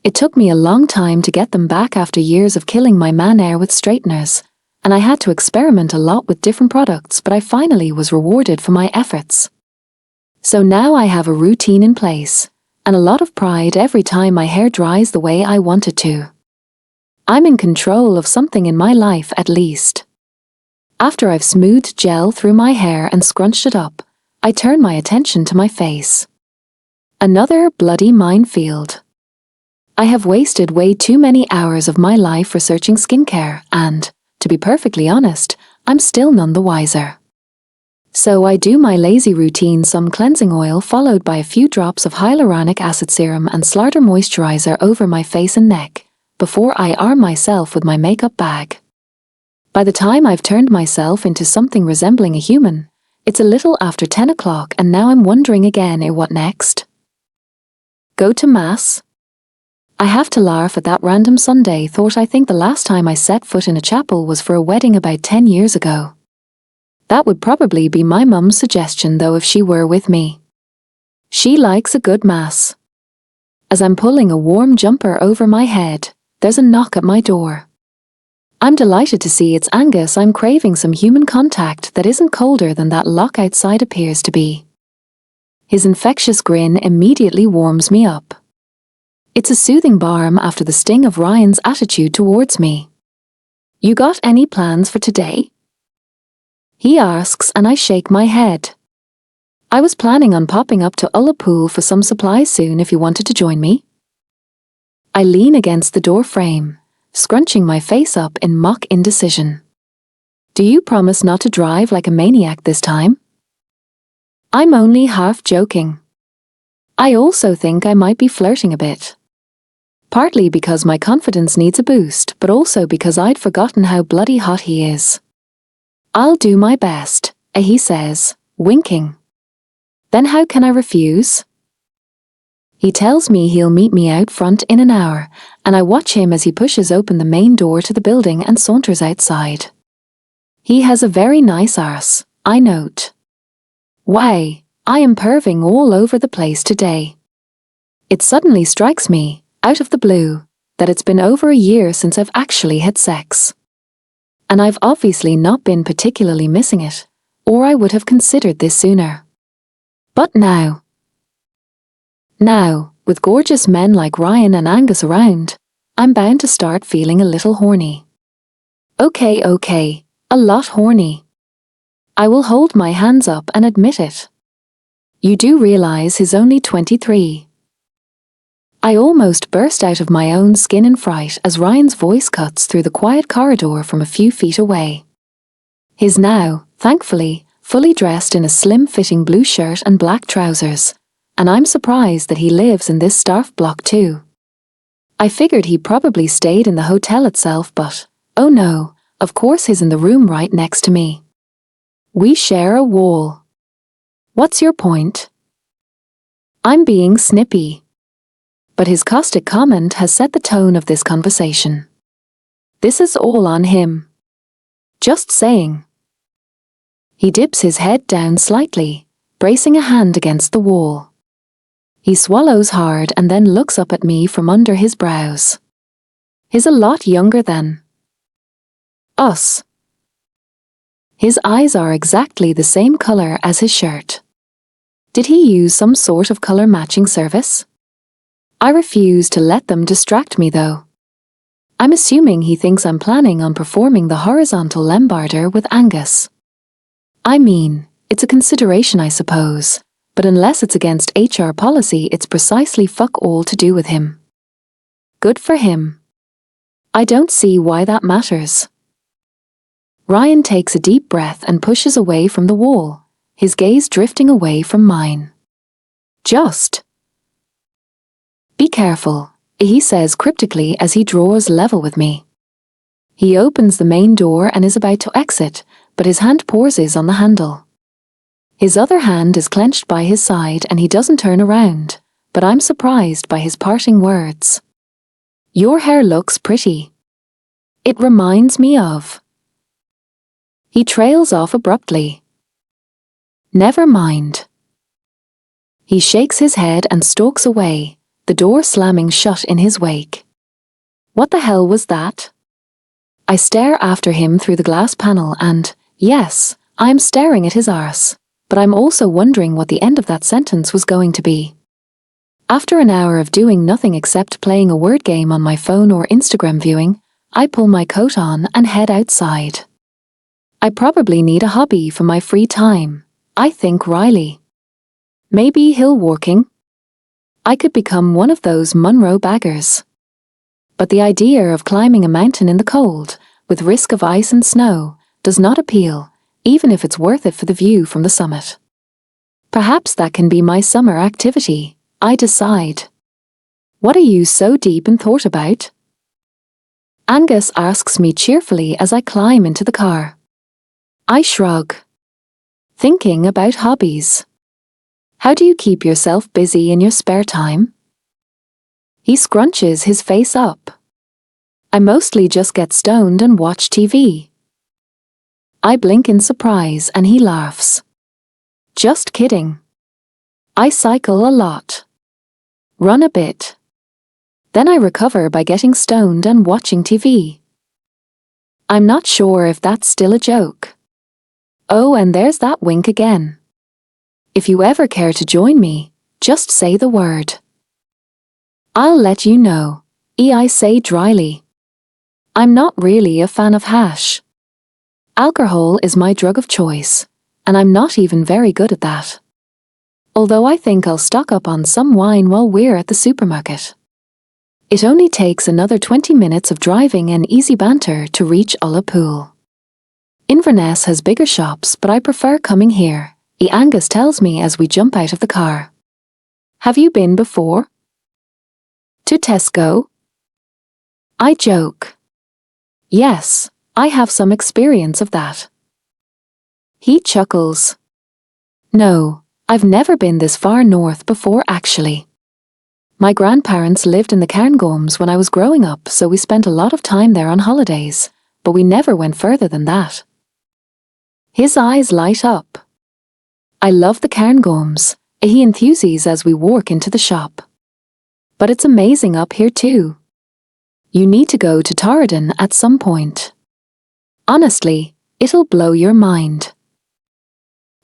It took me a long time to get them back after years of killing my man hair with straighteners, and I had to experiment a lot with different products, but I finally was rewarded for my efforts. So now I have a routine in place, and a lot of pride every time my hair dries the way I want it to. I'm in control of something in my life at least. After I've smoothed gel through my hair and scrunched it up, I turn my attention to my face. Another bloody minefield. I have wasted way too many hours of my life researching skincare and, to be perfectly honest, I'm still none the wiser. So I do my lazy routine, some cleansing oil followed by a few drops of hyaluronic acid serum and Slaughter moisturizer over my face and neck, before I arm myself with my makeup bag. By the time I've turned myself into something resembling a human, it's a little after 10 o'clock and now I'm wondering again, what next? Go to mass? I have to laugh at that random Sunday thought. I think the last time I set foot in a chapel was for a wedding about 10 years ago. That would probably be my mum's suggestion though if she were with me. She likes a good mass. As I'm pulling a warm jumper over my head, there's a knock at my door. I'm delighted to see it's Angus. I'm craving some human contact that isn't colder than that lock outside appears to be. His infectious grin immediately warms me up. It's a soothing balm after the sting of Ryan's attitude towards me. You got any plans for today? He asks and I shake my head. I was planning on popping up to Ullapool for some supplies soon if you wanted to join me. I lean against the door frame, scrunching my face up in mock indecision. Do you promise not to drive like a maniac this time? I'm only half joking. I also think I might be flirting a bit. Partly because my confidence needs a boost, but also because I'd forgotten how bloody hot he is. I'll do my best, he says, winking. Then how can I refuse? He tells me he'll meet me out front in an hour, and I watch him as he pushes open the main door to the building and saunters outside. He has a very nice arse, I note. Why, I am perving all over the place today. It suddenly strikes me, out of the blue, that it's been over a year since I've actually had sex. And I've obviously not been particularly missing it, or I would have considered this sooner. But now, with gorgeous men like Ryan and Angus around, I'm bound to start feeling a little horny. Okay, a lot horny. I will hold my hands up and admit it. You do realize he's only 23. I almost burst out of my own skin in fright as Ryan's voice cuts through the quiet corridor from a few feet away. He's now, thankfully, fully dressed in a slim-fitting blue shirt and black trousers, and I'm surprised that he lives in this starved block too. I figured he probably stayed in the hotel itself, but, oh no, of course he's in the room right next to me. We share a wall. What's your point? I'm being snippy. But his caustic comment has set the tone of this conversation. This is all on him. Just saying. He dips his head down slightly, bracing a hand against the wall. He swallows hard and then looks up at me from under his brows. He's a lot younger than us. His eyes are exactly the same color as his shirt. Did he use some sort of color matching service? I refuse to let them distract me though. I'm assuming he thinks I'm planning on performing the horizontal lembarder with Angus. I mean, it's a consideration I suppose, but unless it's against HR policy it's precisely fuck all to do with him. Good for him. I don't see why that matters. Ryan takes a deep breath and pushes away from the wall, his gaze drifting away from mine. Just be careful, he says cryptically as he draws level with me. He opens the main door and is about to exit, but his hand pauses on the handle. His other hand is clenched by his side and he doesn't turn around, but I'm surprised by his parting words. Your hair looks pretty. It reminds me of. He trails off abruptly. Never mind. He shakes his head and stalks away, the door slamming shut in his wake. What the hell was that? I stare after him through the glass panel and, yes, I'm staring at his arse, but I'm also wondering what the end of that sentence was going to be. After an hour of doing nothing except playing a word game on my phone or Instagram viewing, I pull my coat on and head outside. I probably need a hobby for my free time, I think Riley. Maybe hill walking? I could become one of those Munro baggers. But the idea of climbing a mountain in the cold, with risk of ice and snow, does not appeal, even if it's worth it for the view from the summit. Perhaps that can be my summer activity, I decide. What are you so deep in thought about? Angus asks me cheerfully as I climb into the car. I shrug. Thinking about hobbies. How do you keep yourself busy in your spare time? He scrunches his face up. I mostly just get stoned and watch TV. I blink in surprise and he laughs. Just kidding. I cycle a lot. Run a bit. Then I recover by getting stoned and watching TV. I'm not sure if that's still a joke. Oh, and there's that wink again. If you ever care to join me, just say the word. I'll let you know, I say dryly. I'm not really a fan of hash. Alcohol is my drug of choice, and I'm not even very good at that. Although I think I'll stock up on some wine while we're at the supermarket. It only takes another 20 minutes of driving and easy banter to reach Ullapool. Inverness has bigger shops, but I prefer coming here, Angus tells me as we jump out of the car. Have you been before? To Tesco? I joke. Yes, I have some experience of that. He chuckles. No, I've never been this far north before actually. My grandparents lived in the Cairngorms when I was growing up, so we spent a lot of time there on holidays, but we never went further than that. His eyes light up. I love the Cairngorms, he enthuses as we walk into the shop. But it's amazing up here too. You need to go to Torridon at some point. Honestly, it'll blow your mind.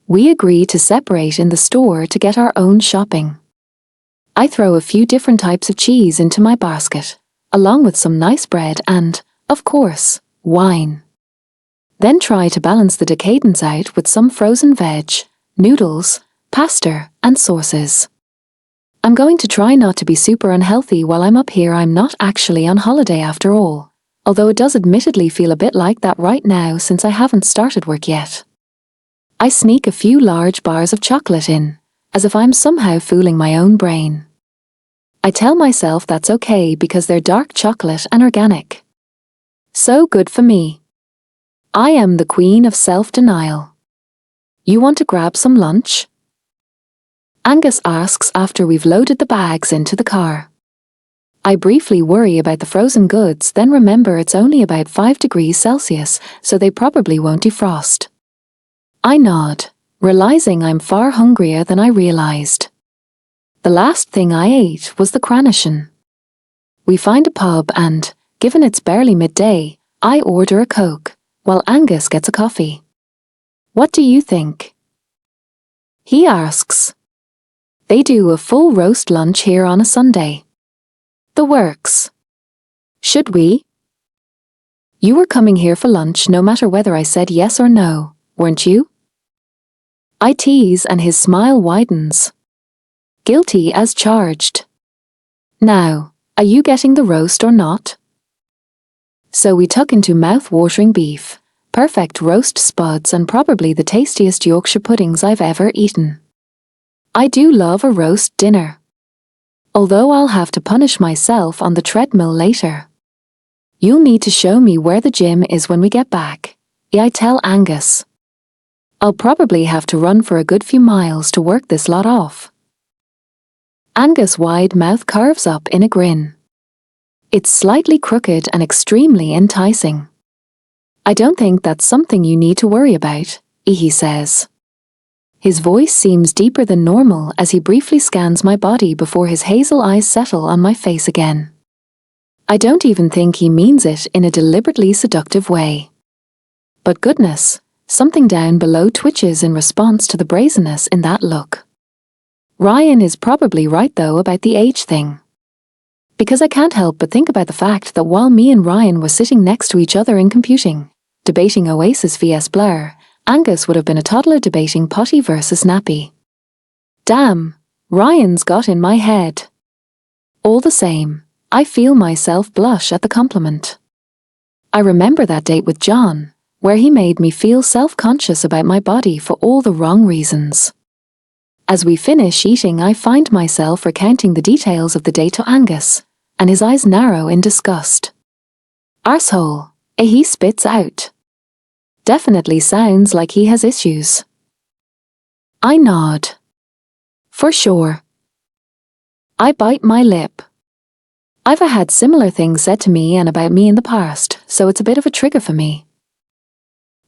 We agree to separate in the store to get our own shopping. I throw a few different types of cheese into my basket, along with some nice bread and, of course, wine. Then try to balance the decadence out with some frozen veg, noodles, pasta, and sauces. I'm going to try not to be super unhealthy while I'm up here. I'm not actually on holiday after all, although it does admittedly feel a bit like that right now since I haven't started work yet. I sneak a few large bars of chocolate in, as if I'm somehow fooling my own brain. I tell myself that's okay because they're dark chocolate and organic. So good for me. I am the queen of self-denial. You want to grab some lunch? Angus asks after we've loaded the bags into the car. I briefly worry about the frozen goods, then remember it's only about 5 degrees Celsius, so they probably won't defrost. I nod, realizing I'm far hungrier than I realized. The last thing I ate was the Cranachan. We find a pub and, given it's barely midday, I order a Coke, while Angus gets a coffee. What do you think? He asks. They do a full roast lunch here on a Sunday. The works. Should we? You were coming here for lunch no matter whether I said yes or no, weren't you? I tease and his smile widens. Guilty as charged. Now, are you getting the roast or not? So we tuck into mouth-watering beef, perfect roast spuds and probably the tastiest Yorkshire puddings I've ever eaten. I do love a roast dinner. Although I'll have to punish myself on the treadmill later. You'll need to show me where the gym is when we get back, I tell Angus. I'll probably have to run for a good few miles to work this lot off. Angus' wide mouth curves up in a grin. It's slightly crooked and extremely enticing. I don't think that's something you need to worry about, he says. His voice seems deeper than normal as he briefly scans my body before his hazel eyes settle on my face again. I don't even think he means it in a deliberately seductive way. But goodness, something down below twitches in response to the brazenness in that look. Ryan is probably right though about the age thing. Because I can't help but think about the fact that while me and Ryan were sitting next to each other in computing, debating Oasis vs Blur, Angus would have been a toddler debating potty versus nappy. Damn, Ryan's got in my head. All the same, I feel myself blush at the compliment. I remember that date with John, where he made me feel self-conscious about my body for all the wrong reasons. As we finish eating, I find myself recounting the details of the day to Angus, and his eyes narrow in disgust. Arsehole, he spits out. Definitely sounds like he has issues. I nod. For sure. I bite my lip. I've had similar things said to me and about me in the past, so it's a bit of a trigger for me.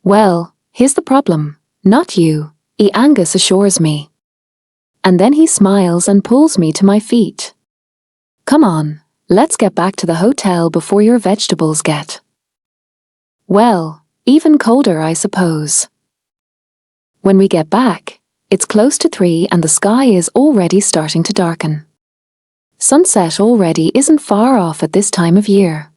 Well, here's the problem. Not you, Angus assures me. And then he smiles and pulls me to my feet. Come on, let's get back to the hotel before your vegetables get. Well, even colder, I suppose. When we get back, it's close to 3 and the sky is already starting to darken. Sunset already isn't far off at this time of year.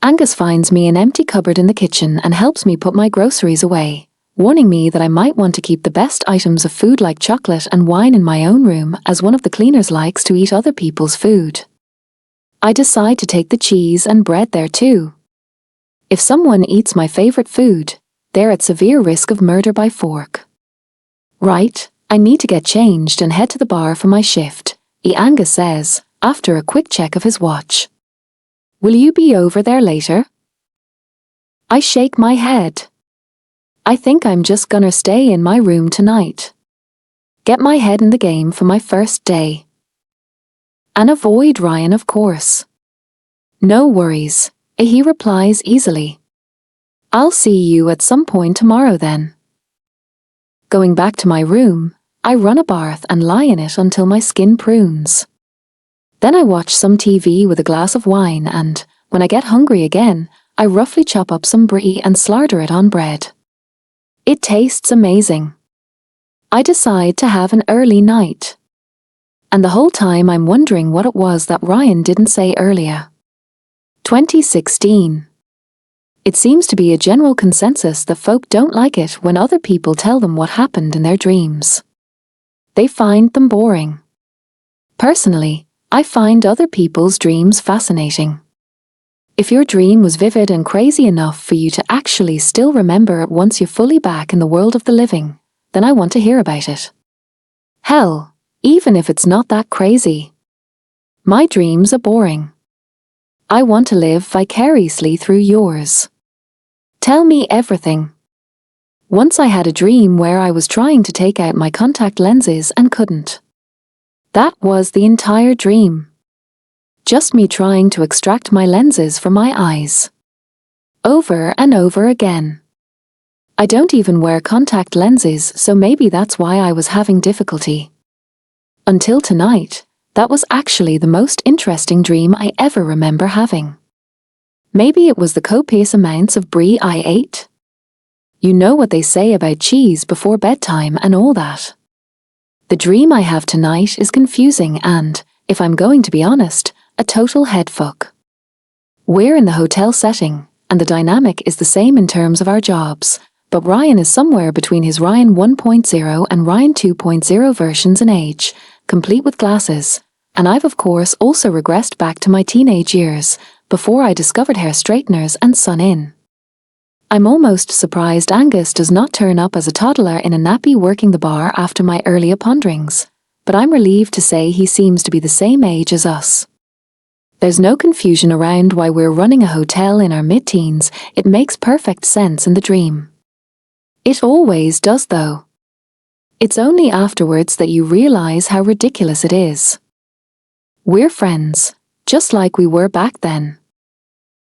Angus finds me an empty cupboard in the kitchen and helps me put my groceries away, warning me that I might want to keep the best items of food like chocolate and wine in my own room, as one of the cleaners likes to eat other people's food. I decide to take the cheese and bread there too. If someone eats my favorite food, they're at severe risk of murder by fork. Right, I need to get changed and head to the bar for my shift, Angus says, after a quick check of his watch. Will you be over there later? I shake my head. I think I'm just gonna stay in my room tonight. Get my head in the game for my first day. And avoid Ryan, of course. No worries, he replies easily. I'll see you at some point tomorrow then. Going back to my room, I run a bath and lie in it until my skin prunes. Then I watch some TV with a glass of wine and, when I get hungry again, I roughly chop up some brie and slaughter it on bread. It tastes amazing. I decide to have an early night. And the whole time I'm wondering what it was that Ryan didn't say earlier. 2016. It seems to be a general consensus that folk don't like it when other people tell them what happened in their dreams. They find them boring. Personally, I find other people's dreams fascinating. If your dream was vivid and crazy enough for you to actually still remember it once you're fully back in the world of the living, then I want to hear about it. Hell, even if it's not that crazy. My dreams are boring. I want to live vicariously through yours. Tell me everything. Once I had a dream where I was trying to take out my contact lenses and couldn't. That was the entire dream. Just me trying to extract my lenses from my eyes. Over and over again. I don't even wear contact lenses, so maybe that's why I was having difficulty. Until tonight, that was actually the most interesting dream I ever remember having. Maybe it was the copious amounts of brie I ate. You know what they say about cheese before bedtime and all that. The dream I have tonight is confusing and, if I'm going to be honest, a total headfuck. We're in the hotel setting, and the dynamic is the same in terms of our jobs, but Ryan is somewhere between his Ryan 1.0 and Ryan 2.0 versions in age, complete with glasses, and I've of course also regressed back to my teenage years, before I discovered hair straighteners and sun-in. I'm almost surprised Angus does not turn up as a toddler in a nappy working the bar after my earlier ponderings, but I'm relieved to say he seems to be the same age as us. There's no confusion around why we're running a hotel in our mid-teens. It makes perfect sense in the dream. It always does though. It's only afterwards that you realize how ridiculous it is. We're friends, just like we were back then.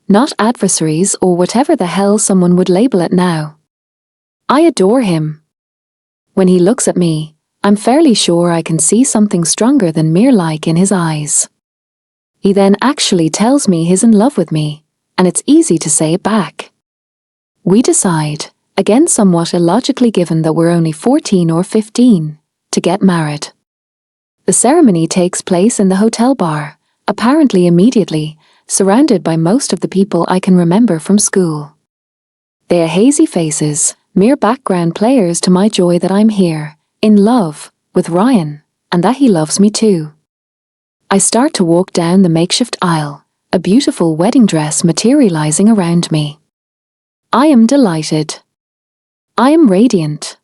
Not adversaries or whatever the hell someone would label it now. I adore him. When he looks at me, I'm fairly sure I can see something stronger than mere like in his eyes. He then actually tells me he's in love with me, and it's easy to say it back. We decide, again somewhat illogically given that we're only 14 or 15, to get married. The ceremony takes place in the hotel bar, apparently immediately, surrounded by most of the people I can remember from school. They are hazy faces, mere background players to my joy that I'm here, in love, with Ryan, and that he loves me too. I start to walk down the makeshift aisle, a beautiful wedding dress materializing around me. I am delighted. I am radiant.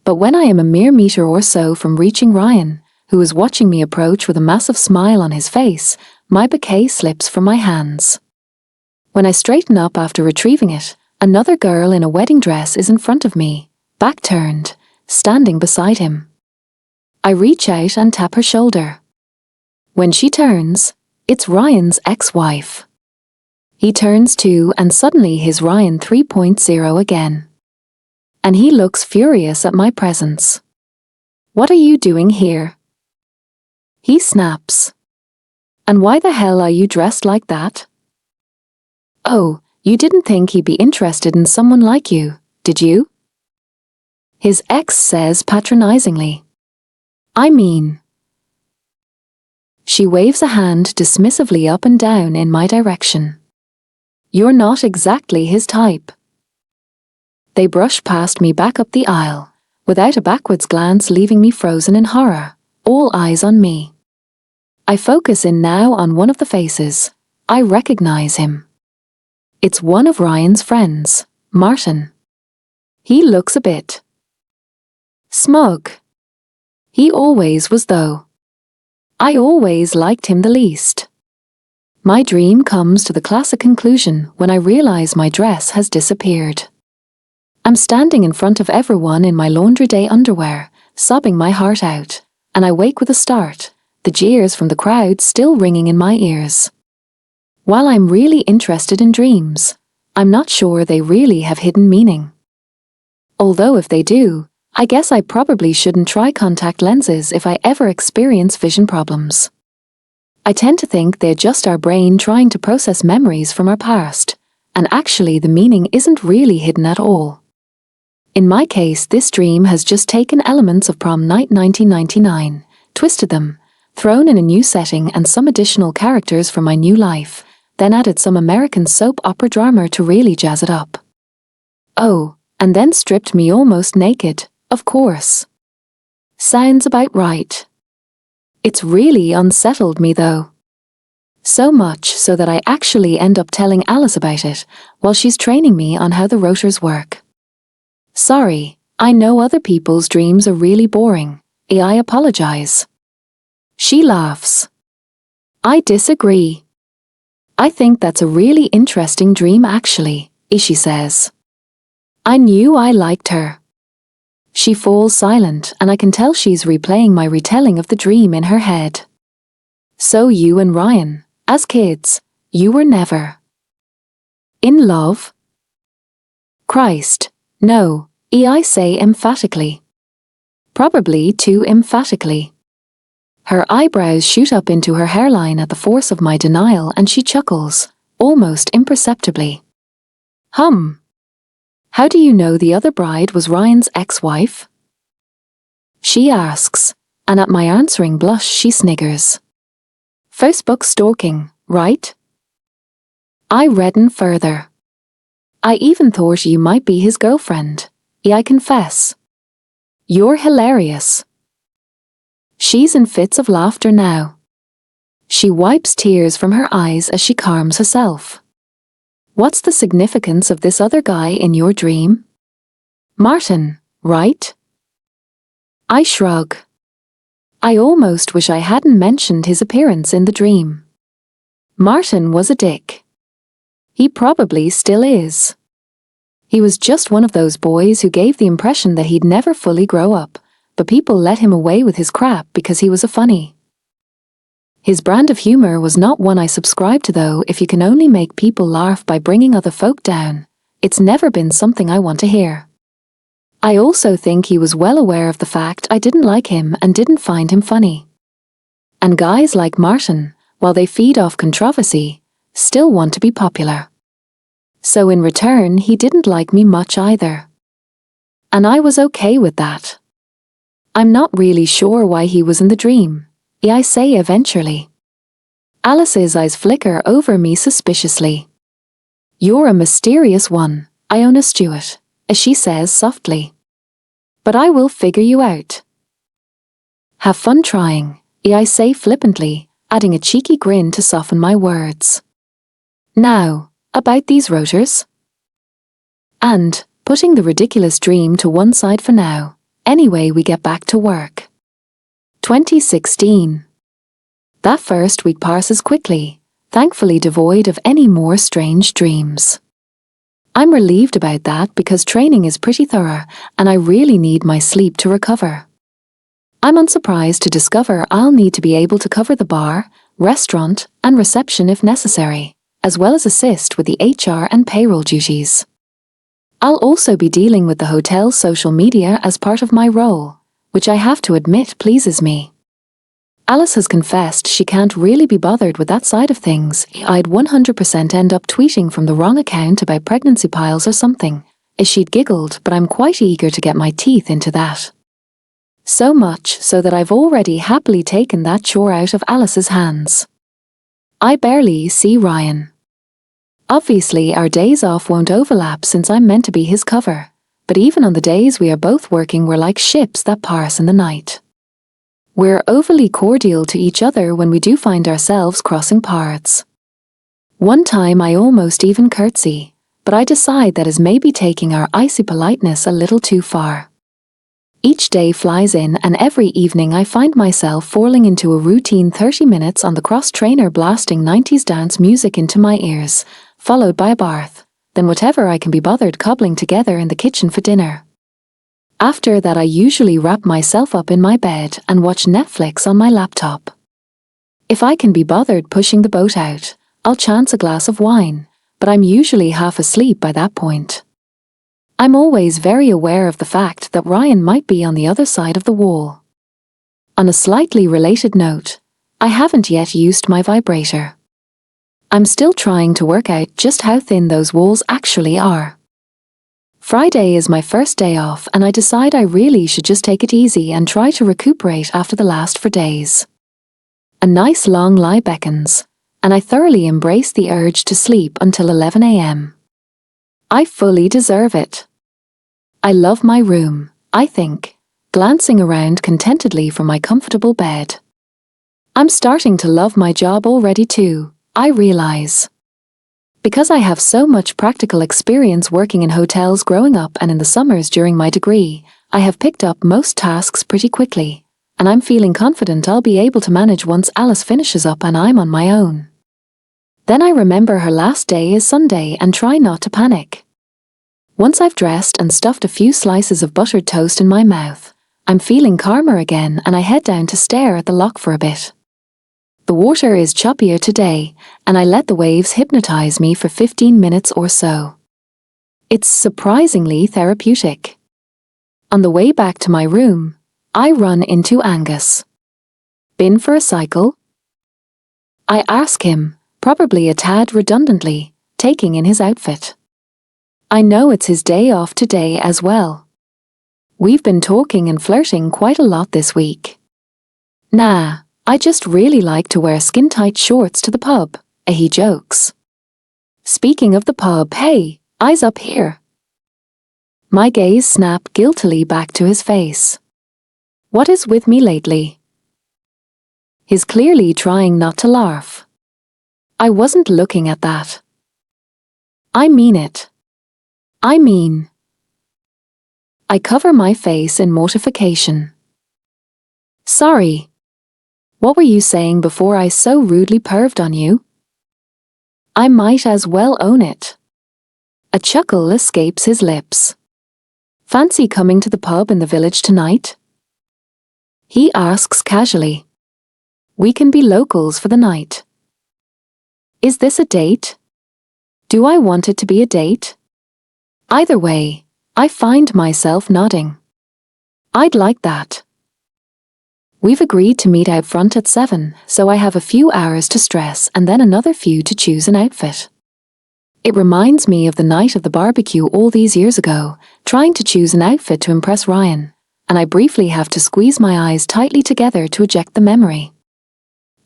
But when I am a mere meter or so from reaching Ryan, who is watching me approach with a massive smile on his face, my bouquet slips from my hands. When I straighten up after retrieving it, another girl in a wedding dress is in front of me, back turned, standing beside him. I reach out and tap her shoulder. When she turns, It's Ryan's ex-wife. He turns to and suddenly he's Ryan 3.0 again. And he looks furious at my presence. What are you doing here? He snaps. And why the hell are you dressed like that? Oh, you didn't think he'd be interested in someone like you, did you? His ex says patronizingly. I mean. She waves a hand dismissively up and down in my direction. You're not exactly his type. They brush past me back up the aisle, without a backwards glance leaving me frozen in horror, all eyes on me. I focus in now on one of the faces. I recognize him. It's one of Ryan's friends, Martin. He looks a bit smug. He always was though. I always liked him the least. My dream comes to the classic conclusion when I realize my dress has disappeared. I'm standing in front of everyone in my laundry day underwear, sobbing my heart out, and I wake with a start, the jeers from the crowd still ringing in my ears. While I'm really interested in dreams, I'm not sure they really have hidden meaning. Although if they do, I guess I probably shouldn't try contact lenses if I ever experience vision problems. I tend to think they're just our brain trying to process memories from our past, and actually the meaning isn't really hidden at all. In my case, this dream has just taken elements of prom night 1999, twisted them, thrown in a new setting and some additional characters from my new life, then added some American soap opera drama to really jazz it up. Oh, and then stripped me almost naked, of course. Sounds about right. It's really unsettled me though. So much so that I actually end up telling Alice about it while she's training me on how the rotors work. Sorry, I know other people's dreams are really boring. I apologize. She laughs. I disagree. I think that's a really interesting dream actually, she says. I knew I liked her. She falls silent and I can tell she's replaying my retelling of the dream in her head. So you and Ryan, as kids, you were never in love? Christ, no, I say emphatically. Probably too emphatically. Her eyebrows shoot up into her hairline at the force of my denial and she chuckles, almost imperceptibly. How do you know the other bride was Ryan's ex-wife? She asks, and at my answering blush she sniggers. Facebook stalking, right? I redden further. I even thought you might be his girlfriend. I confess. You're hilarious. She's in fits of laughter now. She wipes tears from her eyes as she calms herself. What's the significance of this other guy in your dream? Martin, right? I shrug. I almost wish I hadn't mentioned his appearance in the dream. Martin was a dick. He probably still is. He was just one of those boys who gave the impression that he'd never fully grow up, but people let him away with his crap because he was a funny. His brand of humor was not one I subscribed to though. If you can only make people laugh by bringing other folk down, it's never been something I want to hear. I also think he was well aware of the fact I didn't like him and didn't find him funny. And guys like Martin, while they feed off controversy, still want to be popular. So in return he didn't like me much either. And I was okay with that. I'm not really sure why he was in the dream, I say eventually. Alice's eyes flicker over me suspiciously. You're a mysterious one, Iona Stewart, as she says softly. But I will figure you out. Have fun trying, I say flippantly, adding a cheeky grin to soften my words. Now, about these rotors? And, putting the ridiculous dream to one side for now, anyway we get back to work. 2016. That first week passes quickly, thankfully devoid of any more strange dreams. I'm relieved about that because training is pretty thorough and I really need my sleep to recover. I'm unsurprised to discover I'll need to be able to cover the bar, restaurant, and reception if necessary, as well as assist with the HR and payroll duties. I'll also be dealing with the hotel's social media as part of my role, which I have to admit pleases me. Alice has confessed she can't really be bothered with that side of things. I'd 100% end up tweeting from the wrong account about pregnancy piles or something, as she'd giggled, but I'm quite eager to get my teeth into that. So much so that I've already happily taken that chore out of Alice's hands. I barely see Ryan. Obviously, our days off won't overlap since I'm meant to be his cover, but even on the days we are both working, we're like ships that pass in the night. We're overly cordial to each other when we do find ourselves crossing paths. One time I almost even curtsy, but I decide that is maybe taking our icy politeness a little too far. Each day flies in, and every evening I find myself falling into a routine 30 minutes on the cross-trainer blasting 90s dance music into my ears, followed by a bath, then whatever I can be bothered cobbling together in the kitchen for dinner. After that I usually wrap myself up in my bed and watch Netflix on my laptop. If I can be bothered pushing the boat out, I'll chance a glass of wine, but I'm usually half asleep by that point. I'm always very aware of the fact that Ryan might be on the other side of the wall. On a slightly related note, I haven't yet used my vibrator. I'm still trying to work out just how thin those walls actually are. Friday is my first day off, and I decide I really should just take it easy and try to recuperate after the last 4 days. A nice long lie beckons, and I thoroughly embrace the urge to sleep until 11 a.m. I fully deserve it. I love my room, I think, glancing around contentedly from my comfortable bed. I'm starting to love my job already too, I realize. Because I have so much practical experience working in hotels growing up and in the summers during my degree, I have picked up most tasks pretty quickly, and I'm feeling confident I'll be able to manage once Alice finishes up and I'm on my own. Then I remember her last day is Sunday and try not to panic. Once I've dressed and stuffed a few slices of buttered toast in my mouth, I'm feeling calmer again and I head down to stare at the loch for a bit. The water is choppier today, and I let the waves hypnotize me for 15 minutes or so. It's surprisingly therapeutic. On the way back to my room, I run into Angus. Been for a cycle? I ask him, probably a tad redundantly, taking in his outfit. I know it's his day off today as well. We've been talking and flirting quite a lot this week. Nah, I just really like to wear skin-tight shorts to the pub, he jokes. Speaking of the pub, hey, eyes up here. My gaze snapped guiltily back to his face. What is with me lately? He's clearly trying not to laugh. I wasn't looking at that. I mean it. I cover my face in mortification. Sorry. What were you saying before I so rudely perved on you? I might as well own it. A chuckle escapes his lips. Fancy coming to the pub in the village tonight? He asks casually. We can be locals for the night. Is this a date? Do I want it to be a date? Either way, I find myself nodding. I'd like that. We've agreed to meet out front at 7, so I have a few hours to stress and then another few to choose an outfit. It reminds me of the night of the barbecue all these years ago, trying to choose an outfit to impress Ryan, and I briefly have to squeeze my eyes tightly together to eject the memory.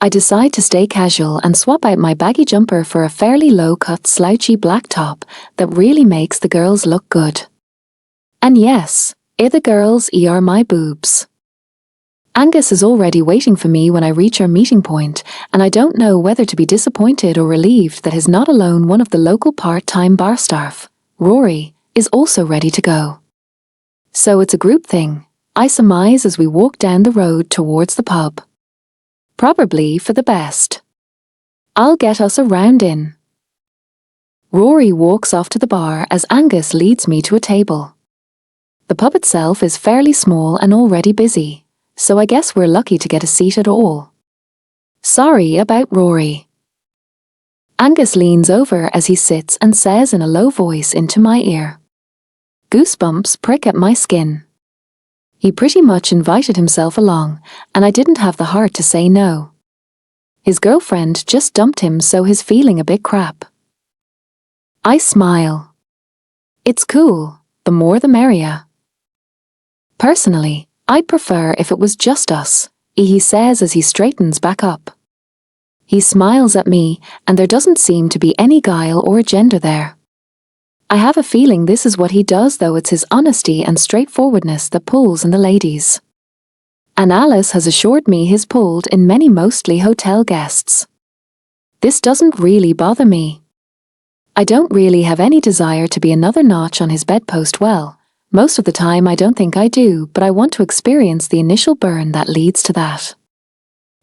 I decide to stay casual and swap out my baggy jumper for a fairly low-cut slouchy black top that really makes the girls look good. And yes, the girls are my boobs. Angus is already waiting for me when I reach our meeting point, and I don't know whether to be disappointed or relieved that he's not alone. One of the local part-time bar staff, Rory, is also ready to go. So it's a group thing, I surmise as we walk down the road towards the pub. Probably for the best. I'll get us a round in. Rory walks off to the bar as Angus leads me to a table. The pub itself is fairly small and already busy, so I guess we're lucky to get a seat at all. Sorry about Rory. Angus leans over as he sits and says in a low voice into my ear. Goosebumps prick at my skin. He pretty much invited himself along, and I didn't have the heart to say no. His girlfriend just dumped him, so he's feeling a bit crap. I smile. It's cool, the more the merrier. Personally, I'd prefer if it was just us, he says as he straightens back up. He smiles at me, and there doesn't seem to be any guile or agenda there. I have a feeling this is what he does, though it's his honesty and straightforwardness that pulls in the ladies. And Alice has assured me he's pulled in many mostly hotel guests. This doesn't really bother me. I don't really have any desire to be another notch on his bedpost. Well, most of the time I don't think I do, but I want to experience the initial burn that leads to that.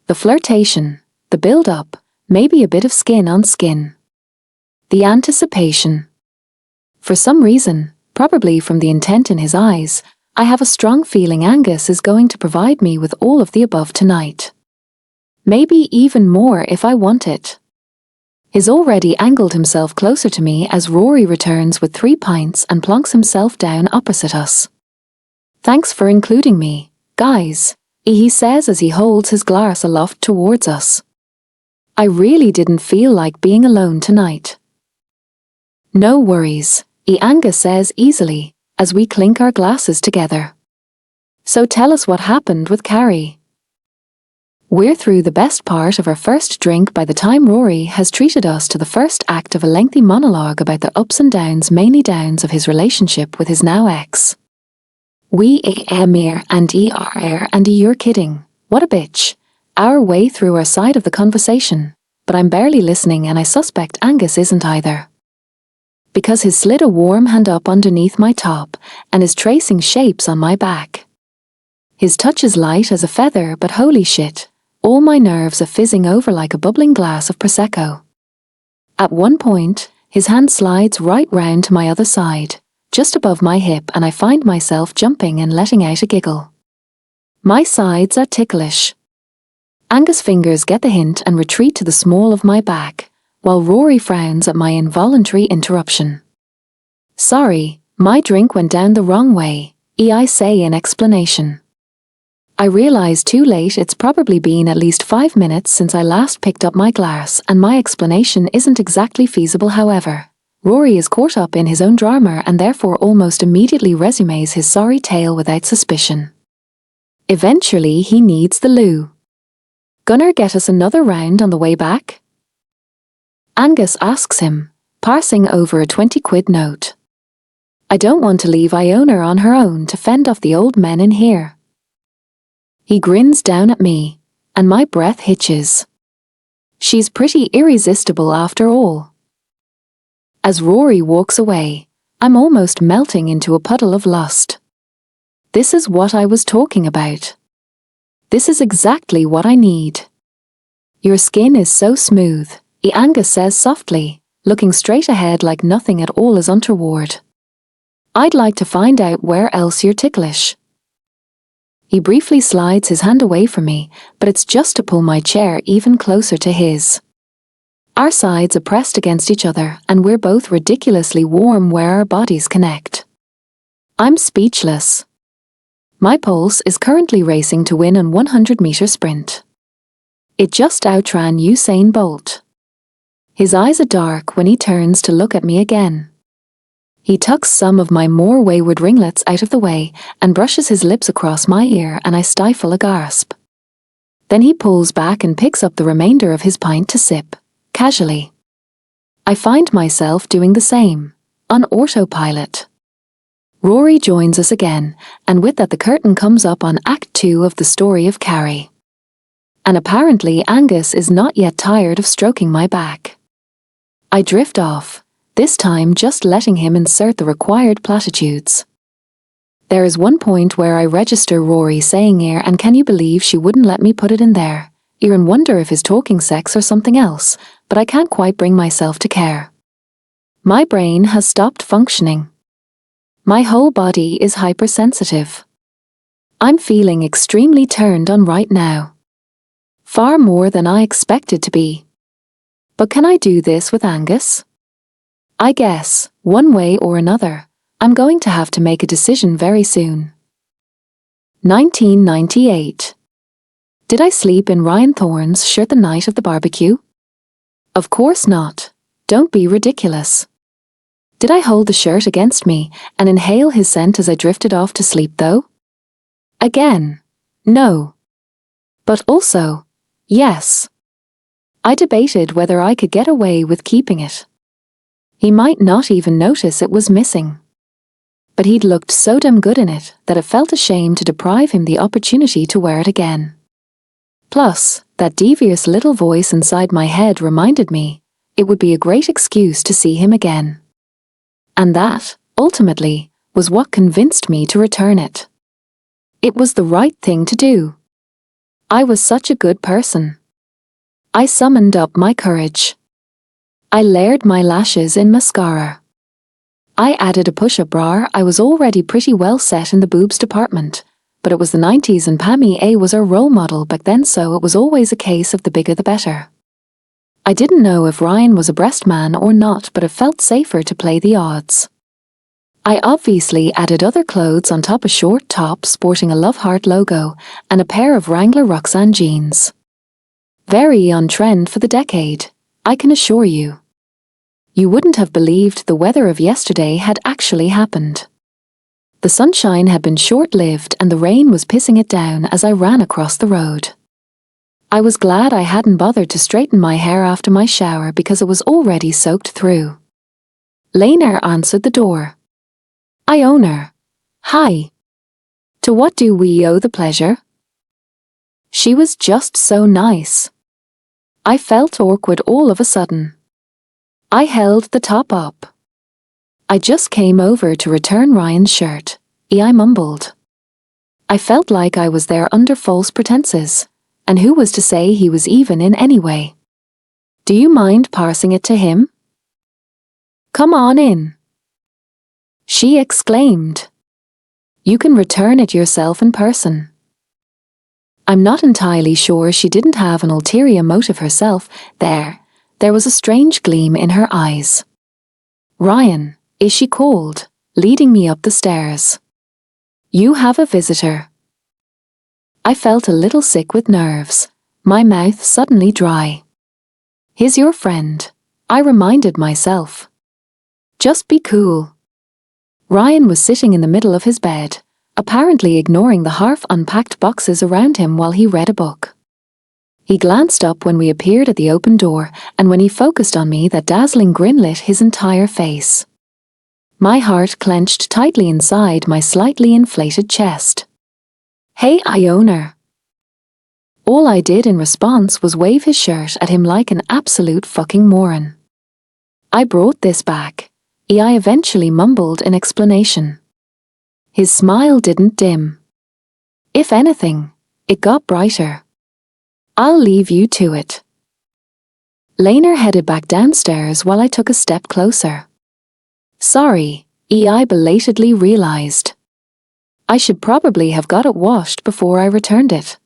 The flirtation, the build-up, maybe a bit of skin on skin. The anticipation. For some reason, probably from the intent in his eyes, I have a strong feeling Angus is going to provide me with all of the above tonight. Maybe even more if I want it. He's already angled himself closer to me as Rory returns with 3 pints and plonks himself down opposite us. Thanks for including me, guys, he says as he holds his glass aloft towards us. I really didn't feel like being alone tonight. No worries, Angus says easily, as we clink our glasses together. So tell us what happened with Carrie. We're through the best part of our first drink by the time Rory has treated us to the first act of a lengthy monologue about the ups and downs, mainly downs, of his relationship with his now ex. We Amir and ERR and you're kidding, what a bitch. Our way through our side of the conversation, but I'm barely listening and I suspect Angus isn't either. Because he's slid a warm hand up underneath my top and is tracing shapes on my back. His touch is light as a feather, but holy shit, all my nerves are fizzing over like a bubbling glass of Prosecco. At one point, his hand slides right round to my other side, just above my hip, and I find myself jumping and letting out a giggle. My sides are ticklish. Angus' fingers get the hint and retreat to the small of my back, while Rory frowns at my involuntary interruption. Sorry, my drink went down the wrong way, I say in explanation. I realise too late it's probably been at least 5 minutes since I last picked up my glass, and my explanation isn't exactly feasible. However, Rory is caught up in his own drama and therefore almost immediately resumes his sorry tale without suspicion. Eventually he needs the loo. Gonna get us another round on the way back? Angus asks him, parsing over a 20-quid note. I don't want to leave Iona on her own to fend off the old men in here. He grins down at me, and my breath hitches. She's pretty irresistible after all. As Rory walks away, I'm almost melting into a puddle of lust. This is what I was talking about. This is exactly what I need. Your skin is so smooth, Angus says softly, looking straight ahead like nothing at all is untoward. I'd like to find out where else you're ticklish. He briefly slides his hand away from me, but it's just to pull my chair even closer to his. Our sides are pressed against each other, and we're both ridiculously warm where our bodies connect. I'm speechless. My pulse is currently racing to win a 100-meter sprint. It just outran Usain Bolt. His eyes are dark when he turns to look at me again. He tucks some of my more wayward ringlets out of the way and brushes his lips across my ear, and I stifle a gasp. Then he pulls back and picks up the remainder of his pint to sip, casually. I find myself doing the same, on autopilot. Rory joins us again, and with that the curtain comes up on Act 2 of the story of Carrie. And apparently Angus is not yet tired of stroking my back. I drift off, this time just letting him insert the required platitudes. There is one point where I register Rory saying and can you believe she wouldn't let me put it in there, and wonder if he's talking sex or something else, but I can't quite bring myself to care. My brain has stopped functioning. My whole body is hypersensitive. I'm feeling extremely turned on right now. Far more than I expected to be. But can I do this with Angus? I guess, one way or another, I'm going to have to make a decision very soon. 1998. Did I sleep in Ryan Thorne's shirt the night of the barbecue? Of course not. Don't be ridiculous. Did I hold the shirt against me and inhale his scent as I drifted off to sleep though? Again, no. But also, yes. I debated whether I could get away with keeping it. He might not even notice it was missing. But he'd looked so damn good in it that it felt a shame to deprive him the opportunity to wear it again. Plus, that devious little voice inside my head reminded me it would be a great excuse to see him again. And that, ultimately, was what convinced me to return it. It was the right thing to do. I was such a good person. I summoned up my courage. I layered my lashes in mascara. I added a push-up bra. I was already pretty well set in the boobs department, but it was the 90s and Pammy A was our role model back then, so it was always a case of the bigger the better. I didn't know if Ryan was a breast man or not, but it felt safer to play the odds. I obviously added other clothes on top: a short top sporting a Love Heart logo and a pair of Wrangler Roxanne jeans. Very on trend for the decade, I can assure you. You wouldn't have believed the weather of yesterday had actually happened. The sunshine had been short-lived and the rain was pissing it down as I ran across the road. I was glad I hadn't bothered to straighten my hair after my shower because it was already soaked through. Lena answered the door. I own her. Hi. To what do we owe the pleasure? She was just so nice. I felt awkward all of a sudden. I held the top up. I just came over to return Ryan's shirt, I mumbled. I felt like I was there under false pretenses, and who was to say he was even in anyway? Do you mind passing it to him? Come on in. She exclaimed. You can return it yourself in person. I'm not entirely sure she didn't have an ulterior motive herself. There was a strange gleam in her eyes. Ryan, is she called, leading me up the stairs. You have a visitor. I felt a little sick with nerves, my mouth suddenly dry. He's your friend, I reminded myself. Just be cool. Ryan was sitting in the middle of his bed, apparently ignoring the half-unpacked boxes around him while he read a book. He glanced up when we appeared at the open door, and when he focused on me, that dazzling grin lit his entire face. My heart clenched tightly inside my slightly inflated chest. Hey, Iona. All I did in response was wave his shirt at him like an absolute fucking moron. I brought this back, I eventually mumbled in explanation. His smile didn't dim. If anything, it got brighter. I'll leave you to it. Lena headed back downstairs while I took a step closer. Sorry, I belatedly realized. I should probably have got it washed before I returned it.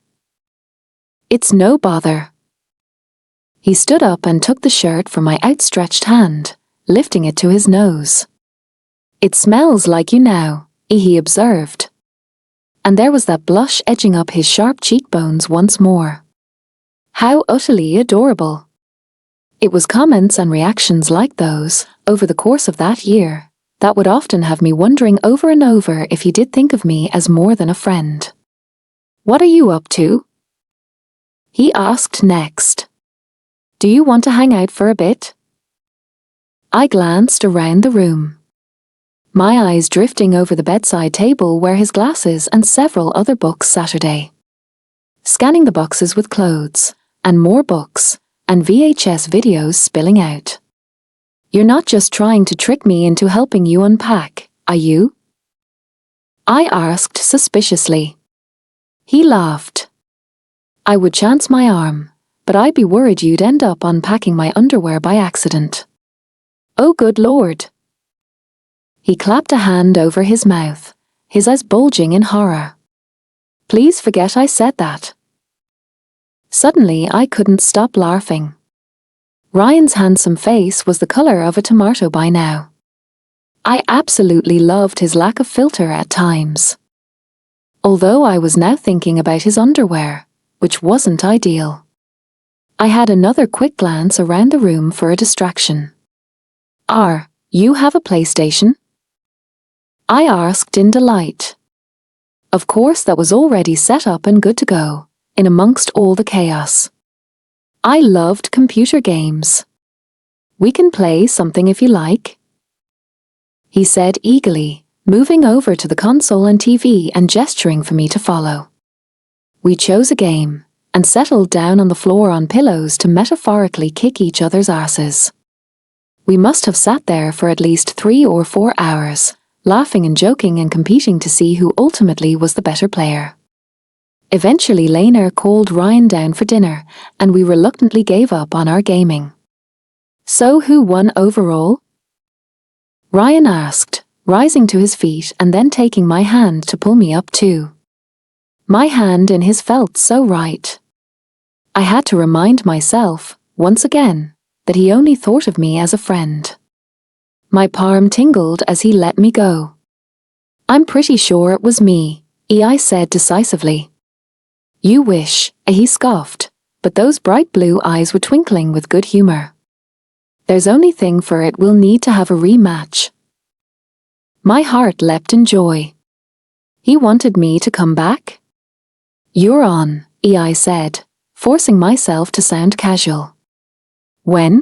It's no bother. He stood up and took the shirt from my outstretched hand, lifting it to his nose. It smells like you now, he observed. And there was that blush edging up his sharp cheekbones once more. How utterly adorable. It was comments and reactions like those, over the course of that year, that would often have me wondering over and over if he did think of me as more than a friend. What are you up to? He asked next. Do you want to hang out for a bit? I glanced around the room. My eyes drifting over the bedside table where his glasses and several other books Saturday. Scanning the boxes with clothes, and more books, and VHS videos spilling out. You're not just trying to trick me into helping you unpack, are you? I asked suspiciously. He laughed. I would chance my arm, but I'd be worried you'd end up unpacking my underwear by accident. Oh, good Lord. He clapped a hand over his mouth, his eyes bulging in horror. Please forget I said that. Suddenly I couldn't stop laughing. Ryan's handsome face was the color of a tomato by now. I absolutely loved his lack of filter at times. Although I was now thinking about his underwear, which wasn't ideal. I had another quick glance around the room for a distraction. You have a PlayStation? I asked in delight. Of course, that was already set up and good to go, in amongst all the chaos. I loved computer games. We can play something if you like, he said eagerly, moving over to the console and TV and gesturing for me to follow. We chose a game, and settled down on the floor on pillows to metaphorically kick each other's asses. We must have sat there for at least 3 or 4 hours, laughing and joking and competing to see who ultimately was the better player. Eventually Lena called Ryan down for dinner, and we reluctantly gave up on our gaming. So who won overall? Ryan asked, rising to his feet and then taking my hand to pull me up too. My hand in his felt so right. I had to remind myself, once again, that he only thought of me as a friend. My palm tingled as he let me go. I'm pretty sure it was me, I said decisively. You wish, he scoffed, but those bright blue eyes were twinkling with good humor. There's only thing for it, we'll need to have a rematch. My heart leapt in joy. He wanted me to come back? You're on, I said, forcing myself to sound casual. When?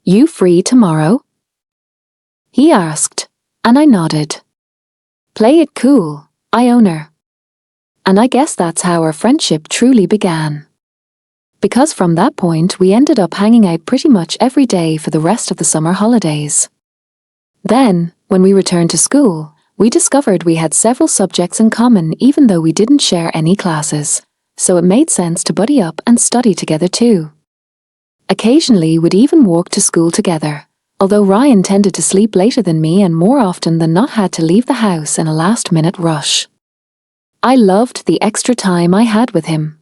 You free tomorrow? He asked, and I nodded. Play it cool, I own her. And I guess that's how our friendship truly began. Because from that point we ended up hanging out pretty much every day for the rest of the summer holidays. Then, when we returned to school, we discovered we had several subjects in common even though we didn't share any classes, so it made sense to buddy up and study together too. Occasionally we'd even walk to school together, although Ryan tended to sleep later than me and more often than not had to leave the house in a last-minute rush. I loved the extra time I had with him.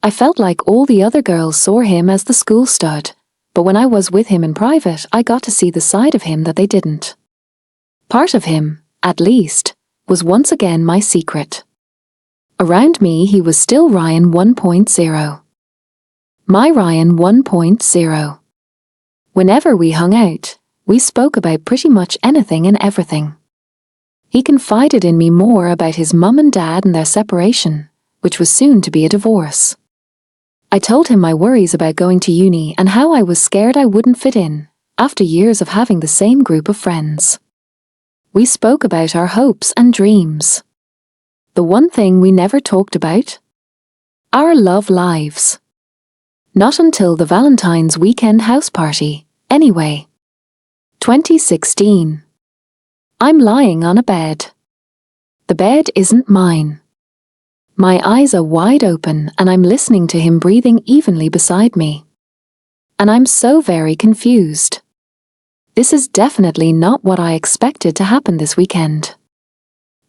I felt like all the other girls saw him as the school stud, but when I was with him in private, I got to see the side of him that they didn't. Part of him, at least, was once again my secret. Around me he was still Ryan 1.0. My Ryan 1.0. Whenever we hung out, we spoke about pretty much anything and everything. He confided in me more about his mum and dad and their separation, which was soon to be a divorce. I told him my worries about going to uni and how I was scared I wouldn't fit in, after years of having the same group of friends. We spoke about our hopes and dreams. The one thing we never talked about? Our love lives. Not until the Valentine's weekend house party, anyway. 2016. I'm lying on a bed. The bed isn't mine. My eyes are wide open and I'm listening to him breathing evenly beside me. And I'm so very confused. This is definitely not what I expected to happen this weekend.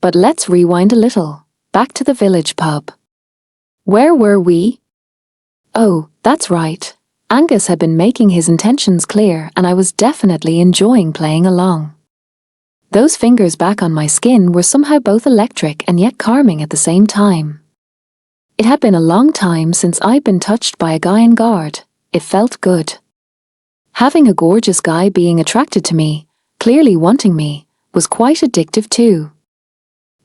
But let's rewind a little, back to the village pub. Where were we? Oh, that's right. Angus had been making his intentions clear and I was definitely enjoying playing along. Those fingers back on my skin were somehow both electric and yet calming at the same time. It had been a long time since I'd been touched by a guy in guard. It felt good. Having a gorgeous guy being attracted to me, clearly wanting me, was quite addictive too.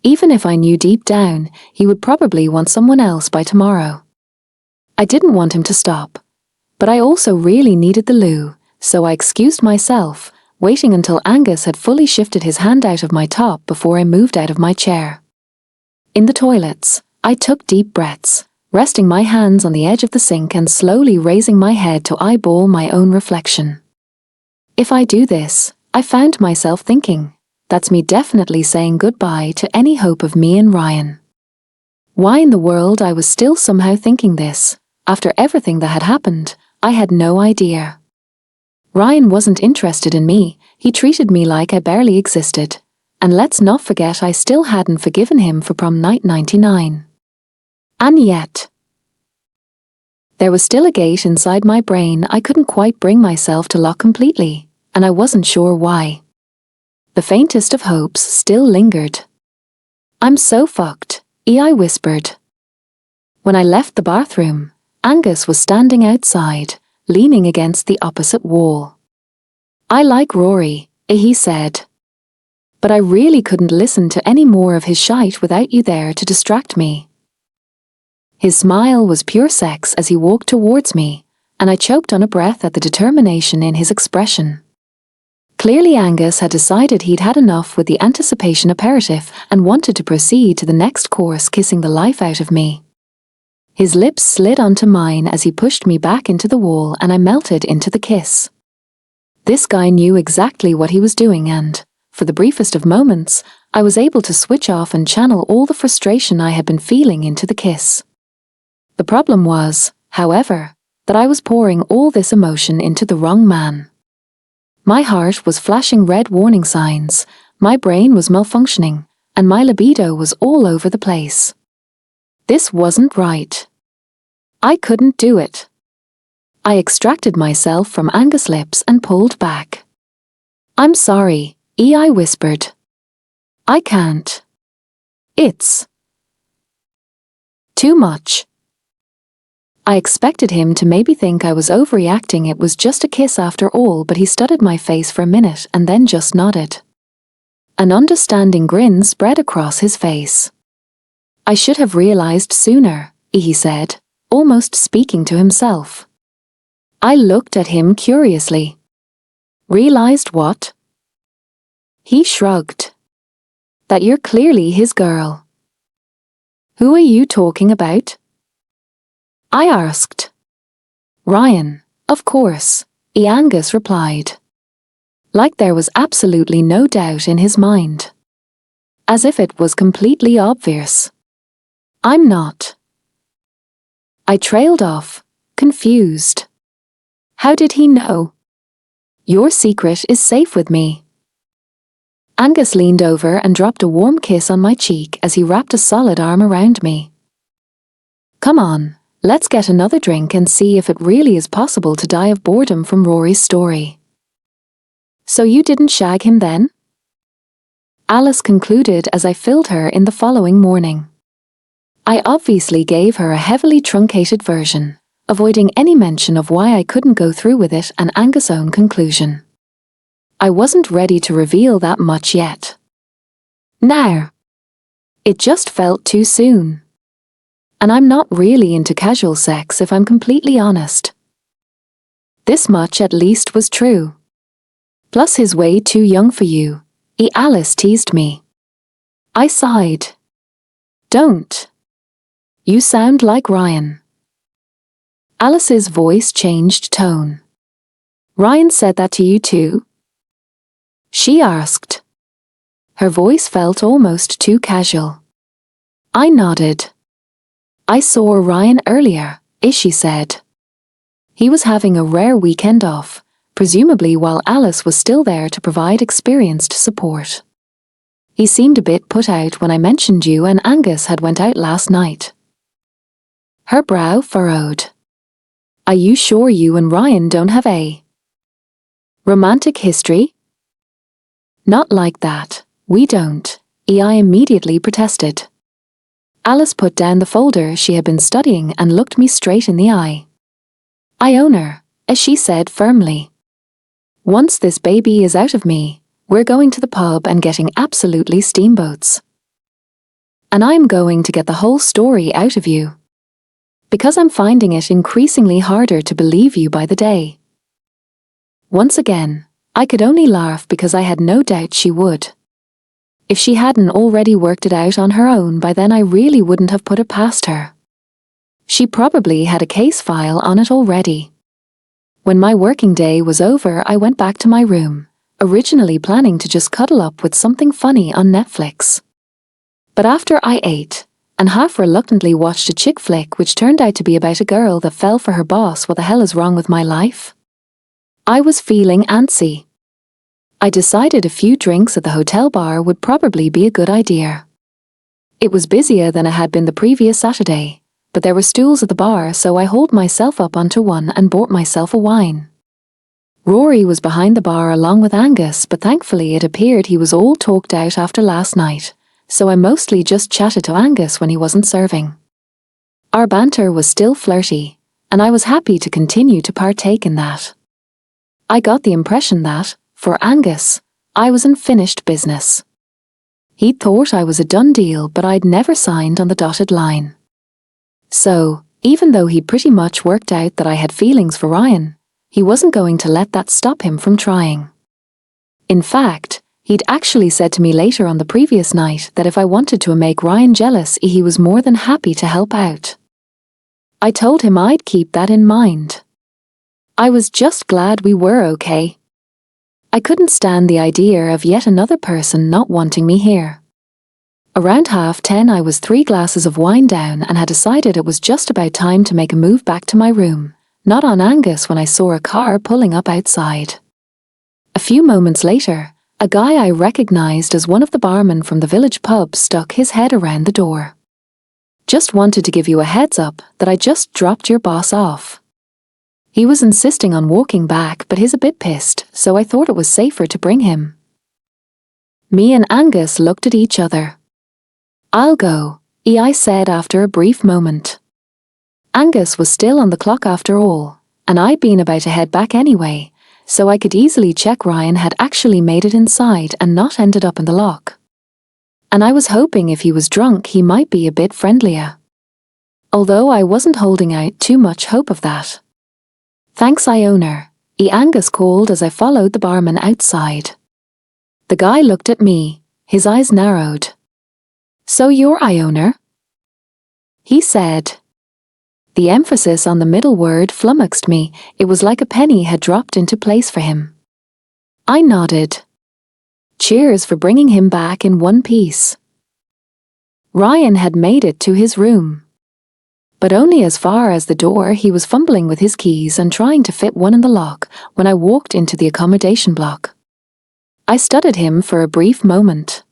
Even if I knew deep down, he would probably want someone else by tomorrow. I didn't want him to stop. But I also really needed the loo, so I excused myself, waiting until Angus had fully shifted his hand out of my top before I moved out of my chair. In the toilets, I took deep breaths, resting my hands on the edge of the sink and slowly raising my head to eyeball my own reflection. If I do this, I found myself thinking, that's me definitely saying goodbye to any hope of me and Ryan. Why in the world I was still somehow thinking this, after everything that had happened, I had no idea. Ryan wasn't interested in me, he treated me like I barely existed. And let's not forget I still hadn't forgiven him for prom night 99. And yet, There was still a gate inside my brain I couldn't quite bring myself to lock completely, and I wasn't sure why. The faintest of hopes still lingered. "I'm so fucked," I whispered. When I left the bathroom, Angus was standing outside, leaning against the opposite wall. "I like Rory," he said. "But I really couldn't listen to any more of his shite without you there to distract me." His smile was pure sex as he walked towards me, and I choked on a breath at the determination in his expression. Clearly Angus had decided he'd had enough with the anticipation aperitif and wanted to proceed to the next course, kissing the life out of me. His lips slid onto mine as he pushed me back into the wall and I melted into the kiss. This guy knew exactly what he was doing and, for the briefest of moments, I was able to switch off and channel all the frustration I had been feeling into the kiss. The problem was, however, that I was pouring all this emotion into the wrong man. My heart was flashing red warning signs, my brain was malfunctioning, and my libido was all over the place. This wasn't right. I couldn't do it. I extracted myself from Angus' lips and pulled back. "I'm sorry," I whispered. "I can't. It's too much." I expected him to maybe think I was overreacting, it was just a kiss after all, but he studied my face for a minute and then just nodded. An understanding grin spread across his face. "I should have realized sooner," he said, almost speaking to himself. I looked at him curiously. "Realized what?" He shrugged. "That you're clearly his girl." "Who are you talking about?" I asked. "Ryan, of course," Angus replied. Like there was absolutely no doubt in his mind. As if it was completely obvious. "I'm not." I trailed off, confused. How did he know? "Your secret is safe with me." Angus leaned over and dropped a warm kiss on my cheek as he wrapped a solid arm around me. "Come on. Let's get another drink and see if it really is possible to die of boredom from Rory's story." "So you didn't shag him then?" Alice concluded as I filled her in the following morning. I obviously gave her a heavily truncated version, avoiding any mention of why I couldn't go through with it and Angus' own conclusion. I wasn't ready to reveal that much yet. Now. It just felt too soon. And I'm not really into casual sex if I'm completely honest. This much at least was true. Plus he's way too young for you, Alice teased me. I sighed. Don't. You sound like Ryan. Alice's voice changed tone. Ryan said that to you too? She asked. Her voice felt almost too casual. I nodded. I saw Ryan earlier, she said. He was having a rare weekend off, presumably while Alice was still there to provide experienced support. He seemed a bit put out when I mentioned you and Angus had went out last night. Her brow furrowed. Are you sure you and Ryan don't have a romantic history? Not like that, we don't, I immediately protested. Alice put down the folder she had been studying and looked me straight in the eye. I own her, as she said firmly. Once this baby is out of me, we're going to the pub and getting absolutely steamboats. And I'm going to get the whole story out of you. Because I'm finding it increasingly harder to believe you by the day. Once again, I could only laugh because I had no doubt she would. If she hadn't already worked it out on her own by then I really wouldn't have put it past her. She probably had a case file on it already. When my working day was over I went back to my room, originally planning to just cuddle up with something funny on Netflix. But after I ate, and half reluctantly watched a chick flick which turned out to be about a girl that fell for her boss, what the hell is wrong with my life? I was feeling antsy. I decided a few drinks at the hotel bar would probably be a good idea. It was busier than it had been the previous Saturday, but there were stools at the bar, so I hauled myself up onto one and bought myself a wine. Rory was behind the bar along with Angus, but thankfully it appeared he was all talked out after last night, so I mostly just chatted to Angus when he wasn't serving. Our banter was still flirty, and I was happy to continue to partake in that. I got the impression that, for Angus, I was unfinished business. He'd thought I was a done deal, but I'd never signed on the dotted line. So, even though he'd pretty much worked out that I had feelings for Ryan, he wasn't going to let that stop him from trying. In fact, he'd actually said to me later on the previous night that if I wanted to make Ryan jealous, he was more than happy to help out. I told him I'd keep that in mind. I was just glad we were okay. I couldn't stand the idea of yet another person not wanting me here. Around 10:30 I was 3 glasses of wine down and had decided it was just about time to make a move back to my room, not on Angus, when I saw a car pulling up outside. A few moments later, a guy I recognized as one of the barmen from the village pub stuck his head around the door. "Just wanted to give you a heads up that I just dropped your boss off." He was insisting on walking back, but he's a bit pissed, so I thought it was safer to bring him. Me and Angus looked at each other. "I'll go," I said after a brief moment. Angus was still on the clock after all, and I'd been about to head back anyway, so I could easily check Ryan had actually made it inside and not ended up in the lock. And I was hoping if he was drunk he might be a bit friendlier. Although I wasn't holding out too much hope of that. "Thanks, Iona," Angus called as I followed the barman outside. The guy looked at me, his eyes narrowed. "So you're Iona?" he said. The emphasis on the middle word flummoxed me. It was like a penny had dropped into place for him. I nodded. Cheers for bringing him back in one piece. Ryan had made it to his room. But only as far as the door. He was fumbling with his keys and trying to fit one in the lock when I walked into the accommodation block. I studied him for a brief moment.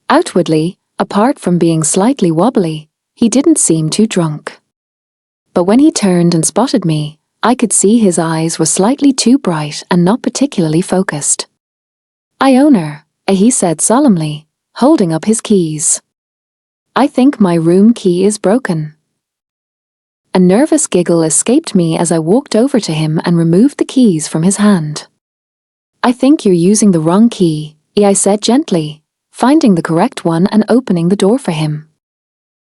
Outwardly, apart from being slightly wobbly, he didn't seem too drunk. But when he turned and spotted me, I could see his eyes were slightly too bright and not particularly focused. "Iona," he said solemnly, holding up his keys. "I think my room key is broken." A nervous giggle escaped me as I walked over to him and removed the keys from his hand. "I think you're using the wrong key," I said gently, finding the correct one and opening the door for him.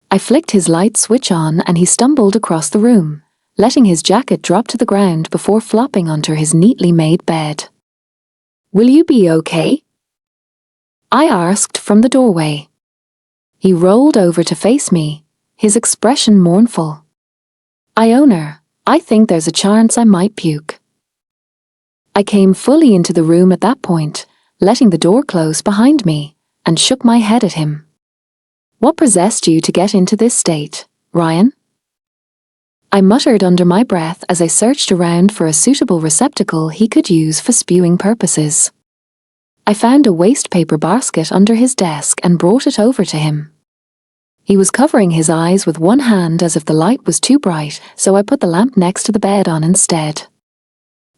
I flicked his light switch on and he stumbled across the room, letting his jacket drop to the ground before flopping onto his neatly made bed. "Will you be okay?" I asked from the doorway. He rolled over to face me, his expression mournful. "Iona, I think there's a chance I might puke." I came fully into the room at that point, letting the door close behind me, and shook my head at him. "What possessed you to get into this state, Ryan?" I muttered under my breath as I searched around for a suitable receptacle he could use for spewing purposes. I found a waste paper basket under his desk and brought it over to him. He was covering his eyes with one hand as if the light was too bright, so I put the lamp next to the bed on instead.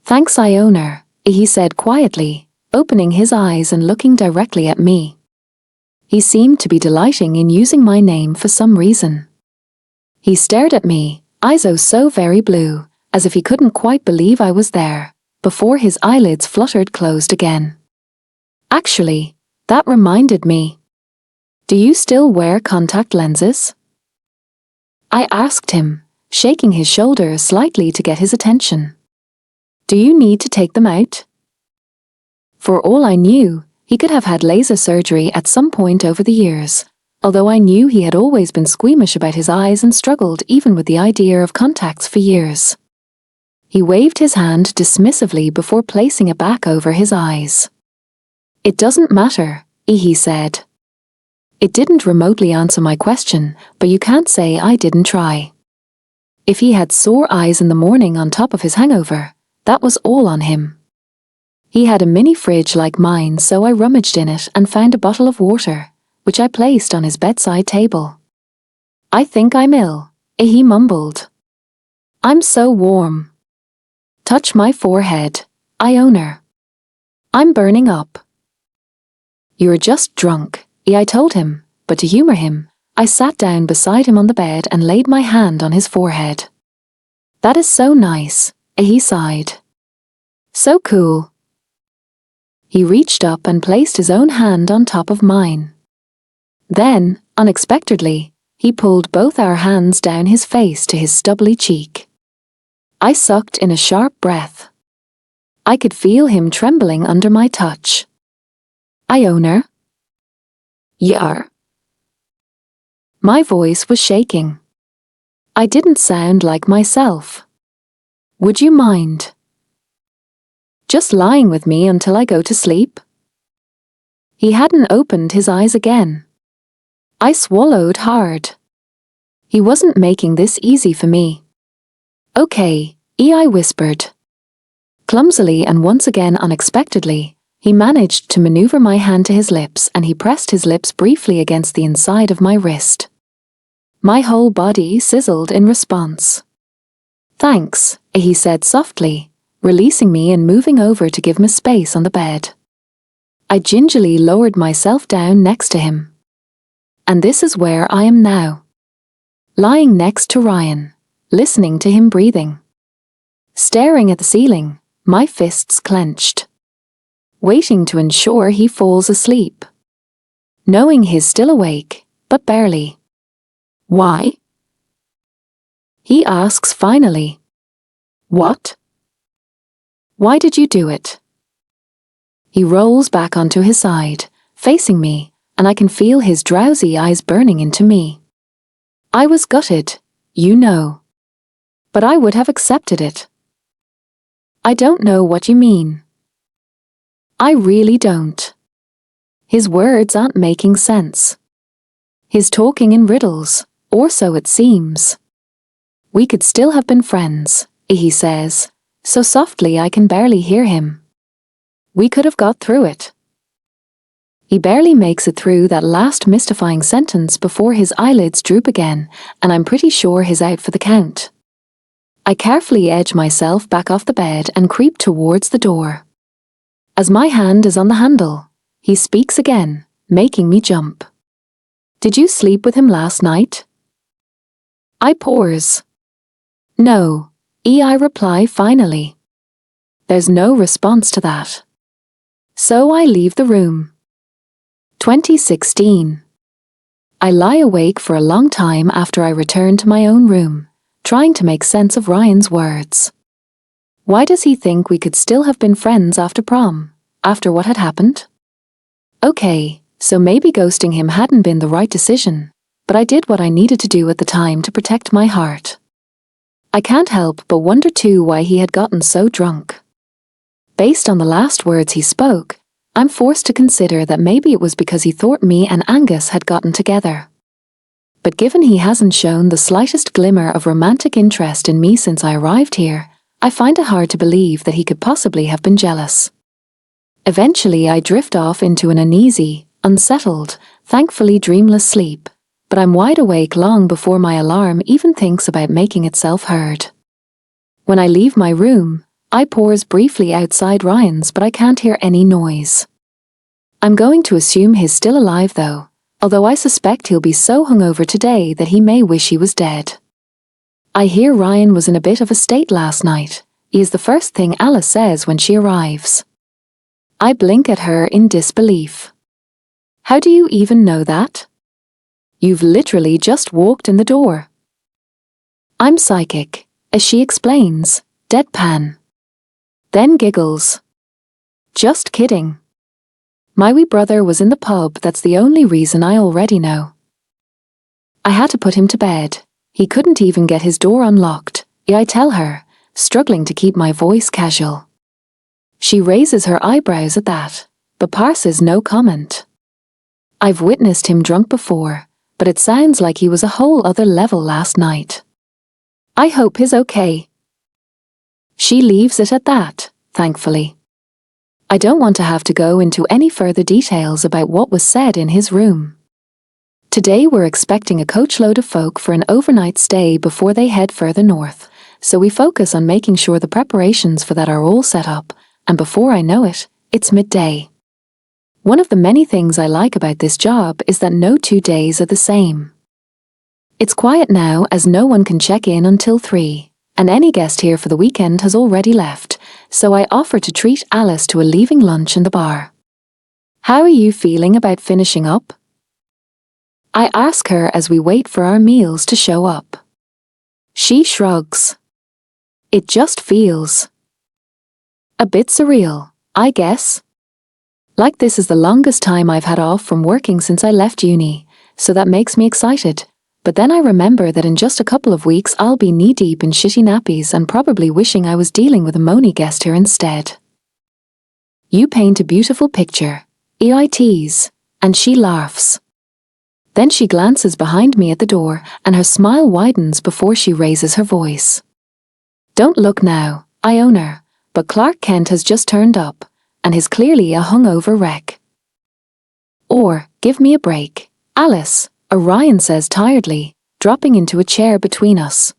"Thanks, Iona," he said quietly, opening his eyes and looking directly at me. He seemed to be delighting in using my name for some reason. He stared at me, eyes so very blue, as if he couldn't quite believe I was there, before his eyelids fluttered closed again. "Actually, that reminded me. Do you still wear contact lenses?" I asked him, shaking his shoulders slightly to get his attention. "Do you need to take them out?" For all I knew, he could have had laser surgery at some point over the years, although I knew he had always been squeamish about his eyes and struggled even with the idea of contacts for years. He waved his hand dismissively before placing it back over his eyes. "It doesn't matter," he said. It didn't remotely answer my question, but you can't say I didn't try. If he had sore eyes in the morning on top of his hangover, that was all on him. He had a mini fridge like mine, so I rummaged in it and found a bottle of water, which I placed on his bedside table. "I think I'm ill," he mumbled. I'm so warm. Touch my forehead, I own her. I'm burning up. You're just drunk, I told him, but to humor him, I sat down beside him on the bed and laid my hand on his forehead. That is so nice, he sighed. So cool. He reached up and placed his own hand on top of mine. Then, unexpectedly, he pulled both our hands down his face to his stubbly cheek. I sucked in a sharp breath. I could feel him trembling under my touch. I own her. Yar. My voice was shaking. I didn't sound like myself. Would you mind just lying with me until I go to sleep? He hadn't opened his eyes again. I swallowed hard. He wasn't making this easy for me. Okay, I whispered. Clumsily and once again unexpectedly, he managed to maneuver my hand to his lips and he pressed his lips briefly against the inside of my wrist. My whole body sizzled in response. Thanks, he said softly, releasing me and moving over to give me space on the bed. I gingerly lowered myself down next to him. And this is where I am now. Lying next to Ryan, listening to him breathing. Staring at the ceiling, my fists clenched. Waiting to ensure he falls asleep. Knowing he's still awake, but barely. Why? He asks finally. What? Why did you do it? He rolls back onto his side, facing me, and I can feel his drowsy eyes burning into me. I was gutted, you know. But I would have accepted it. I don't know what you mean. I really don't. His words aren't making sense. He's talking in riddles, or so it seems. We could still have been friends, he says, so softly I can barely hear him. We could have got through it. He barely makes it through that last mystifying sentence before his eyelids droop again, and I'm pretty sure he's out for the count. I carefully edge myself back off the bed and creep towards the door. As my hand is on the handle, he speaks again, making me jump. Did you sleep with him last night? I pause. No, I reply finally. There's no response to that. So I leave the room. 2016. I lie awake for a long time after I return to my own room, trying to make sense of Ryan's words. Why does he think we could still have been friends after prom, after what had happened? Okay, so maybe ghosting him hadn't been the right decision, but I did what I needed to do at the time to protect my heart. I can't help but wonder too why he had gotten so drunk. Based on the last words he spoke, I'm forced to consider that maybe it was because he thought me and Angus had gotten together. But given he hasn't shown the slightest glimmer of romantic interest in me since I arrived here, I find it hard to believe that he could possibly have been jealous. Eventually I drift off into an uneasy, unsettled, thankfully dreamless sleep, but I'm wide awake long before my alarm even thinks about making itself heard. When I leave my room, I pause briefly outside Ryan's, but I can't hear any noise. I'm going to assume he's still alive though, although I suspect he'll be so hungover today that he may wish he was dead. I hear Ryan was in a bit of a state last night, is the first thing Alice says when she arrives. I blink at her in disbelief. How do you even know that? You've literally just walked in the door. I'm psychic, as she explains, deadpan. Then giggles. Just kidding. My wee brother was in the pub, that's the only reason I already know. I had to put him to bed. He couldn't even get his door unlocked, I tell her, struggling to keep my voice casual. She raises her eyebrows at that, but parses no comment. I've witnessed him drunk before, but it sounds like he was a whole other level last night. I hope he's okay. She leaves it at that, thankfully. I don't want to have to go into any further details about what was said in his room. Today we're expecting a coachload of folk for an overnight stay before they head further north, so we focus on making sure the preparations for that are all set up, and before I know it, it's midday. One of the many things I like about this job is that no 2 days are the same. It's quiet now as no one can check in until 3, and any guest here for the weekend has already left, so I offer to treat Alice to a leaving lunch in the bar. How are you feeling about finishing up? I ask her as we wait for our meals to show up. She shrugs. It just feels a bit surreal, I guess. Like this is the longest time I've had off from working since I left uni, so that makes me excited. But then I remember that in just a couple of weeks I'll be knee-deep in shitty nappies and probably wishing I was dealing with a moany guest here instead. You paint a beautiful picture, EITs, and she laughs. Then she glances behind me at the door and her smile widens before she raises her voice. Don't look now, I own her, but Clark Kent has just turned up, and he's clearly a hungover wreck. Or, give me a break, Alice, Orion says tiredly, dropping into a chair between us.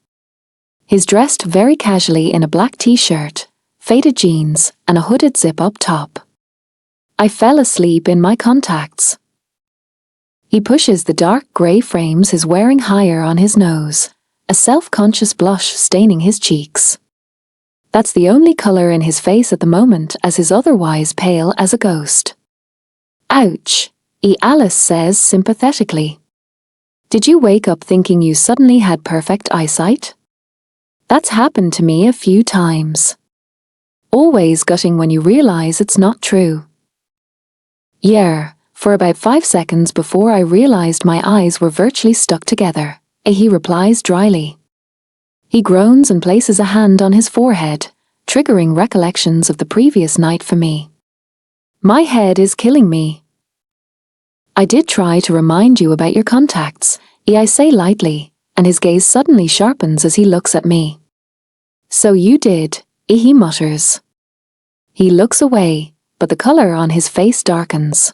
He's dressed very casually in a black t-shirt, faded jeans, and a hooded zip-up top. I fell asleep in my contacts. He pushes the dark grey frames he's wearing higher on his nose, a self-conscious blush staining his cheeks. That's the only colour in his face at the moment as he's otherwise pale as a ghost. Ouch, Alice says sympathetically. Did you wake up thinking you suddenly had perfect eyesight? That's happened to me a few times. Always gutting when you realise it's not true. Yeah. For about 5 seconds before I realized my eyes were virtually stuck together, he replies dryly. He groans and places a hand on his forehead, triggering recollections of the previous night for me. My head is killing me. I did try to remind you about your contacts, I say lightly, and his gaze suddenly sharpens as he looks at me. So you did, he mutters. He looks away, but the color on his face darkens.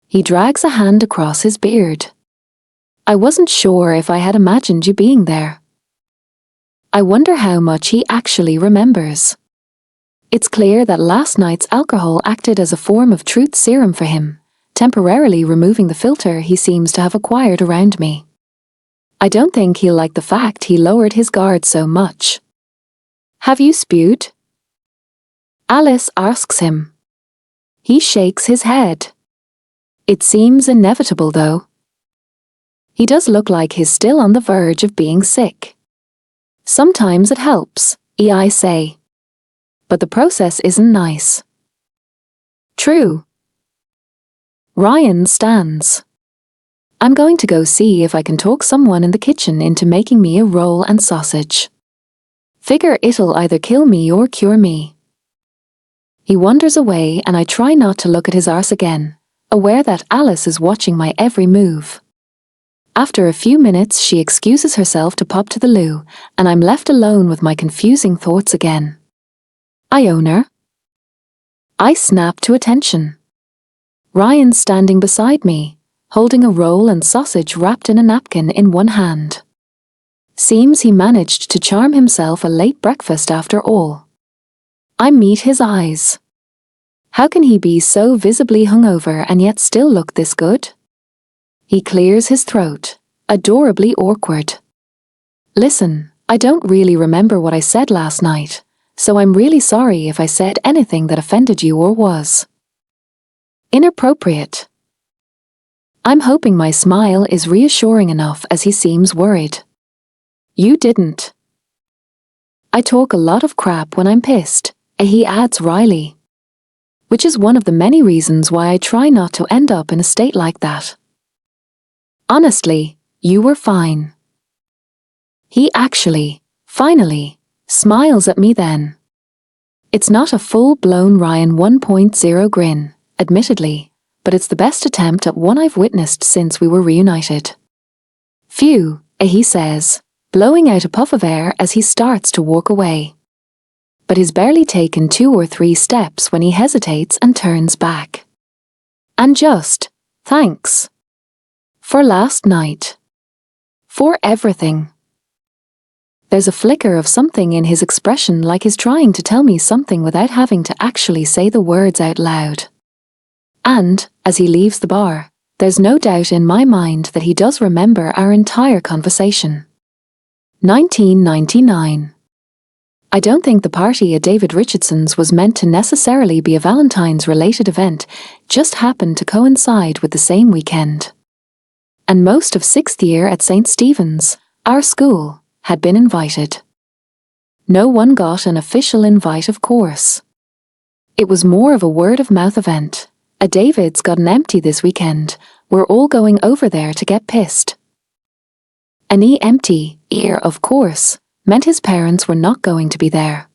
He drags a hand across his beard. I wasn't sure if I had imagined you being there. I wonder how much he actually remembers. It's clear that last night's alcohol acted as a form of truth serum for him, temporarily removing the filter he seems to have acquired around me. I don't think he'll like the fact he lowered his guard so much. Have you spewed? Alice asks him. He shakes his head. It seems inevitable, though. He does look like he's still on the verge of being sick. Sometimes it helps, I say. But the process isn't nice. True. Ryan stands. I'm going to go see if I can talk someone in the kitchen into making me a roll and sausage. Figure it'll either kill me or cure me. He wanders away and I try not to look at his arse again, aware that Alice is watching my every move. After a few minutes she excuses herself to pop to the loo, and I'm left alone with my confusing thoughts again. I own her. I snap to attention. Ryan's standing beside me, holding a roll and sausage wrapped in a napkin in one hand. Seems he managed to charm himself a late breakfast after all. I meet his eyes. How can he be so visibly hungover and yet still look this good? He clears his throat, adorably awkward. Listen, I don't really remember what I said last night, so I'm really sorry if I said anything that offended you or was inappropriate. I'm hoping my smile is reassuring enough as he seems worried. You didn't. I talk a lot of crap when I'm pissed, he adds wryly. Which is one of the many reasons why I try not to end up in a state like that. Honestly, you were fine. He actually, finally, smiles at me then. It's not a full-blown Ryan 1.0 grin, admittedly, but it's the best attempt at one I've witnessed since we were reunited. Phew, he says, blowing out a puff of air as he starts to walk away. But he's barely taken 2 or 3 steps when he hesitates and turns back. And just, thanks. For last night. For everything. There's a flicker of something in his expression, like he's trying to tell me something without having to actually say the words out loud. And, as he leaves the bar, there's no doubt in my mind that he does remember our entire conversation. 1999. I don't think the party at David Richardson's was meant to necessarily be a Valentine's-related event, just happened to coincide with the same weekend. And most of 6th year at St. Stephen's, our school, had been invited. No one got an official invite, of course. It was more of a word-of-mouth event. A David's got an empty this weekend. We're all going over there to get pissed. An empty, of course, meant his parents were not going to be there.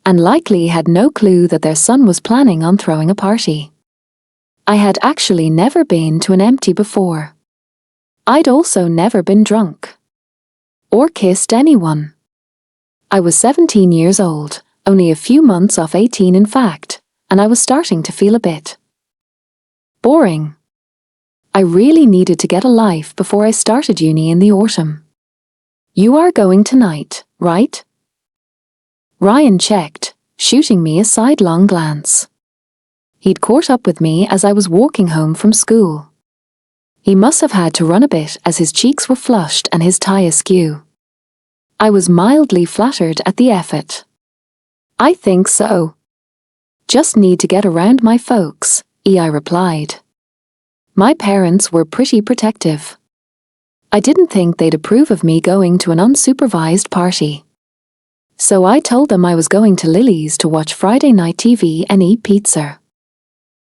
And likely had no clue that their son was planning on throwing a party. I had actually never been to an empty before. I'd also never been drunk. Or kissed anyone. I was 17 years old, only a few months off 18 in fact, and I was starting to feel a bit boring. I really needed to get a life before I started uni in the autumn. You are going tonight, right? Ryan checked, shooting me a sidelong glance. He'd caught up with me as I was walking home from school. He must have had to run a bit as his cheeks were flushed and his tie askew. I was mildly flattered at the effort. I think so. Just need to get around my folks, I replied. My parents were pretty protective. I didn't think they'd approve of me going to an unsupervised party. So I told them I was going to Lily's to watch Friday night TV and eat pizza.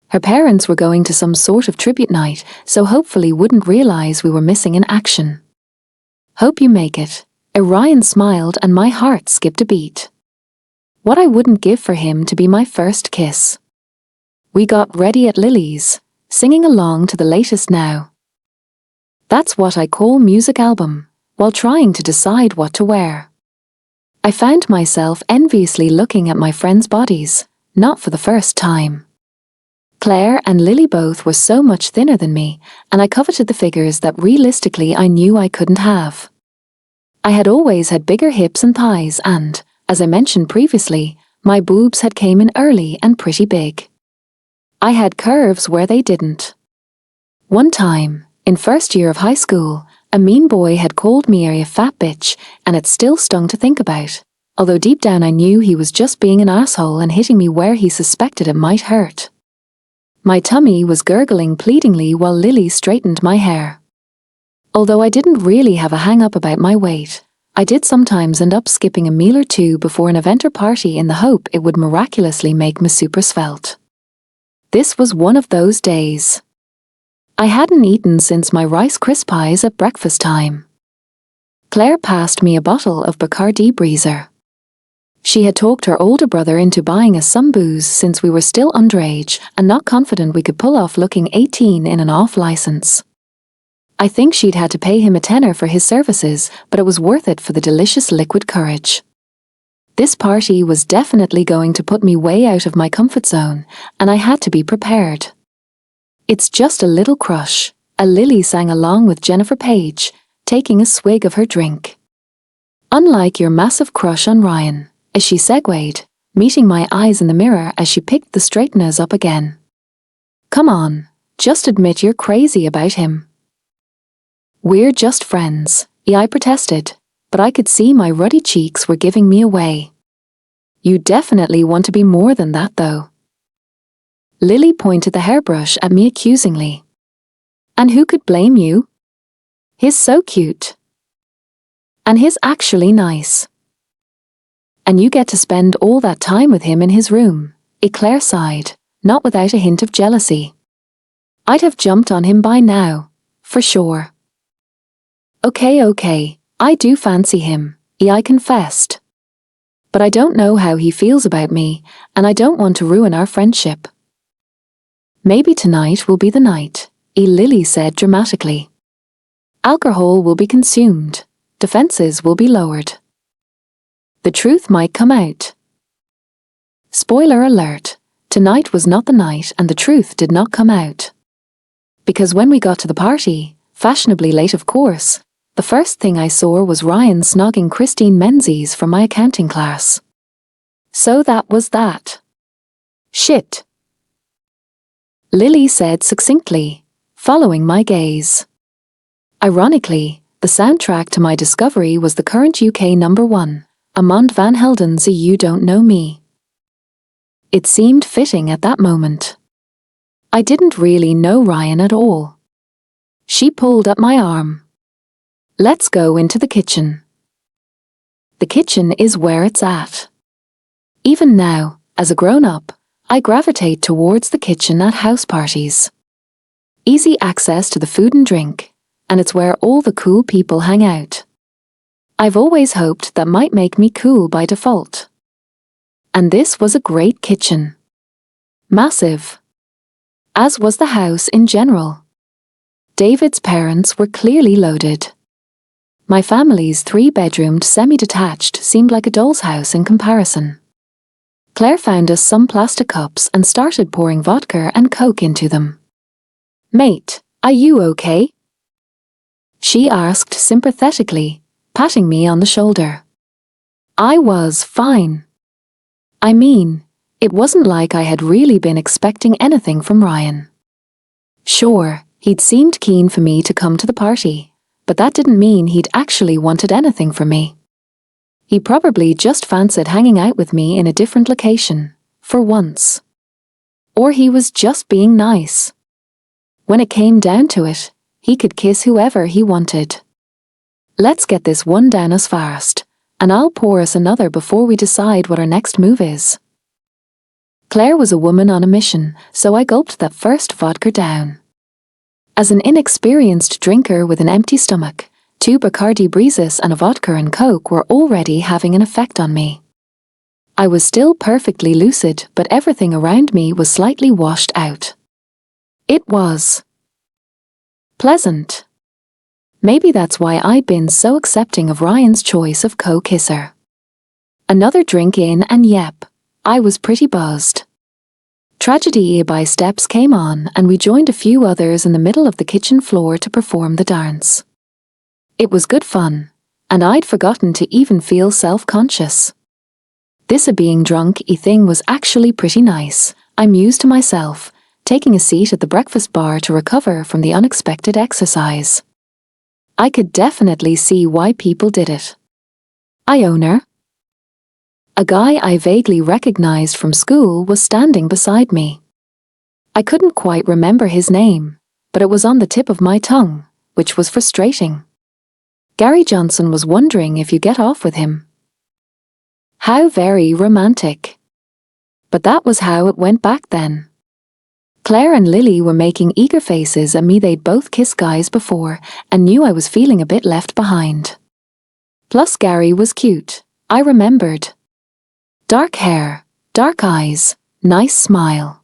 Her parents were going to some sort of tribute night, so hopefully wouldn't realize we were missing in action. Hope you make it. Ryan smiled and my heart skipped a beat. What I wouldn't give for him to be my first kiss. We got ready at Lily's, singing along to the latest Now. That's what I call music album, while trying to decide what to wear. I found myself enviously looking at my friends' bodies, not for the first time. Claire and Lily both were so much thinner than me, and I coveted the figures that realistically I knew I couldn't have. I had always had bigger hips and thighs and, as I mentioned previously, my boobs had came in early and pretty big. I had curves where they didn't. One time, in first year of high school, a mean boy had called me a fat bitch, and it still stung to think about, although deep down I knew he was just being an asshole and hitting me where he suspected it might hurt. My tummy was gurgling pleadingly while Lily straightened my hair. Although I didn't really have a hang-up about my weight, I did sometimes end up skipping a meal or two before an event or party in the hope it would miraculously make me super svelte. This was one of those days. I hadn't eaten since my Rice Crisp pies at breakfast time. Claire passed me a bottle of Bacardi Breezer. She had talked her older brother into buying us some booze since we were still underage and not confident we could pull off looking 18 in an off-license. I think she'd had to pay him a tenner for his services, but it was worth it for the delicious liquid courage. This party was definitely going to put me way out of my comfort zone, and I had to be prepared. It's just a little crush, a Lily sang along with Jennifer Page, taking a swig of her drink. Unlike your massive crush on Ryan, as she segued, meeting my eyes in the mirror as she picked the straighteners up again. Come on, just admit you're crazy about him. We're just friends, I protested, but I could see my ruddy cheeks were giving me away. You definitely want to be more than that though. Lily pointed the hairbrush at me accusingly. And who could blame you? He's so cute. And he's actually nice. And you get to spend all that time with him in his room, Claire sighed, not without a hint of jealousy. I'd have jumped on him by now, for sure. Okay, I do fancy him, I confessed. But I don't know how he feels about me, and I don't want to ruin our friendship. Maybe tonight will be the night, Lily said dramatically. Alcohol will be consumed, defenses will be lowered. The truth might come out. Spoiler alert, tonight was not the night and the truth did not come out. Because when we got to the party, Fashionably late, of course. The first thing I saw was Ryan snogging Christine Menzies from my accounting class. So that was that. Shit. Lily said succinctly, following my gaze. Ironically, the soundtrack to my discovery was the current UK #1, Amand van Helden's You Don't Know Me. It seemed fitting at that moment. I didn't really know Ryan at all. She pulled at my arm. Let's go into the kitchen. The kitchen is where it's at. Even now, as a grown-up, I gravitate towards the kitchen at house parties. Easy access to the food and drink, and it's where all the cool people hang out. I've always hoped that might make me cool by default. And this was a great kitchen. Massive. As was the house in general. David's parents were clearly loaded. My family's 3-bedroomed semi-detached seemed like a doll's house in comparison. Claire found us some plastic cups and started pouring vodka and Coke into them. "Mate, are you okay?" she asked sympathetically, patting me on the shoulder. I was fine. I mean, it wasn't like I had really been expecting anything from Ryan. Sure, he'd seemed keen for me to come to the party, but that didn't mean he'd actually wanted anything from me. He probably just fancied hanging out with me in a different location, for once. Or he was just being nice. When it came down to it, he could kiss whoever he wanted. Let's get this one down us fast, and I'll pour us another before we decide what our next move is. Claire was a woman on a mission, so I gulped that first vodka down. As an inexperienced drinker with an empty stomach, 2 Bacardi Breezes and a vodka and Coke were already having an effect on me. I was still perfectly lucid, but everything around me was slightly washed out. It was pleasant. Maybe that's why I'd been so accepting of Ryan's choice of co-kisser. Another drink in and yep, I was pretty buzzed. Tragedy by Steps came on and we joined a few others in the middle of the kitchen floor to perform the dance. It was good fun, and I'd forgotten to even feel self-conscious. This being drunk-y thing was actually pretty nice, I mused to myself, taking a seat at the breakfast bar to recover from the unexpected exercise. I could definitely see why people did it. Owner. A guy I vaguely recognized from school was standing beside me. I couldn't quite remember his name, but it was on the tip of my tongue, which was frustrating. Gary Johnson was wondering if you get off with him. How very romantic. But that was how it went back then. Claire and Lily were making eager faces at me. They'd both kissed guys before and knew I was feeling a bit left behind. Plus Gary was cute, I remembered. Dark hair, dark eyes, nice smile.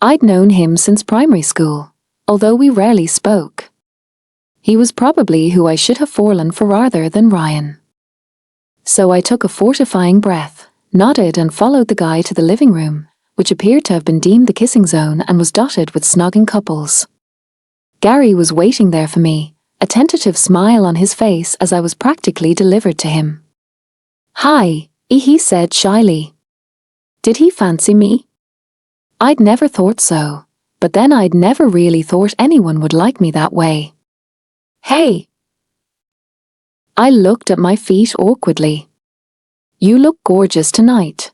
I'd known him since primary school, although we rarely spoke. He was probably who I should have fallen for rather than Ryan. So I took a fortifying breath, nodded and followed the guy to the living room, which appeared to have been deemed the kissing zone and was dotted with snogging couples. Gary was waiting there for me, a tentative smile on his face as I was practically delivered to him. "Hi," he said shyly. Did he fancy me? I'd never thought so, but then I'd never really thought anyone would like me that way. "Hey." I looked at my feet awkwardly. "You look gorgeous tonight."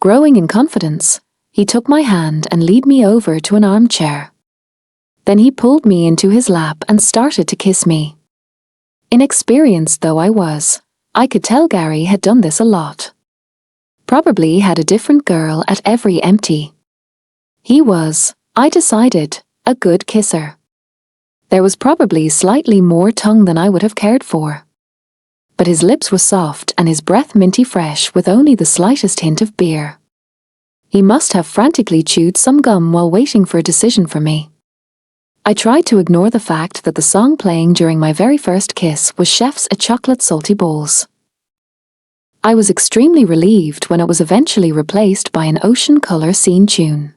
Growing in confidence, he took my hand and led me over to an armchair. Then he pulled me into his lap and started to kiss me. Inexperienced though I was, I could tell Gary had done this a lot. Probably had a different girl at every empty. He was, I decided, a good kisser. There was probably slightly more tongue than I would have cared for. But his lips were soft and his breath minty fresh with only the slightest hint of beer. He must have frantically chewed some gum while waiting for a decision from me. I tried to ignore the fact that the song playing during my very first kiss was Chef's A Chocolate Salty Balls. I was extremely relieved when it was eventually replaced by an ocean color scene tune.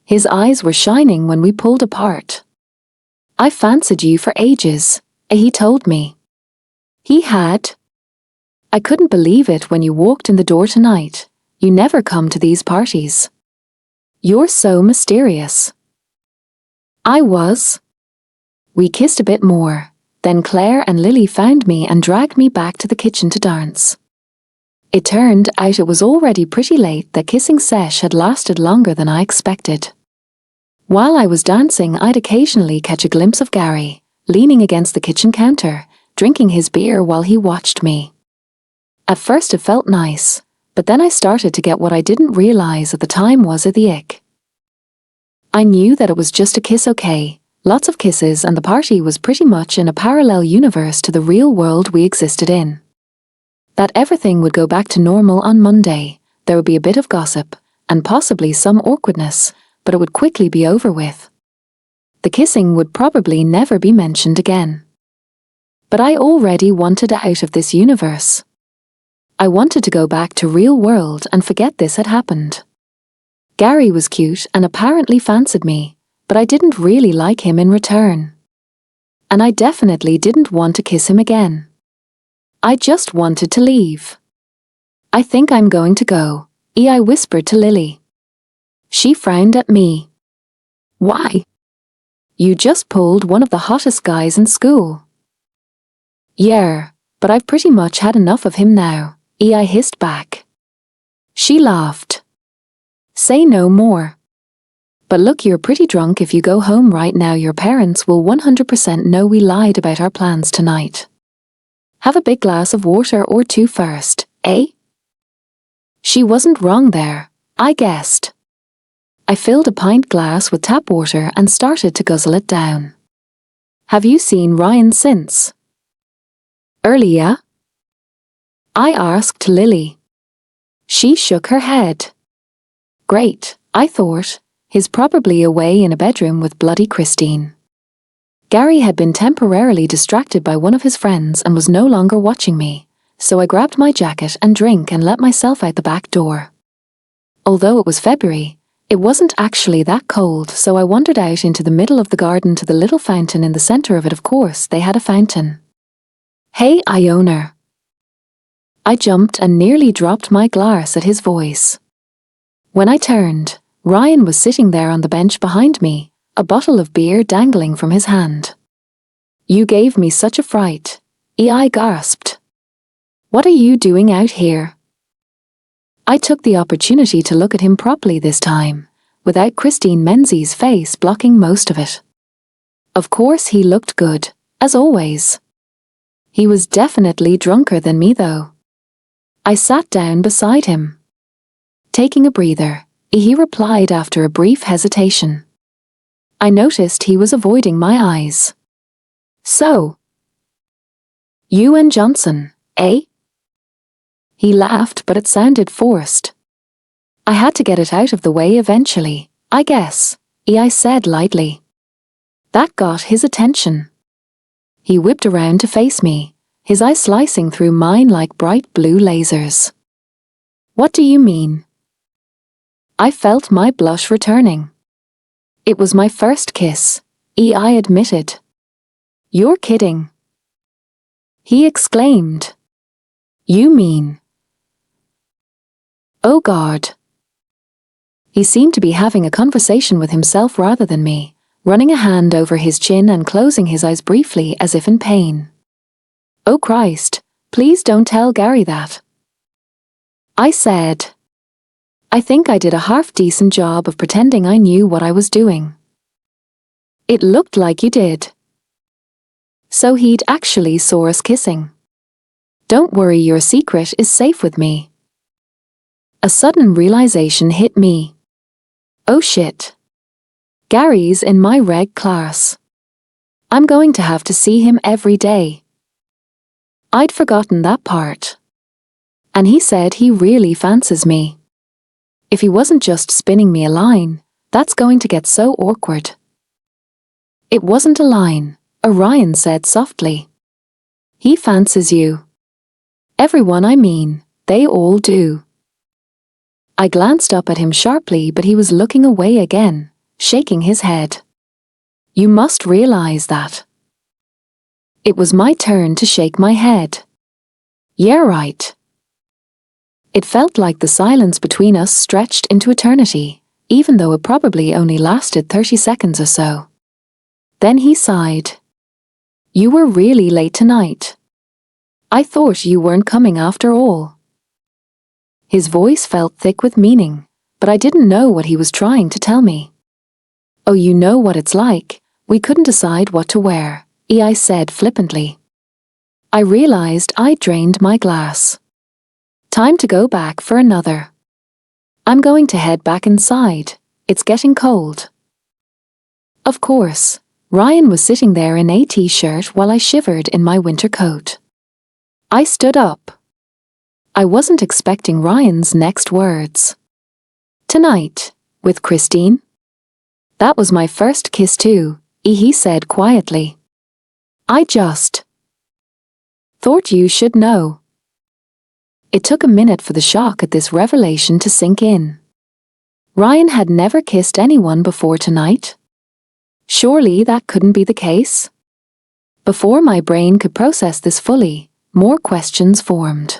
His eyes were shining when we pulled apart. I fancied you for ages, he told me. He had. I couldn't believe it when you walked in the door tonight. You never come to these parties. You're so mysterious. I was. We kissed a bit more, then Claire and Lily found me and dragged me back to the kitchen to dance. It turned out it was already pretty late. The kissing sesh had lasted longer than I expected. While I was dancing, I'd occasionally catch a glimpse of Gary, leaning against the kitchen counter, drinking his beer while he watched me. At first it felt nice, but then I started to get what I didn't realize at the time was the ick. I knew that it was just a kiss, okay, lots of kisses, and the party was pretty much in a parallel universe to the real world we existed in. That everything would go back to normal on Monday, there would be a bit of gossip, and possibly some awkwardness, but it would quickly be over with. The kissing would probably never be mentioned again. But I already wanted out of this universe. I wanted to go back to real world and forget this had happened. Gary was cute and apparently fancied me, but I didn't really like him in return. And I definitely didn't want to kiss him again. I just wanted to leave. I think I'm going to go, I whispered to Lily. She frowned at me. Why? You just pulled one of the hottest guys in school. Yeah, but I've pretty much had enough of him now, I hissed back. She laughed. Say no more. But look, you're pretty drunk. If you go home right now, your parents will 100% know we lied about our plans tonight. Have a big glass of water or two first, eh? She wasn't wrong there, I guessed. I filled a pint glass with tap water and started to guzzle it down. Have you seen Ryan since? Earlier? I asked Lily. She shook her head. Great, I thought. He's probably away in a bedroom with bloody Christine. Gary had been temporarily distracted by one of his friends and was no longer watching me, so I grabbed my jacket and drink and let myself out the back door. Although it was February, it wasn't actually that cold, so I wandered out into the middle of the garden to the little fountain in the center of it. Of course, they had a fountain. Hey, Iona. I jumped and nearly dropped my glass at his voice. When I turned, Ryan was sitting there on the bench behind me, a bottle of beer dangling from his hand. You gave me such a fright, I gasped. What are you doing out here? I took the opportunity to look at him properly this time, without Christine Menzies' face blocking most of it. Of course he looked good, as always. He was definitely drunker than me though. I sat down beside him. Taking a breather, he replied after a brief hesitation. I noticed he was avoiding my eyes. So, you and Johnson, eh? He laughed, but it sounded forced. I had to get it out of the way eventually, I guess, I said lightly. That got his attention. He whipped around to face me, his eyes slicing through mine like bright blue lasers. What do you mean? I felt my blush returning. It was my first kiss, I admitted. You're kidding. He exclaimed. You mean? Oh God. He seemed to be having a conversation with himself rather than me, running a hand over his chin and closing his eyes briefly as if in pain. Oh Christ, please don't tell Gary that. I said. I think I did a half-decent job of pretending I knew what I was doing. It looked like you did. So he'd actually saw us kissing. Don't worry, your secret is safe with me. A sudden realization hit me. Oh shit. Gary's in my reg class. I'm going to have to see him every day. I'd forgotten that part. And he said he really fancies me. If he wasn't just spinning me a line, that's going to get so awkward. It wasn't a line, Orion said softly. He fancies you. Everyone, I mean, they all do. I glanced up at him sharply, but he was looking away again, shaking his head. You must realize that. It was my turn to shake my head. Yeah, right. It felt like the silence between us stretched into eternity, even though it probably only lasted 30 seconds or so. Then he sighed. You were really late tonight. I thought you weren't coming after all. His voice felt thick with meaning, but I didn't know what he was trying to tell me. Oh, you know what it's like. We couldn't decide what to wear, I said flippantly. I realized I'd drained my glass. Time to go back for another. I'm going to head back inside. It's getting cold. Of course, Ryan was sitting there in a t-shirt while I shivered in my winter coat. I stood up. I wasn't expecting Ryan's next words. Tonight, with Christine? That was my first kiss too, he said quietly. I just thought you should know. It took a minute for the shock at this revelation to sink in. Ryan had never kissed anyone before tonight. Surely that couldn't be the case? Before my brain could process this fully, more questions formed.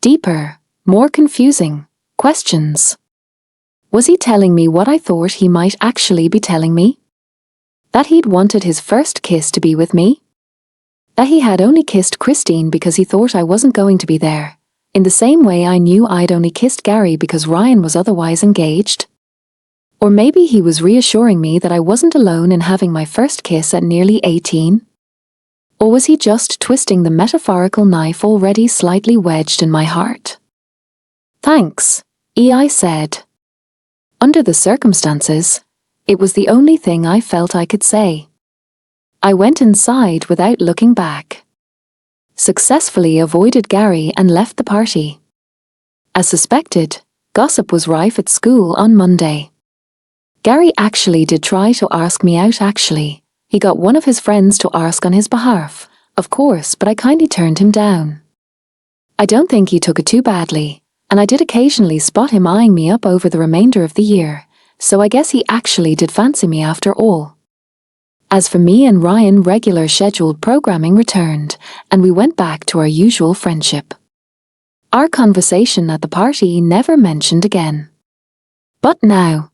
Deeper, more confusing questions. Was he telling me what I thought he might actually be telling me? That he'd wanted his first kiss to be with me? That he had only kissed Christine because he thought I wasn't going to be there, in the same way I knew I'd only kissed Gary because Ryan was otherwise engaged? Or maybe he was reassuring me that I wasn't alone in having my first kiss at nearly 18? Or was he just twisting the metaphorical knife already slightly wedged in my heart? Thanks, I said. Under the circumstances, it was the only thing I felt I could say. I went inside without looking back. Successfully avoided Gary and left the party. As suspected, gossip was rife at school on Monday. Gary actually did try to ask me out actually. He got one of his friends to ask on his behalf, of course, but I kindly turned him down. I don't think he took it too badly, and I did occasionally spot him eyeing me up over the remainder of the year, so I guess he actually did fancy me after all. As for me and Ryan, regular scheduled programming returned, and we went back to our usual friendship. Our conversation at the party never mentioned again. But now,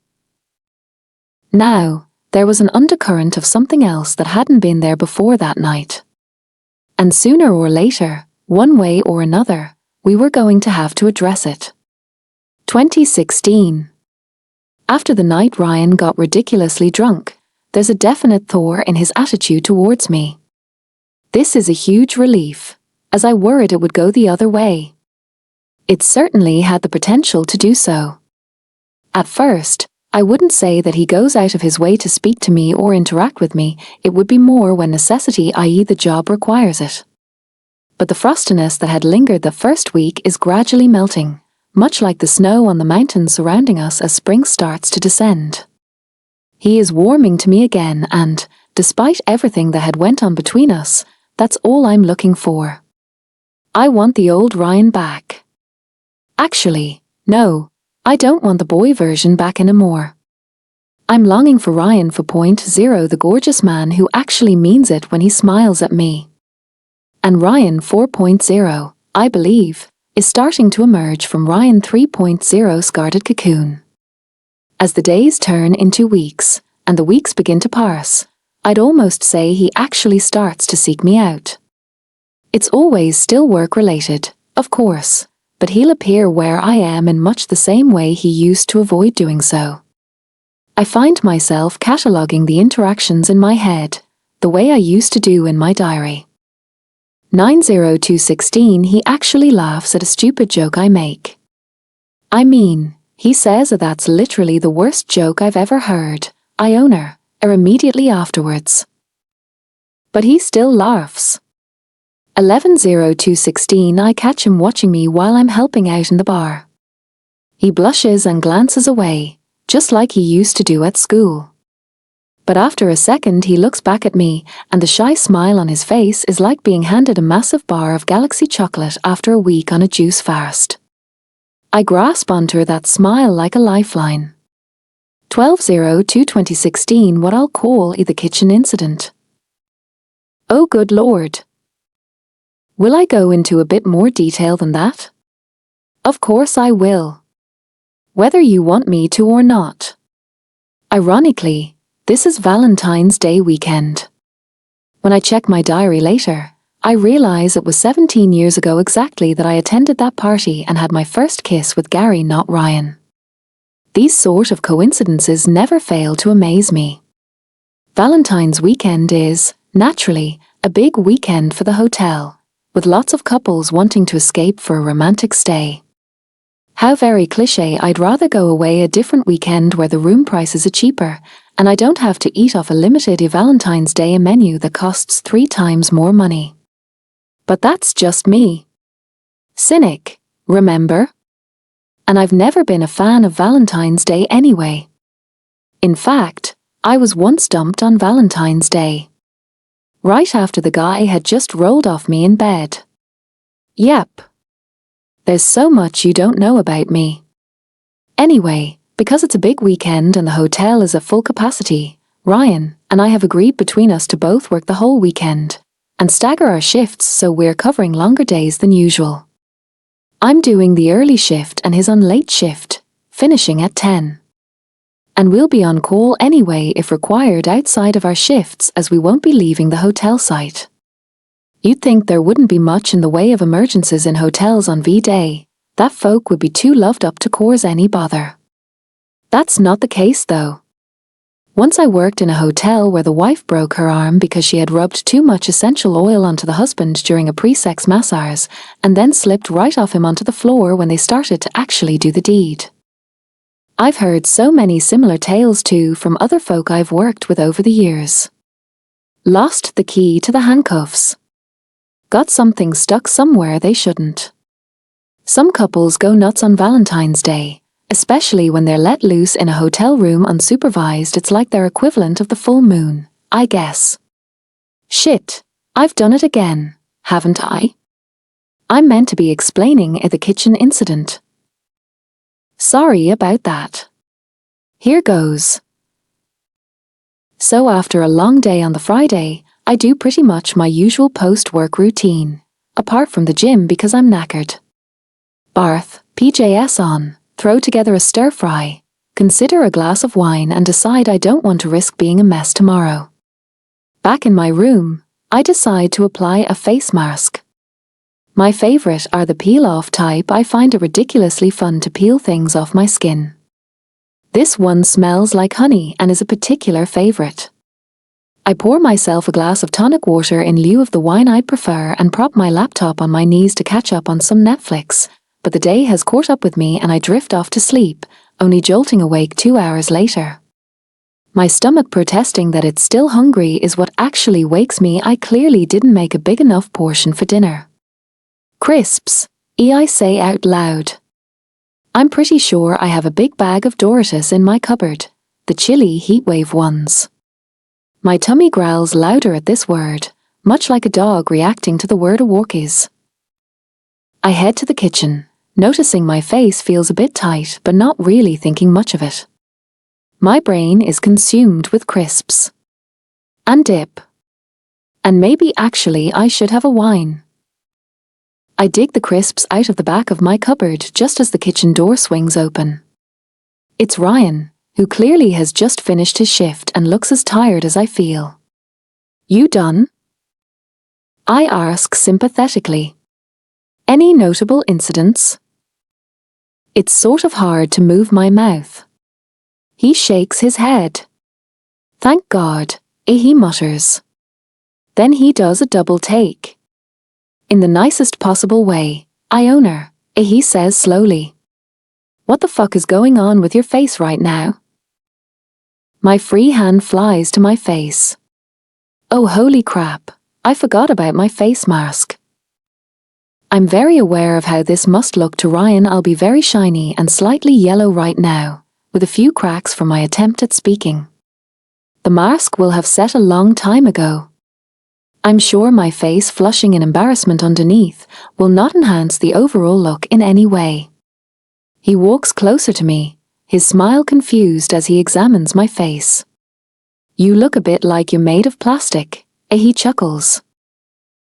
there was an undercurrent of something else that hadn't been there before that night. And sooner or later, one way or another, we were going to have to address it. 2016. After the night Ryan got ridiculously drunk, there's a definite thaw in his attitude towards me. This is a huge relief, as I worried it would go the other way. It certainly had the potential to do so. At first, I wouldn't say that he goes out of his way to speak to me or interact with me, it would be more when necessity, i.e. the job, requires it. But the frostiness that had lingered the first week is gradually melting, much like the snow on the mountains surrounding us as spring starts to descend. He is warming to me again and, despite everything that had went on between us, that's all I'm looking for. I want the old Ryan back. Actually, no. I don't want the boy version back anymore. I'm longing for Ryan 4.0, the gorgeous man who actually means it when he smiles at me. And Ryan 4.0, I believe, is starting to emerge from Ryan 3.0's guarded cocoon. As the days turn into weeks, and the weeks begin to parse, I'd almost say he actually starts to seek me out. It's always still work-related, of course, but he'll appear where I am in much the same way he used to avoid doing so. I find myself cataloguing the interactions in my head, the way I used to do in my diary. 90216, he actually laughs at a stupid joke I make. I mean, he says that that's literally the worst joke I've ever heard, I own her, or immediately afterwards. But he still laughs. 110216, I catch him watching me while I'm helping out in the bar. He blushes and glances away, just like he used to do at school. But after a second he looks back at me, and the shy smile on his face is like being handed a massive bar of Galaxy chocolate after a week on a juice fast. I grasp onto that smile like a lifeline. 12/02/2016, what I'll call the kitchen incident. Oh good lord. Will I go into a bit more detail than that? Of course I will. Whether you want me to or not. Ironically, this is Valentine's Day weekend. When I check my diary later, I realize it was 17 years ago exactly that I attended that party and had my first kiss with Gary, not Ryan. These sort of coincidences never fail to amaze me. Valentine's weekend is, naturally, a big weekend for the hotel, with lots of couples wanting to escape for a romantic stay. How very cliché, I'd rather go away a different weekend where the room prices are cheaper, and I don't have to eat off a limited Valentine's Day menu that costs 3 times more money. But that's just me. Cynic, remember? And I've never been a fan of Valentine's Day anyway. In fact, I was once dumped on Valentine's Day. Right after the guy had just rolled off me in bed. Yep. There's so much you don't know about me. Anyway, because it's a big weekend and the hotel is at full capacity, Ryan and I have agreed between us to both work the whole weekend and stagger our shifts so we're covering longer days than usual. I'm doing the early shift and he's on late shift, finishing at 10. And we'll be on call anyway if required outside of our shifts, as we won't be leaving the hotel site. You'd think there wouldn't be much in the way of emergencies in hotels on V-Day, that folk would be too loved up to cause any bother. That's not the case though. Once I worked in a hotel where the wife broke her arm because she had rubbed too much essential oil onto the husband during a pre-sex massage and then slipped right off him onto the floor when they started to actually do the deed. I've heard so many similar tales too from other folk I've worked with over the years. Lost the key to the handcuffs. Got something stuck somewhere they shouldn't. Some couples go nuts on Valentine's Day, especially when they're let loose in a hotel room unsupervised. It's like their equivalent of the full moon, I guess. Shit, I've done it again, haven't I? I'm meant to be explaining the kitchen incident. Sorry about that. Here goes. So after a long day on the Friday, I do pretty much my usual post-work routine, apart from the gym because I'm knackered. Bath, PJs on, throw together a stir-fry, consider a glass of wine and decide I don't want to risk being a mess tomorrow. Back in my room, I decide to apply a face mask. My favorite are the peel-off type. I find it ridiculously fun to peel things off my skin. This one smells like honey and is a particular favorite. I pour myself a glass of tonic water in lieu of the wine I'd prefer and prop my laptop on my knees to catch up on some Netflix, but the day has caught up with me and I drift off to sleep, only jolting awake 2 hours later. My stomach protesting that it's still hungry is what actually wakes me. I clearly didn't make a big enough portion for dinner. Crisps, I say out loud. I'm pretty sure I have a big bag of Doritos in my cupboard, the chili heatwave ones. My tummy growls louder at this word, much like a dog reacting to the word a walk is. I head to the kitchen, noticing my face feels a bit tight but not really thinking much of it. My brain is consumed with crisps. And dip. And maybe actually I should have a wine. I dig the crisps out of the back of my cupboard just as the kitchen door swings open. It's Ryan, who clearly has just finished his shift and looks as tired as I feel. You done? I ask sympathetically. Any notable incidents? It's sort of hard to move my mouth. He shakes his head. Thank God, he mutters. Then he does a double take. In the nicest possible way, I own her, he says slowly. What the fuck is going on with your face right now? My free hand flies to my face. Oh holy crap, I forgot about my face mask. I'm very aware of how this must look to Ryan. I'll be very shiny and slightly yellow right now, with a few cracks from my attempt at speaking. The mask will have set a long time ago. I'm sure my face flushing in embarrassment underneath will not enhance the overall look in any way. He walks closer to me, his smile confused as he examines my face. You look a bit like you're made of plastic, he chuckles.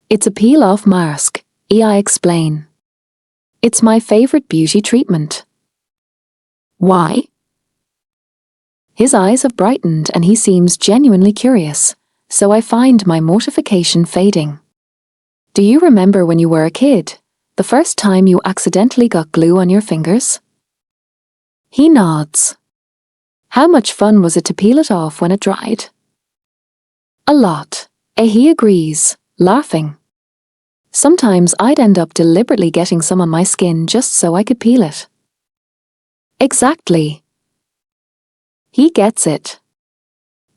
It's a peel-off mask, I explain. It's my favorite beauty treatment. Why? His eyes have brightened and he seems genuinely curious, so I find my mortification fading. Do you remember when you were a kid, the first time you accidentally got glue on your fingers? He nods. How much fun was it to peel it off when it dried? A lot, he agrees, laughing. Sometimes I'd end up deliberately getting some on my skin just so I could peel it. Exactly. He gets it.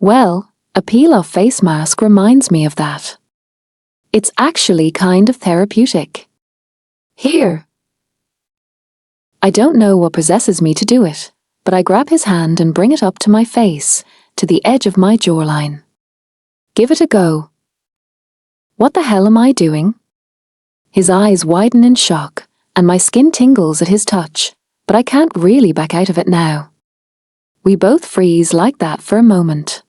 Well, a peel-off face mask reminds me of that. It's actually kind of therapeutic. Here. I don't know what possesses me to do it, but I grab his hand and bring it up to my face, to the edge of my jawline. Give it a go. What the hell am I doing? His eyes widen in shock, and my skin tingles at his touch, but I can't really back out of it now. We both freeze like that for a moment.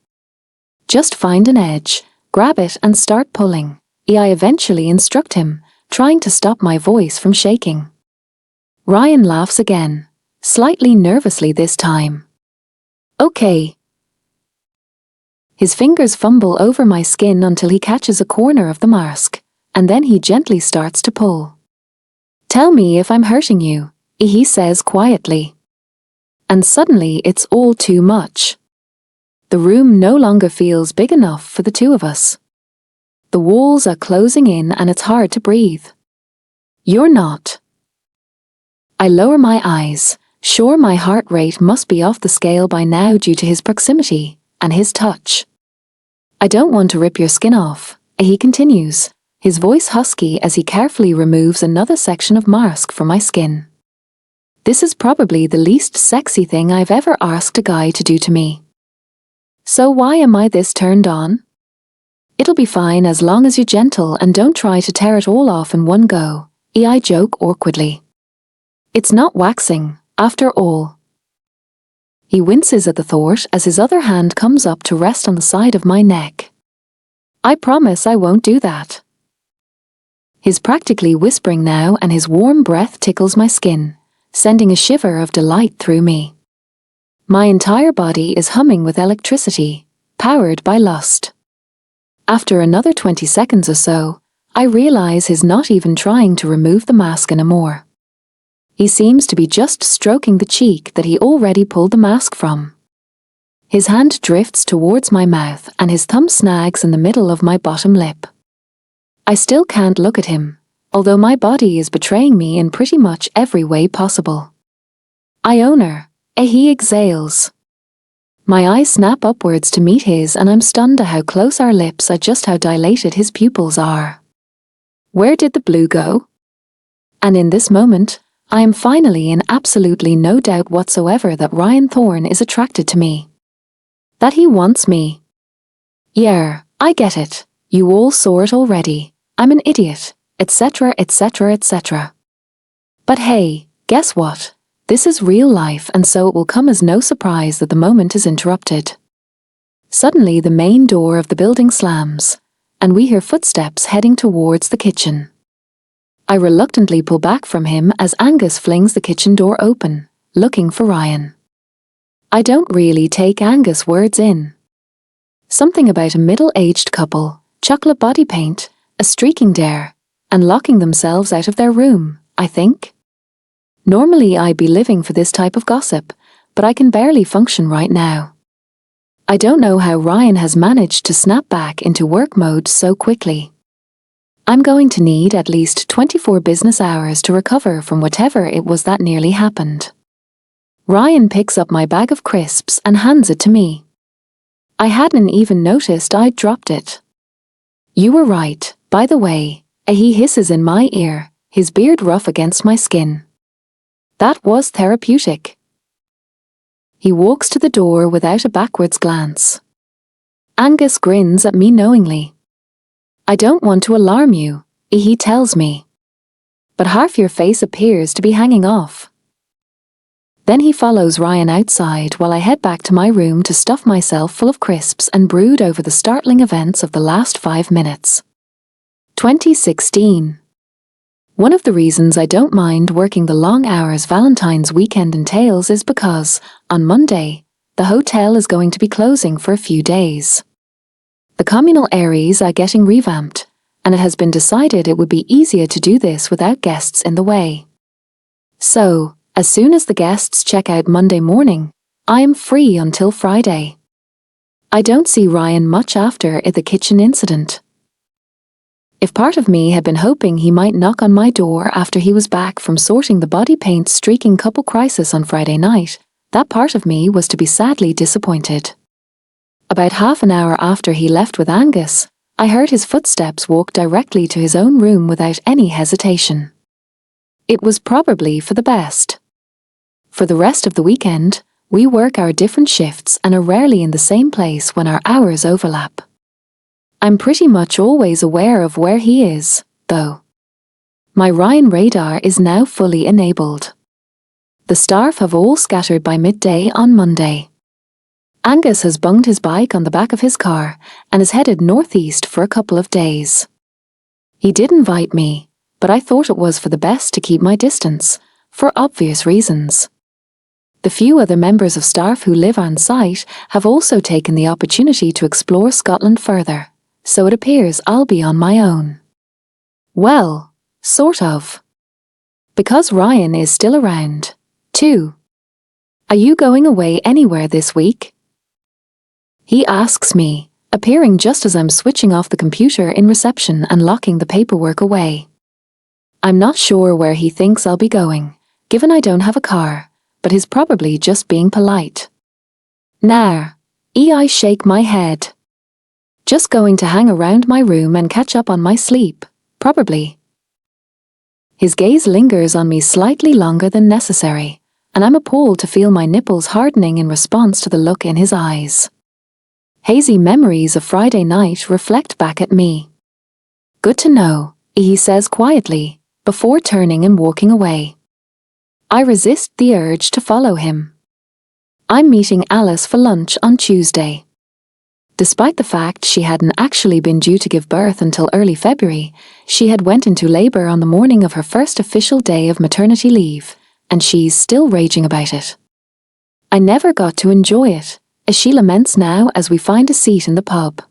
Just find an edge, grab it and start pulling, I eventually instruct him, trying to stop my voice from shaking. Ryan laughs again, slightly nervously this time. Okay. His fingers fumble over my skin until he catches a corner of the mask, and then he gently starts to pull. Tell me if I'm hurting you, he says quietly. And suddenly it's all too much. The room no longer feels big enough for the two of us. The walls are closing in and it's hard to breathe. You're not. I lower my eyes, sure my heart rate must be off the scale by now due to his proximity and his touch. I don't want to rip your skin off, he continues, his voice husky as he carefully removes another section of mask from my skin. This is probably the least sexy thing I've ever asked a guy to do to me. So why am I this turned on? It'll be fine as long as you're gentle and don't try to tear it all off in one go, I joke awkwardly. It's not waxing, after all. He winces at the thought as his other hand comes up to rest on the side of my neck. I promise I won't do that. He's practically whispering now and his warm breath tickles my skin, sending a shiver of delight through me. My entire body is humming with electricity, powered by lust. After another 20 seconds or so, I realize he's not even trying to remove the mask anymore. He seems to be just stroking the cheek that he already pulled the mask from. His hand drifts towards my mouth and his thumb snags in the middle of my bottom lip. I still can't look at him, although my body is betraying me in pretty much every way possible. I own her, he exhales. My eyes snap upwards to meet his and I'm stunned at how close our lips are, just how dilated his pupils are. Where did the blue go? And in this moment, I am finally in absolutely no doubt whatsoever that Ryan Thorne is attracted to me. That he wants me. Yeah, I get it. You all saw it already. I'm an idiot, etc., etc., etc. But hey, guess what? This is real life and so it will come as no surprise that the moment is interrupted. Suddenly the main door of the building slams, and we hear footsteps heading towards the kitchen. I reluctantly pull back from him as Angus flings the kitchen door open, looking for Ryan. I don't really take Angus' words in. Something about a middle-aged couple, chocolate body paint, a streaking dare, and locking themselves out of their room, I think. Normally I'd be living for this type of gossip, but I can barely function right now. I don't know how Ryan has managed to snap back into work mode so quickly. I'm going to need at least 24 business hours to recover from whatever it was that nearly happened. Ryan picks up my bag of crisps and hands it to me. I hadn't even noticed I'd dropped it. You were right, by the way, he hisses in my ear, his beard rough against my skin. That was therapeutic. He walks to the door without a backwards glance. Angus grins at me knowingly. I don't want to alarm you, he tells me. But half your face appears to be hanging off. Then he follows Ryan outside while I head back to my room to stuff myself full of crisps and brood over the startling events of the last 5 minutes. 2016. One of the reasons I don't mind working the long hours Valentine's weekend entails is because, on Monday, the hotel is going to be closing for a few days. The communal areas are getting revamped, and it has been decided it would be easier to do this without guests in the way. So, as soon as the guests check out Monday morning, I am free until Friday. I don't see Ryan much after the kitchen incident. If part of me had been hoping he might knock on my door after he was back from sorting the body paint streaking couple crisis on Friday night, that part of me was to be sadly disappointed. About half an hour after he left with Angus, I heard his footsteps walk directly to his own room without any hesitation. It was probably for the best. For the rest of the weekend, we work our different shifts and are rarely in the same place when our hours overlap. I'm pretty much always aware of where he is, though. My Ryan radar is now fully enabled. The staff have all scattered by midday on Monday. Angus has bunged his bike on the back of his car and is headed northeast for a couple of days. He did invite me, but I thought it was for the best to keep my distance, for obvious reasons. The few other members of staff who live on site have also taken the opportunity to explore Scotland further, so it appears I'll be on my own. Well, sort of. Because Ryan is still around, too. Are you going away anywhere this week? He asks me, appearing just as I'm switching off the computer in reception and locking the paperwork away. I'm not sure where he thinks I'll be going, given I don't have a car, but he's probably just being polite. Nah, I shake my head. Just going to hang around my room and catch up on my sleep, probably. His gaze lingers on me slightly longer than necessary, and I'm appalled to feel my nipples hardening in response to the look in his eyes. Hazy memories of Friday night reflect back at me. Good to know, he says quietly, before turning and walking away. I resist the urge to follow him. I'm meeting Alice for lunch on Tuesday. Despite the fact she hadn't actually been due to give birth until early February, she had went into labour on the morning of her first official day of maternity leave, and she's still raging about it. I never got to enjoy it, as she laments now as we find a seat in the pub.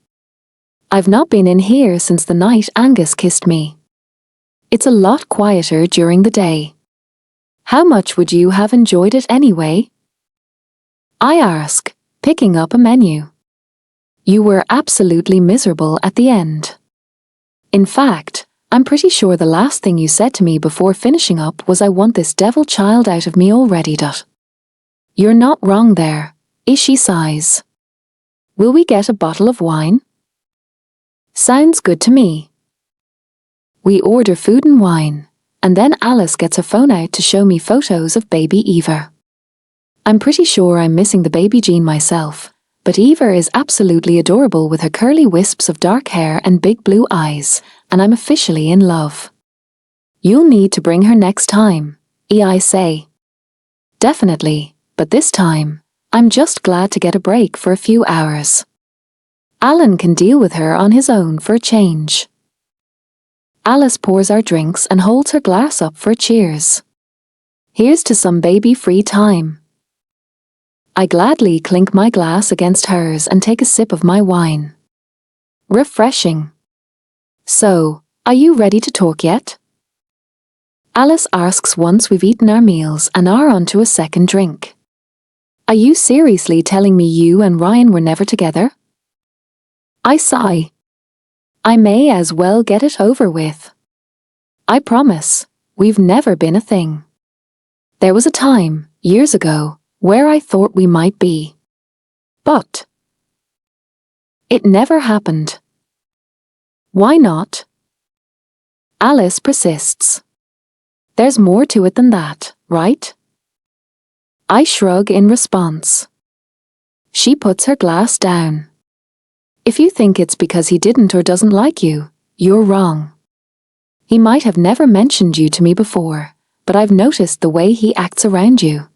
I've not been in here since the night Angus kissed me. It's a lot quieter during the day. How much would you have enjoyed it anyway? I ask, picking up a menu. You were absolutely miserable at the end. In fact, I'm pretty sure the last thing you said to me before finishing up was I want this devil child out of me already. You're not wrong there, she sighs. Will we get a bottle of wine? Sounds good to me. We order food and wine, and then Alice gets her phone out to show me photos of baby Eva. I'm pretty sure I'm missing the baby gene myself, but Eva is absolutely adorable with her curly wisps of dark hair and big blue eyes, and I'm officially in love. You'll need to bring her next time, I say. Definitely, but this time, I'm just glad to get a break for a few hours. Alan can deal with her on his own for a change. Alice pours our drinks and holds her glass up for a cheers. Here's to some baby-free time. I gladly clink my glass against hers and take a sip of my wine. Refreshing. So, are you ready to talk yet? Alice asks once we've eaten our meals and are on to a second drink. Are you seriously telling me you and Ryan were never together? I sigh. I may as well get it over with. I promise, we've never been a thing. There was a time, years ago, where I thought we might be. But it never happened. Why not? Alice persists. There's more to it than that, right? I shrug in response. She puts her glass down. If you think it's because he didn't or doesn't like you, you're wrong. He might have never mentioned you to me before, but I've noticed the way he acts around you.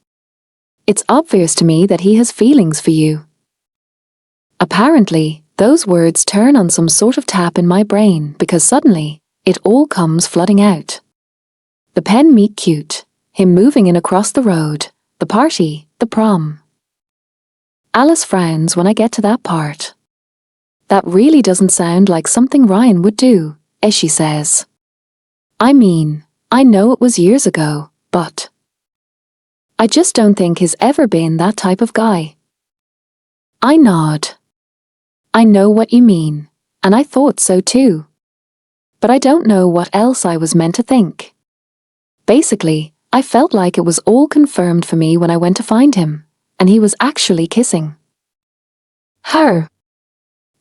It's obvious to me that he has feelings for you." Apparently, those words turn on some sort of tap in my brain because suddenly, it all comes flooding out. The pen meet cute, him moving in across the road, the party, the prom. Alice frowns when I get to that part. "That really doesn't sound like something Ryan would do," as she says. "I mean, I know it was years ago, but I just don't think he's ever been that type of guy." I nod. "I know what you mean, and I thought so too. But I don't know what else I was meant to think. Basically, I felt like it was all confirmed for me when I went to find him, and he was actually kissing her.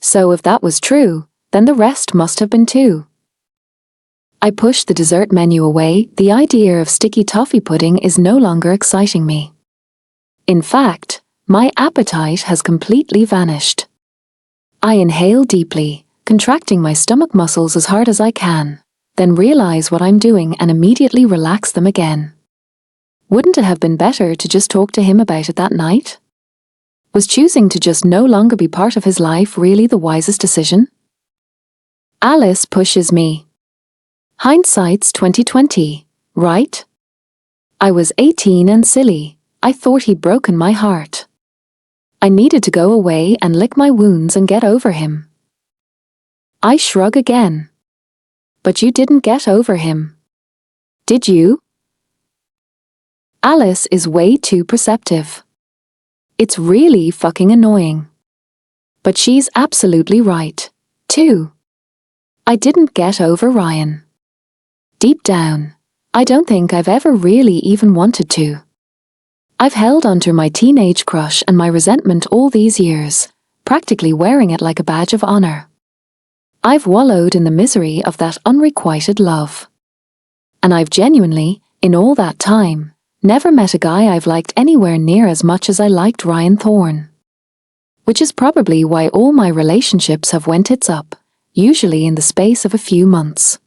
So if that was true, then the rest must have been too." I push the dessert menu away. The idea of sticky toffee pudding is no longer exciting me. In fact, my appetite has completely vanished. I inhale deeply, contracting my stomach muscles as hard as I can, then realize what I'm doing and immediately relax them again. Wouldn't it have been better to just talk to him about it that night? Was choosing to just no longer be part of his life really the wisest decision? Alice pushes me. "Hindsight's 2020, right? I was 18 and silly. I thought he'd broken my heart. I needed to go away and lick my wounds and get over him." I shrug again. "But you didn't get over him. Did you?" Alice is way too perceptive. It's really fucking annoying. But she's absolutely right, too. I didn't get over Ryan. Deep down, I don't think I've ever really even wanted to. I've held onto my teenage crush and my resentment all these years, practically wearing it like a badge of honor. I've wallowed in the misery of that unrequited love. And I've genuinely, in all that time, never met a guy I've liked anywhere near as much as I liked Ryan Thorne. Which is probably why all my relationships have went tits up, usually in the space of a few months.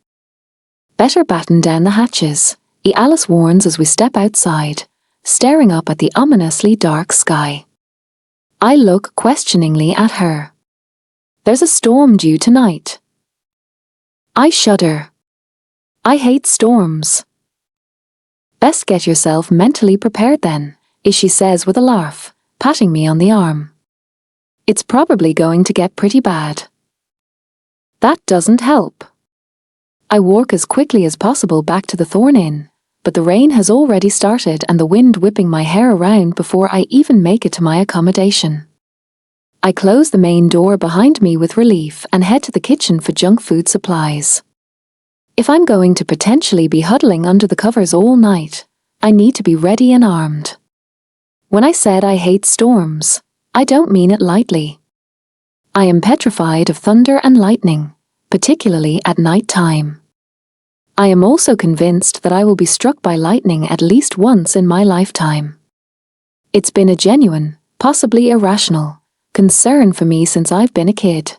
"Better batten down the hatches," Alice warns as we step outside, staring up at the ominously dark sky. I look questioningly at her. "There's a storm due tonight." I shudder. I hate storms. "Best get yourself mentally prepared then," she says with a laugh, patting me on the arm. "It's probably going to get pretty bad." That doesn't help. I walk as quickly as possible back to the Thorn Inn, but the rain has already started and the wind whipping my hair around before I even make it to my accommodation. I close the main door behind me with relief and head to the kitchen for junk food supplies. If I'm going to potentially be huddling under the covers all night, I need to be ready and armed. When I said I hate storms, I don't mean it lightly. I am petrified of thunder and lightning, particularly at night time. I am also convinced that I will be struck by lightning at least once in my lifetime. It's been a genuine, possibly irrational, concern for me since I've been a kid.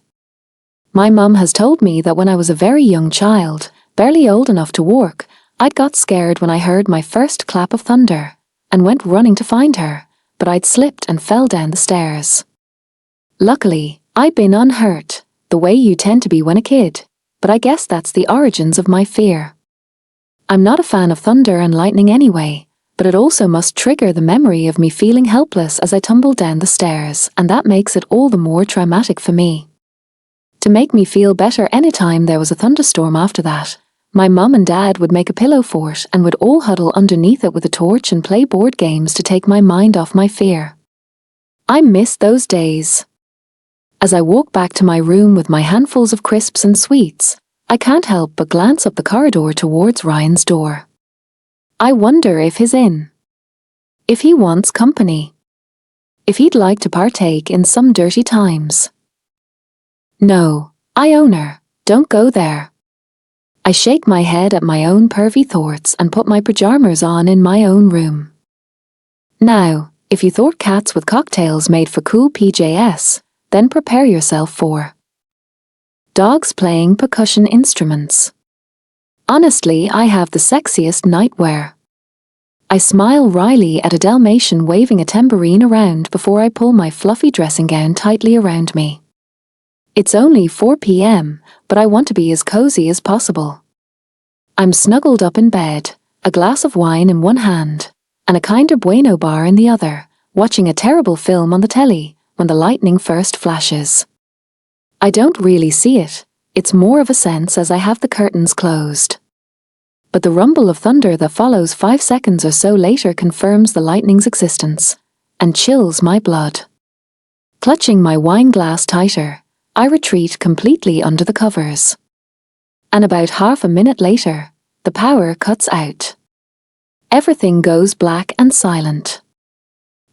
My mum has told me that when I was a very young child, barely old enough to walk, I'd got scared when I heard my first clap of thunder, and went running to find her, but I'd slipped and fell down the stairs. Luckily, I'd been unhurt, the way you tend to be when a kid, but I guess that's the origins of my fear. I'm not a fan of thunder and lightning anyway, but it also must trigger the memory of me feeling helpless as I tumbled down the stairs, and that makes it all the more traumatic for me. To make me feel better anytime there was a thunderstorm after that, my mum and dad would make a pillow fort and would all huddle underneath it with a torch and play board games to take my mind off my fear. I miss those days. As I walk back to my room with my handfuls of crisps and sweets, I can't help but glance up the corridor towards Ryan's door. I wonder if he's in. If he wants company. If he'd like to partake in some dirty times. No, Iona, don't go there. I shake my head at my own pervy thoughts and put my pajamas on in my own room. Now, if you thought cats with cocktails made for cool PJs, then prepare yourself for dogs playing percussion instruments. Honestly, I have the sexiest nightwear. I smile wryly at a Dalmatian waving a tambourine around before I pull my fluffy dressing gown tightly around me. It's only 4 p.m., but I want to be as cozy as possible. I'm snuggled up in bed, a glass of wine in one hand, and a Kinder Bueno bar in the other, watching a terrible film on the telly when the lightning first flashes. I don't really see it, it's more of a sense as I have the curtains closed. But the rumble of thunder that follows 5 seconds or so later confirms the lightning's existence, and chills my blood. Clutching my wine glass tighter, I retreat completely under the covers. And about half a minute later, the power cuts out. Everything goes black and silent.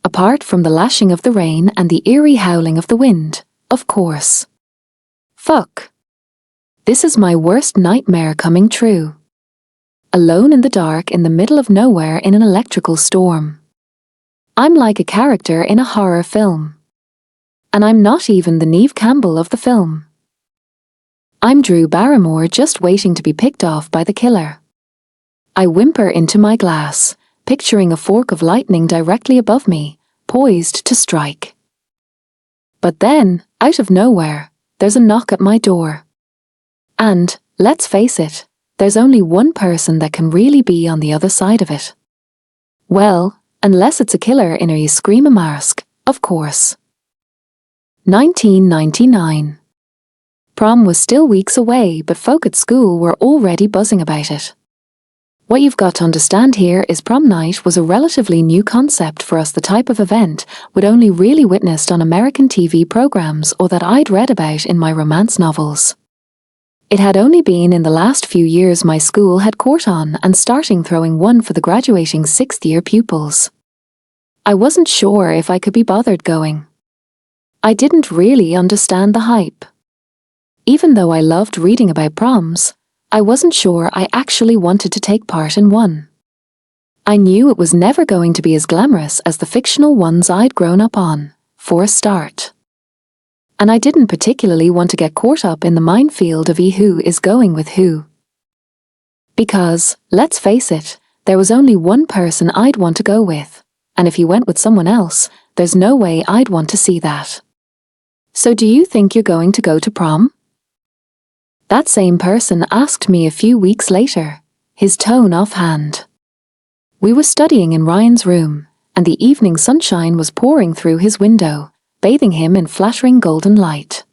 Apart from the lashing of the rain and the eerie howling of the wind, of course. Fuck. This is my worst nightmare coming true. Alone in the dark in the middle of nowhere in an electrical storm. I'm like a character in a horror film. And I'm not even the Neve Campbell of the film. I'm Drew Barrymore just waiting to be picked off by the killer. I whimper into my glass, picturing a fork of lightning directly above me, poised to strike. But then, out of nowhere, there's a knock at my door. And, let's face it, there's only one person that can really be on the other side of it. Well, unless it's a killer in a screamer mask, of course. 1999. Prom was still weeks away, but folk at school were already buzzing about it. What you've got to understand here is prom night was a relatively new concept for us, the type of event we'd only really witnessed on American TV programs or that I'd read about in my romance novels. It had only been in the last few years my school had caught on and starting throwing one for the graduating 6th-year pupils. I wasn't sure if I could be bothered going. I didn't really understand the hype. Even though I loved reading about proms, I wasn't sure I actually wanted to take part in one. I knew it was never going to be as glamorous as the fictional ones I'd grown up on, for a start. And I didn't particularly want to get caught up in the minefield of who is going with who. Because, let's face it, there was only one person I'd want to go with, and if he went with someone else, there's no way I'd want to see that. So do you think you're going to go to prom? That same person asked me a few weeks later, his tone offhand. We were studying in Ryan's room, and the evening sunshine was pouring through his window, bathing him in flattering golden light.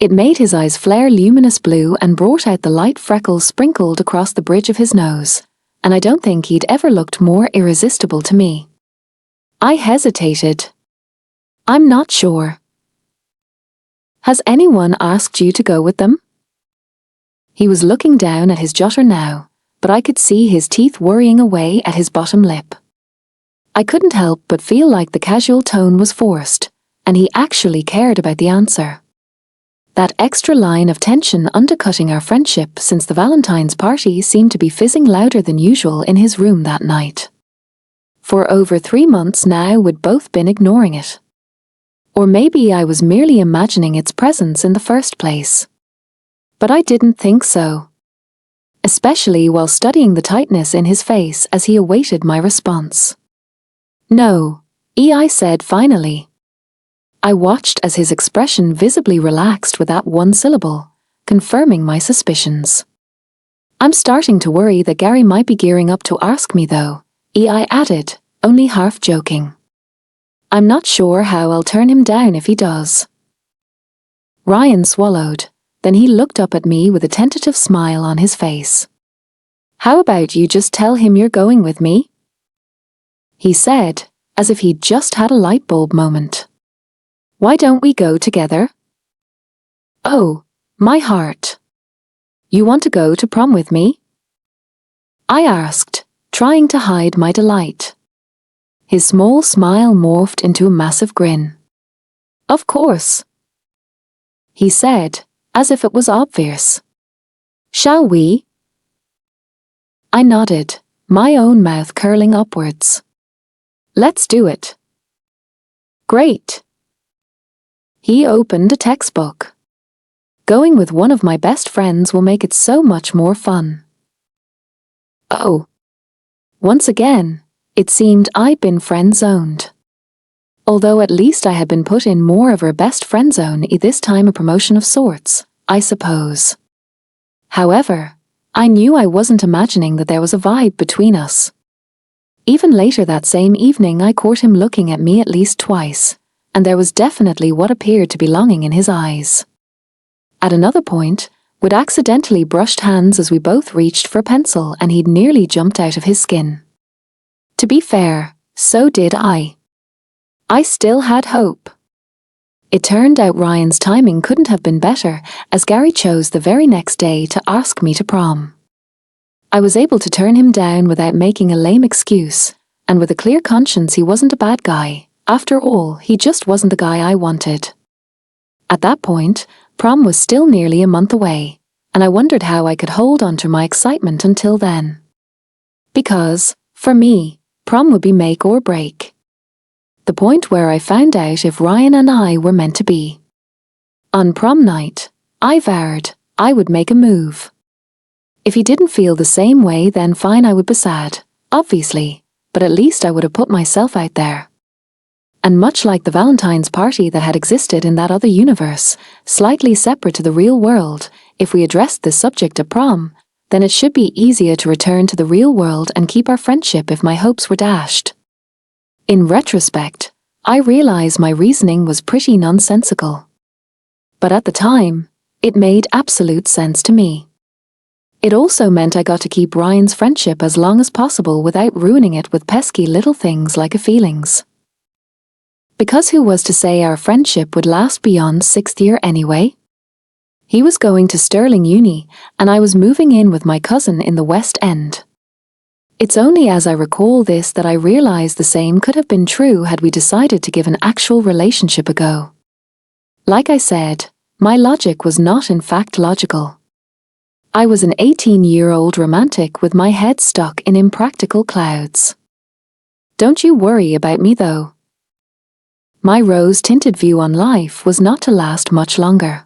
It made his eyes flare luminous blue and brought out the light freckles sprinkled across the bridge of his nose, and I don't think he'd ever looked more irresistible to me. I hesitated. I'm not sure. Has anyone asked you to go with them? He was looking down at his jotter now, but I could see his teeth worrying away at his bottom lip. I couldn't help but feel like the casual tone was forced, and he actually cared about the answer. That extra line of tension undercutting our friendship since the Valentine's party seemed to be fizzing louder than usual in his room that night. For over 3 months now we'd both been ignoring it. Or maybe I was merely imagining its presence in the first place. But I didn't think so. Especially while studying the tightness in his face as he awaited my response. No, I said finally. I watched as his expression visibly relaxed with that one syllable, confirming my suspicions. I'm starting to worry that Gary might be gearing up to ask me though, I added, only half joking. I'm not sure how I'll turn him down if he does. Ryan swallowed, then he looked up at me with a tentative smile on his face. How about you just tell him you're going with me? He said, as if he'd just had a light bulb moment. Why don't we go together? Oh, my heart. You want to go to prom with me? I asked, trying to hide my delight. His small smile morphed into a massive grin. Of course. He said, as if it was obvious. Shall we? I nodded, my own mouth curling upwards. Let's do it. Great. He opened a textbook. Going with one of my best friends will make it so much more fun. Oh. Once again, It seemed I'd been friend-zoned. Although at least I had been put in more of her best friend zone, this time a promotion of sorts, I suppose. However, I knew I wasn't imagining that there was a vibe between us. Even later that same evening I caught him looking at me at least twice, and there was definitely what appeared to be longing in his eyes. At another point, we'd accidentally brushed hands as we both reached for a pencil and he'd nearly jumped out of his skin. To be fair, so did I. I still had hope. It turned out Ryan's timing couldn't have been better, as Gary chose the very next day to ask me to prom. I was able to turn him down without making a lame excuse, and with a clear conscience he wasn't a bad guy. After all, he just wasn't the guy I wanted. At that point, prom was still nearly a month away, and I wondered how I could hold on to my excitement until then. Because, for me, prom would be make or break. The point where I found out if Ryan and I were meant to be. On prom night, I vowed I would make a move. If he didn't feel the same way, then fine, I would be sad, obviously, but at least I would have put myself out there. And much like the Valentine's party that had existed in that other universe, slightly separate to the real world, if we addressed the subject of prom, then it should be easier to return to the real world and keep our friendship if my hopes were dashed. In retrospect, I realize my reasoning was pretty nonsensical. But at the time, it made absolute sense to me. It also meant I got to keep Ryan's friendship as long as possible without ruining it with pesky little things like a feelings. Because who was to say our friendship would last beyond 6th year anyway? He was going to Stirling Uni, and I was moving in with my cousin in the West End. It's only as I recall this that I realize the same could have been true had we decided to give an actual relationship a go. Like I said, my logic was not in fact logical. I was an 18-year-old romantic with my head stuck in impractical clouds. Don't you worry about me though. My rose-tinted view on life was not to last much longer.